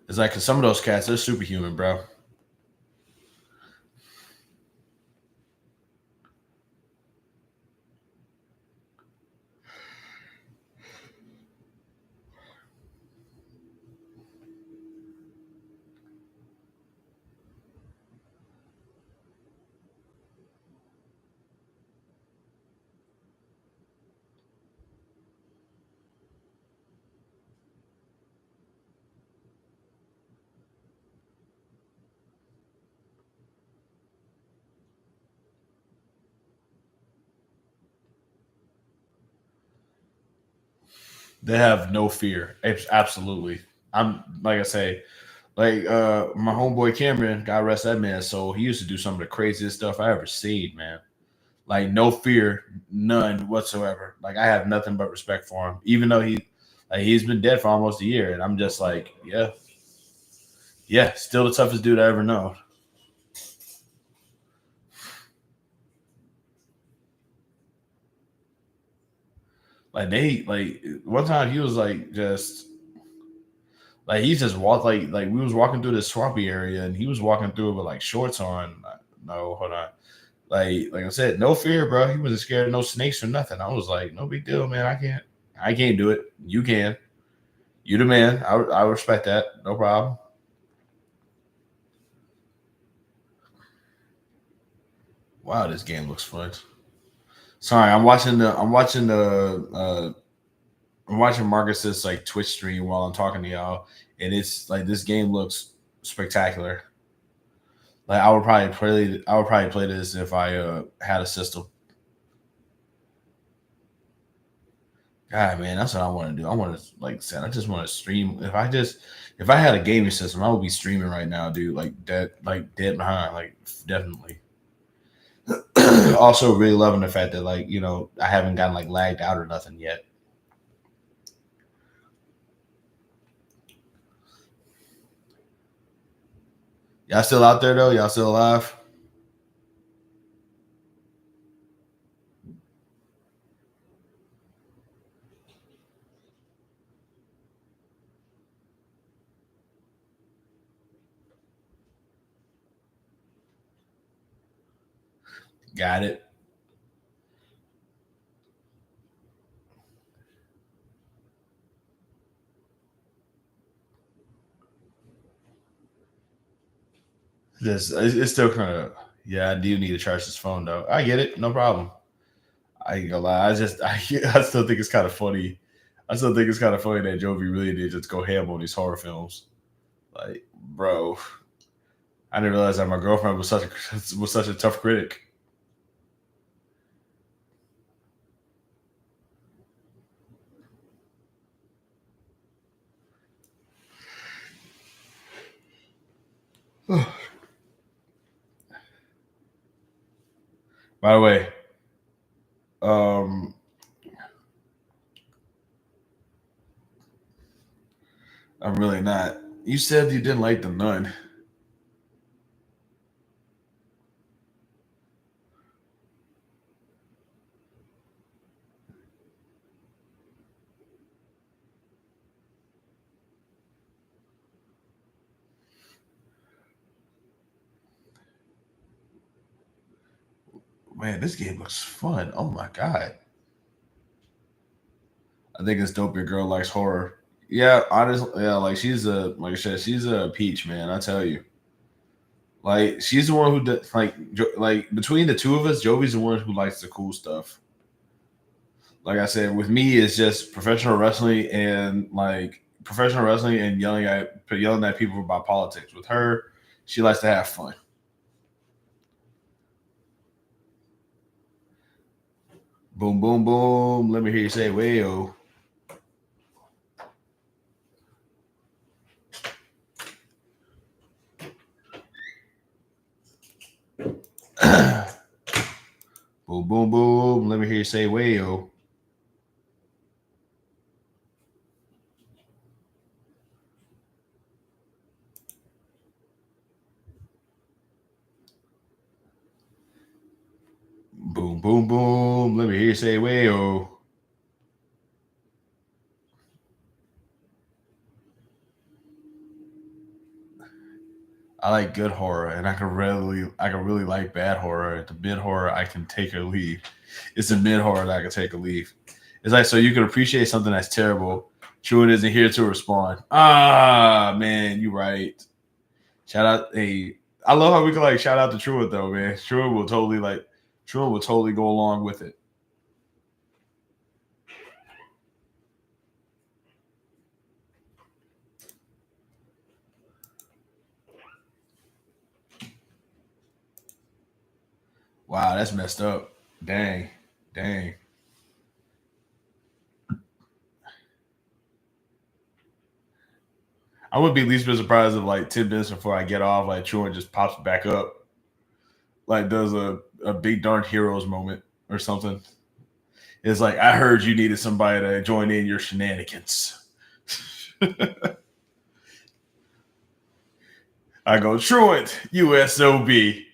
It's like 'cause some of those cats, they're superhuman, bro. They have no fear. Absolutely. I'm like I say, like my homeboy Cameron, God rest that man. So he used to do some of the craziest stuff I ever seen, man. Like no fear, none whatsoever. Like I have nothing but respect for him, even though he's been dead for almost a year, and I'm just like, yeah, yeah, still the toughest dude I ever know. Like they like one time he was like just like he just walked like we was walking through this swampy area and he was walking through it with like shorts on. No, hold on. Like I said, no fear, bro. He wasn't scared of no snakes or nothing. I was like, no big deal, man. I can't do it. You can. You the man. I respect that. No problem. Wow, this game looks fun. Sorry, I'm watching Marcus's like Twitch stream while I'm talking to y'all, and it's like this game looks spectacular. Like I would probably play this if I had a system. God, man, that's what I want to do. I want to like said, I just want to stream. If I had a gaming system, I would be streaming right now, dude. Like dead behind, like definitely. Also, really loving the fact that like I haven't gotten like lagged out or nothing yet. Y'all still out there though? Y'all still alive? Got it. It's still kind of yeah. I do need to charge this phone though. I get it, no problem. I ain't gonna lie. I still think it's kind of funny. I still think it's kind of funny that Jovi really did just go ham on these horror films. Like, bro, I didn't realize that my girlfriend was such a tough critic. By the way, um, I'm really not. You said you didn't like the Nun. Man, this game looks fun. Oh my god. I think it's dope. Your girl likes horror. Yeah, honestly, yeah, like like I said, she's a peach, man. I tell you, like she's the one who does, like between the two of us, Jovi's the one who likes the cool stuff. Like I said, with me, it's just professional wrestling and yelling at people about politics. With her, she likes to have fun. Boom, boom, boom. Let me hear you say, "Wayo." Boom, boom, boom. Let me hear you say, "Wayo." Boom, boom, boom. Let me hear you say, "Wayo." I like good horror, and I can really like bad horror. The mid horror, I can take or leave. It's the mid horror that I can take or leave. It's like so you can appreciate something that's terrible. Truett isn't here to respond. Ah, man, you right. Shout out, hey, I love how we can like shout out to Truett though, man. Truett will totally go along with it. Wow, that's messed up. Dang, dang. I would be least bit surprised if like 10 minutes before I get off, like Truant just pops back up, like does a big darn heroes moment or something. It's like I heard you needed somebody to join in your shenanigans. I go Truant, USOB.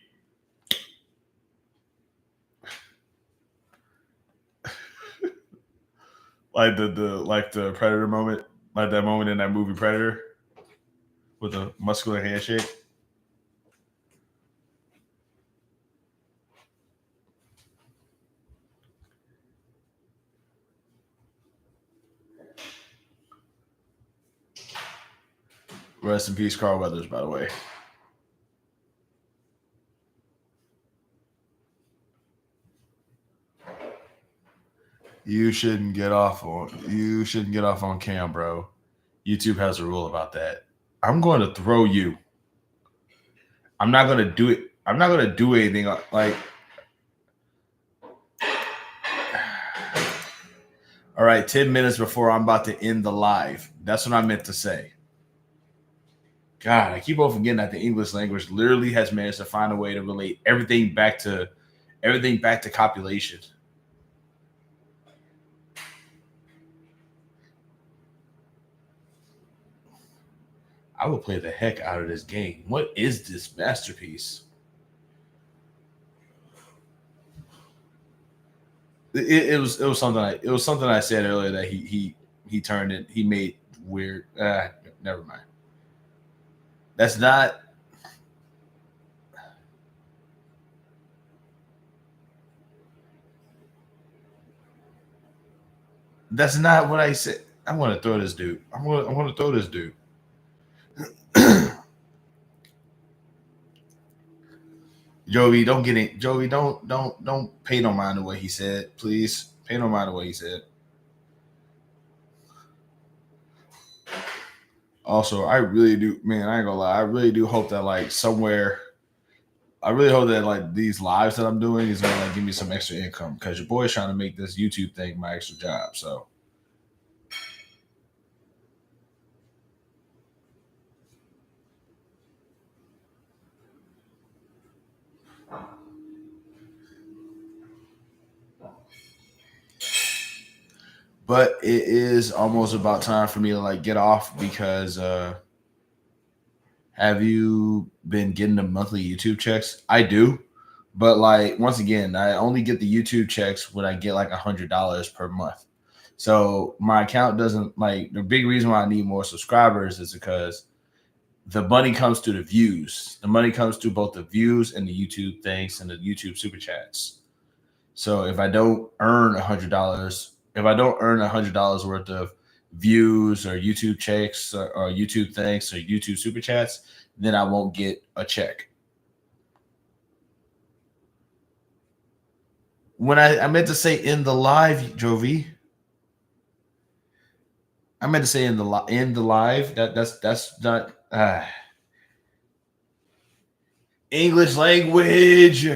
Like the Predator moment, like that moment in that movie Predator with a muscular handshake. Rest in peace, Carl Weathers, by the way. You shouldn't get off on cam, bro. YouTube has a rule about that. I'm going to throw you. I'm not going to do it. I'm not going to do anything like all right, 10 minutes before I'm about to end the live. That's what I meant to say. God, I keep on forgetting that the English language literally has managed to find a way to relate everything back to everything back to copulation. I will play the heck out of this game. What is this masterpiece? It was something I said earlier that he turned it, he made weird. Never mind. That's not. That's not what I said. I want to throw this dude. I want to throw this dude. Joey, don't get it. Joey, don't pay no mind to what he said, please. Pay no mind to what he said. Also, I really do, man. I ain't gonna lie. I really do hope that like somewhere, I really hope that like these lives that I'm doing is gonna like give me some extra income because your boy's trying to make this YouTube thing my extra job. So, but it is almost about time for me to like get off because have you been getting the monthly YouTube checks? I do. But like once again, I only get the YouTube checks when I get like $100 per month. So my account doesn't like the big reason why I need more subscribers is because the money comes to the views. The money comes to both the views and the YouTube things and the YouTube super chats. So if I don't earn $100, if I don't earn $100 worth of views or YouTube checks or YouTube thanks or YouTube super chats, then I won't get a check. When I meant to say in the live, Jovi. I meant to say in the live. That's not English language.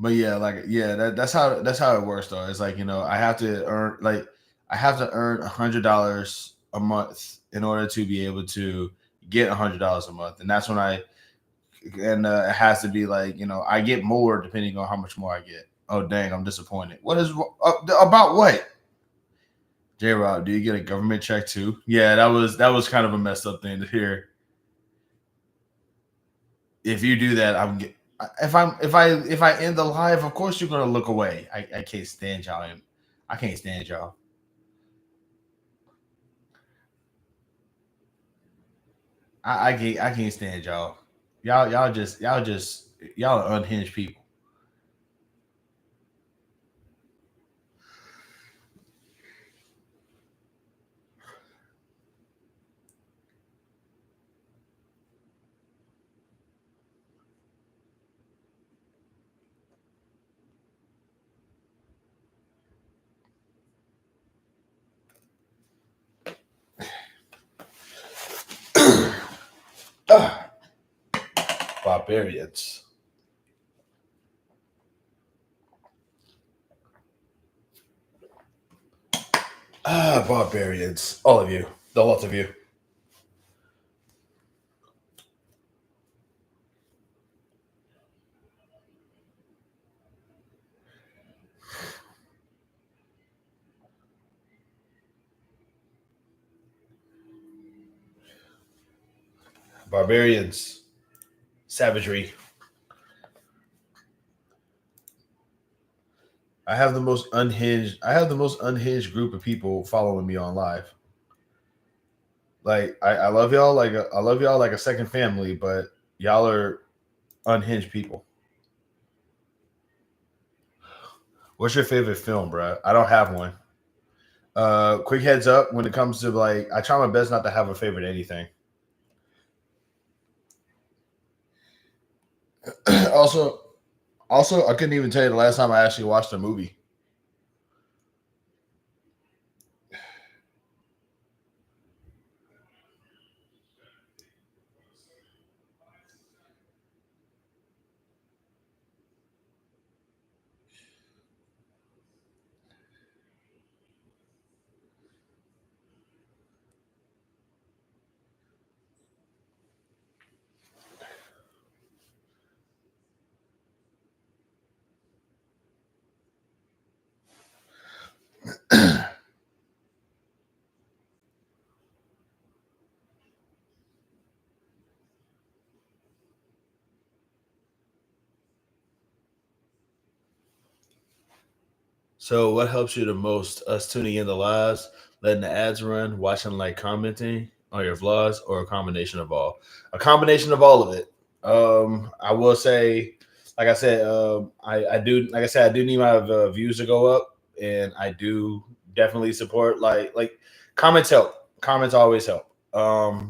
But yeah, like yeah, that's how it works though. It's like I have to earn like I have to earn $100 a month in order to be able to get $100 a month, and that's when it has to be like I get more depending on how much more I get. Oh dang, I'm disappointed. What is about what? J Rob, do you get a government check too? Yeah, that was kind of a messed up thing to hear. If you do that, if I end the live, of course you're gonna look away. I can't stand y'all. I can't stand y'all. I can't stand y'all. Y'all are unhinged people. Barbarians. Barbarians. All of you. The lots of you. Barbarians. Savagery. I have the most unhinged group of people following me on live. Like I love y'all I love y'all like a second family, but y'all are unhinged people. What's your favorite film, bro? I don't have one. Quick heads up when it comes to like I try my best not to have a favorite anything. also also I couldn't even tell you the last time I actually watched a movie. So, what helps you the most? Us tuning in the lives, letting the ads run, watching, like, commenting on your vlogs, or a combination of all? A combination of all of it. I will say, like I said, I do, like I said, I do need my views to go up, and I do definitely support, like comments help. Comments always help. Like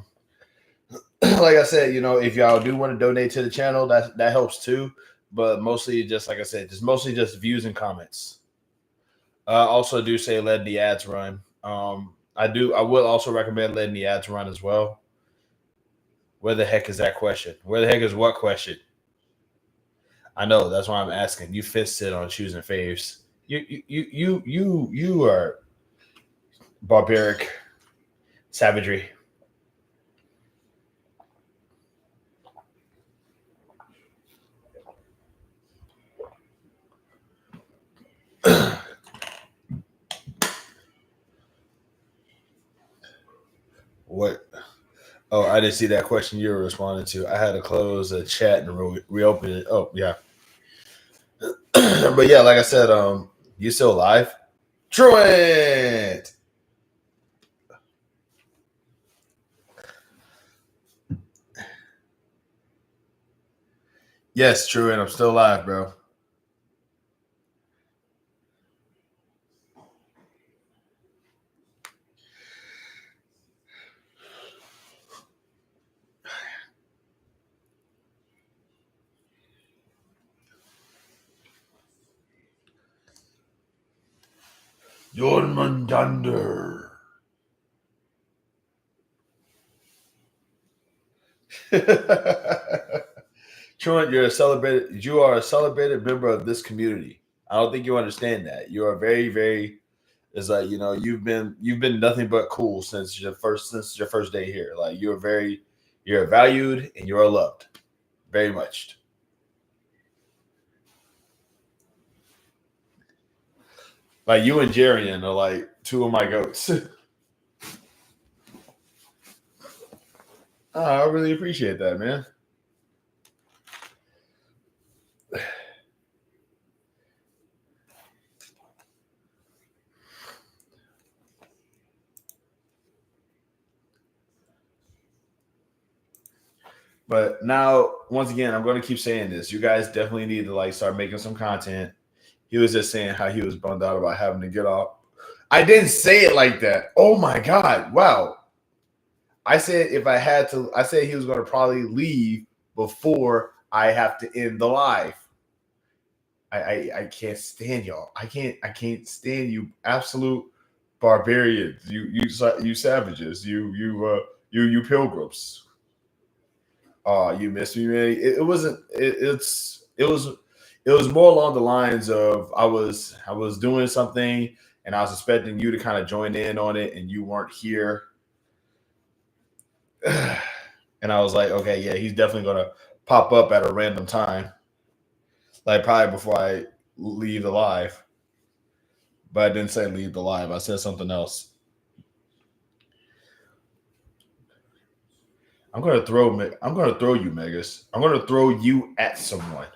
I said, if y'all do want to donate to the channel, that helps too. But mostly, just like I said, just mostly just views and comments. Also, do say let the ads run. I do. I will also recommend letting the ads run as well. Where the heck is that question? Where the heck is what question? I know that's why I'm asking. You fisted on choosing faves. You are barbaric savagery. What? Oh, I didn't see that question you were responding to. I had to close the chat and reopen it. Oh, yeah. But yeah, like I said, you still live? Truant! Yes, Truant, I'm still live, bro. Jormundander. Truant, you are a celebrated member of this community. I don't think you understand that. You are very, very. It's like, you've been nothing but cool since your first day here. Like, you're valued and you're loved very much. Like, you and Jarian are like two of my goats. Oh, I really appreciate that, man. But now, once again, I'm going to keep saying this. You guys definitely need to, like, start making some content. He was just saying how he was bummed out about having to get off. I didn't say it like that. Oh my god! Wow. I said if I had to, I said he was going to probably leave before I have to end the live. I can't stand y'all. I can't stand you, absolute barbarians. You savages. You pilgrims. Oh, you missed me, man. It wasn't. It was more along the lines of I was doing something and I was expecting you to kind of join in on it and you weren't here. And I was like, okay, yeah, he's definitely gonna pop up at a random time, like probably before I leave the live. But I didn't say leave the live. I said something else. I'm gonna throw you, Megas. I'm gonna throw you at someone.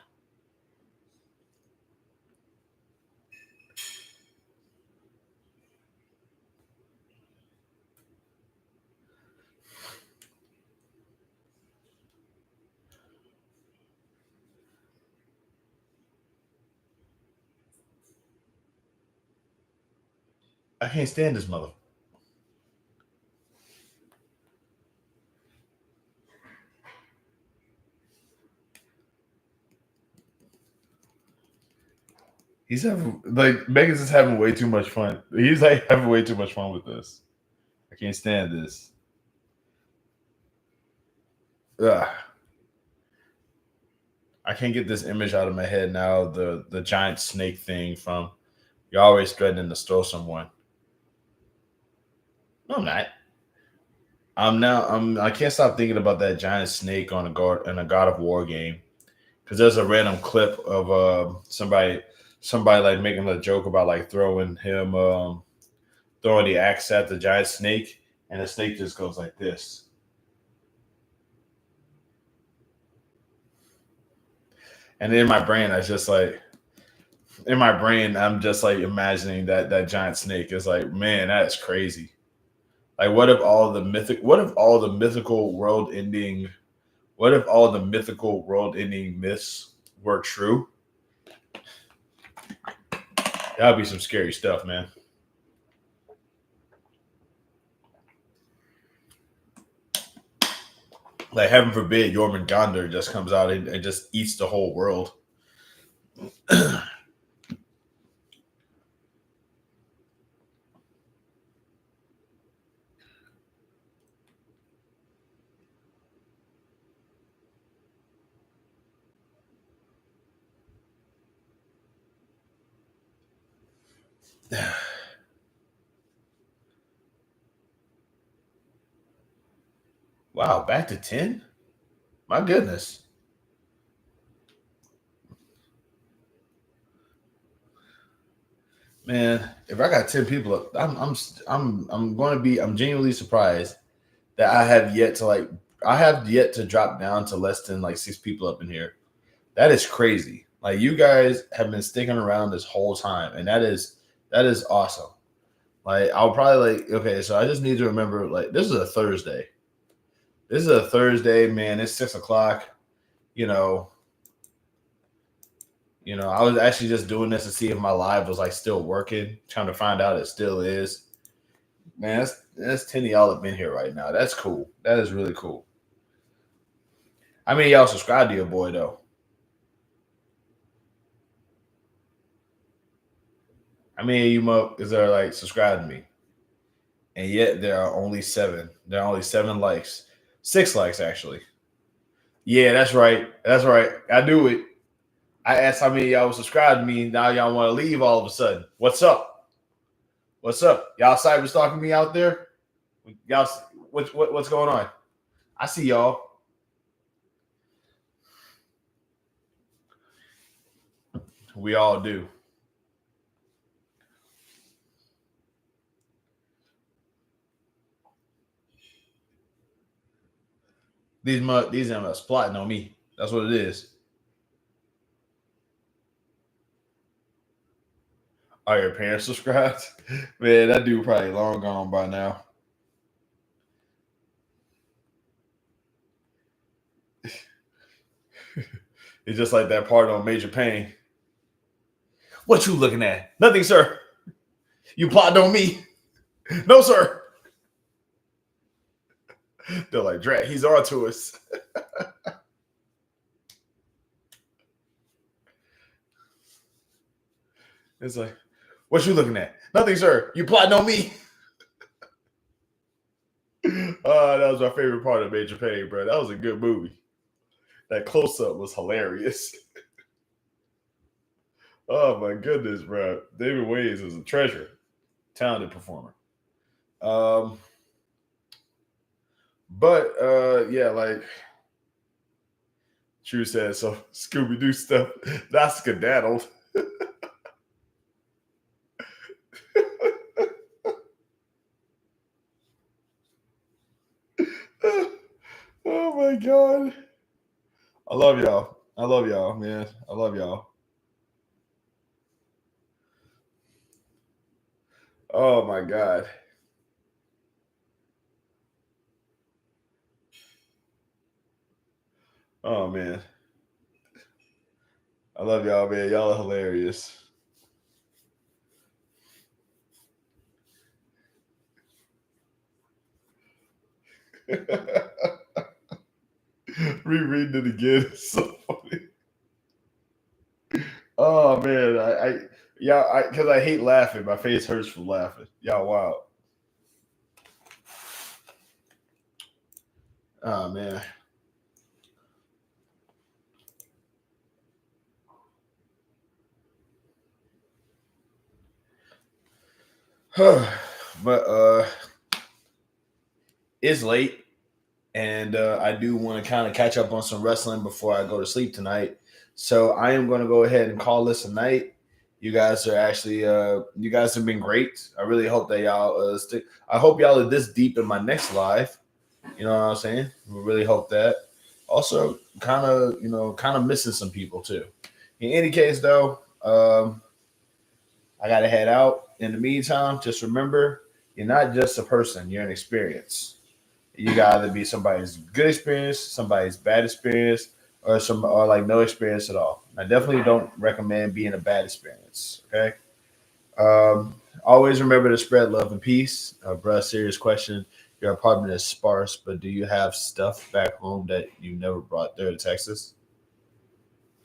I can't stand this mother. He's having like Megas is having way too much fun. He's like having way too much fun with this. I can't stand this. Ugh. I can't get this image out of my head now. The giant snake thing from you're always threatening to throw someone. No, I'm not. I can't stop thinking about that giant snake on a God of War game because there's a random clip of somebody like making a joke about like throwing the axe at the giant snake and the snake just goes like this. And in my brain, I just like in my brain, I'm just like imagining that giant snake is like, man, that's crazy. Like, what if all the mythical world ending, what if all the mythical world ending myths were true? That would be some scary stuff, man. Like, heaven forbid, Jormungandr just comes out and just eats the whole world. Wow, back to 10? My goodness. Man, if I got 10 people up, I'm going to be I'm genuinely surprised that I have yet to drop down to less than like 6 people up in here. That is crazy. Like, you guys have been sticking around this whole time, and that is awesome. Like, I'll probably like okay, so I just need to remember, like, this is a Thursday. This is a Thursday, man. It's 6 o'clock. You know, I was actually just doing this to see if my live was like still working, trying to find out it still is. Man, that's 10 of y'all have been here right now. That's cool. That is really cool. I mean, y'all subscribe to your boy though. I mean, is there like subscribe to me? And yet there are only 7. There are only 7 likes. 6 likes actually. Yeah, that's right. That's right. I do it. I asked how many of y'all would subscribe to me. Now y'all want to leave all of a sudden. What's up? What's up? Y'all cyber stalking me out there? Y'all, what's going on? I see y'all. We all do. These are plotting on me. That's what it is. Are your parents subscribed? Man, that dude probably long gone by now. It's just like that part on Major Pain. What you looking at? Nothing, sir. You plotting on me? No, sir. They're like, Drat, he's on to us. It's like, what you looking at? Nothing, sir. You plotting on me? That was my favorite part of Major Pain, bro. That was a good movie. That close up was hilarious. Oh my goodness, bro. David Waynes is a treasure, talented performer. Um, but yeah, like True said, so Scooby Doo stuff, that's skedaddled. Oh my god. I love y'all. I love y'all, man. I love y'all. Oh my god. Oh man. I love y'all, man. Y'all are hilarious. Rereading it again is so funny. Oh man, yeah, because I hate laughing. My face hurts from laughing. Y'all wow. Oh man. But it's late, and I do want to kind of catch up on some wrestling before I go to sleep tonight. So I am going to go ahead and call this a night. You guys are actually, you guys have been great. I really hope that y'all stick. I hope y'all are this deep in my next live. You know what I'm saying? We really hope that. Also, kind of, kind of missing some people too. In any case, though, I gotta head out. In the meantime, just remember, you're not just a person; you're an experience. You gotta be somebody's good experience, somebody's bad experience, or like no experience at all. I definitely don't recommend being a bad experience. Okay. Always remember to spread love and peace. Bruh, serious question. Your apartment is sparse, but do you have stuff back home that you never brought there to Texas?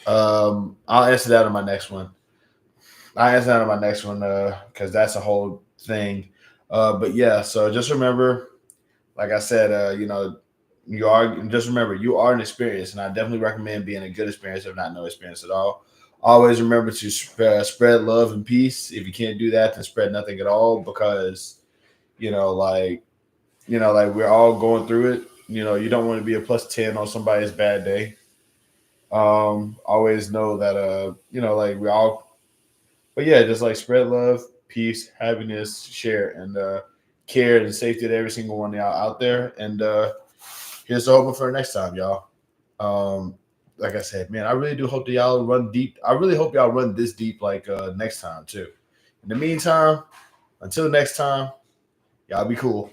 I'll answer that on my next one. I'll answer that on my next one because that's a whole thing. But yeah, so just remember, like I said, you are just remember you are an experience, and I definitely recommend being a good experience, if not no experience at all. Always remember to spread love and peace. If you can't do that, then spread nothing at all, because you know, like like we're all going through it. You don't want to be a +10 on somebody's bad day. Always know that like we all, but yeah, just like spread love, peace, happiness, share, and care and safety to every single one of y'all out there. And here's the hoping for the next time, y'all. Um, like I said, man, I really do hope that y'all run deep. I really hope y'all run this deep like next time too. In the meantime, until next time, y'all be cool.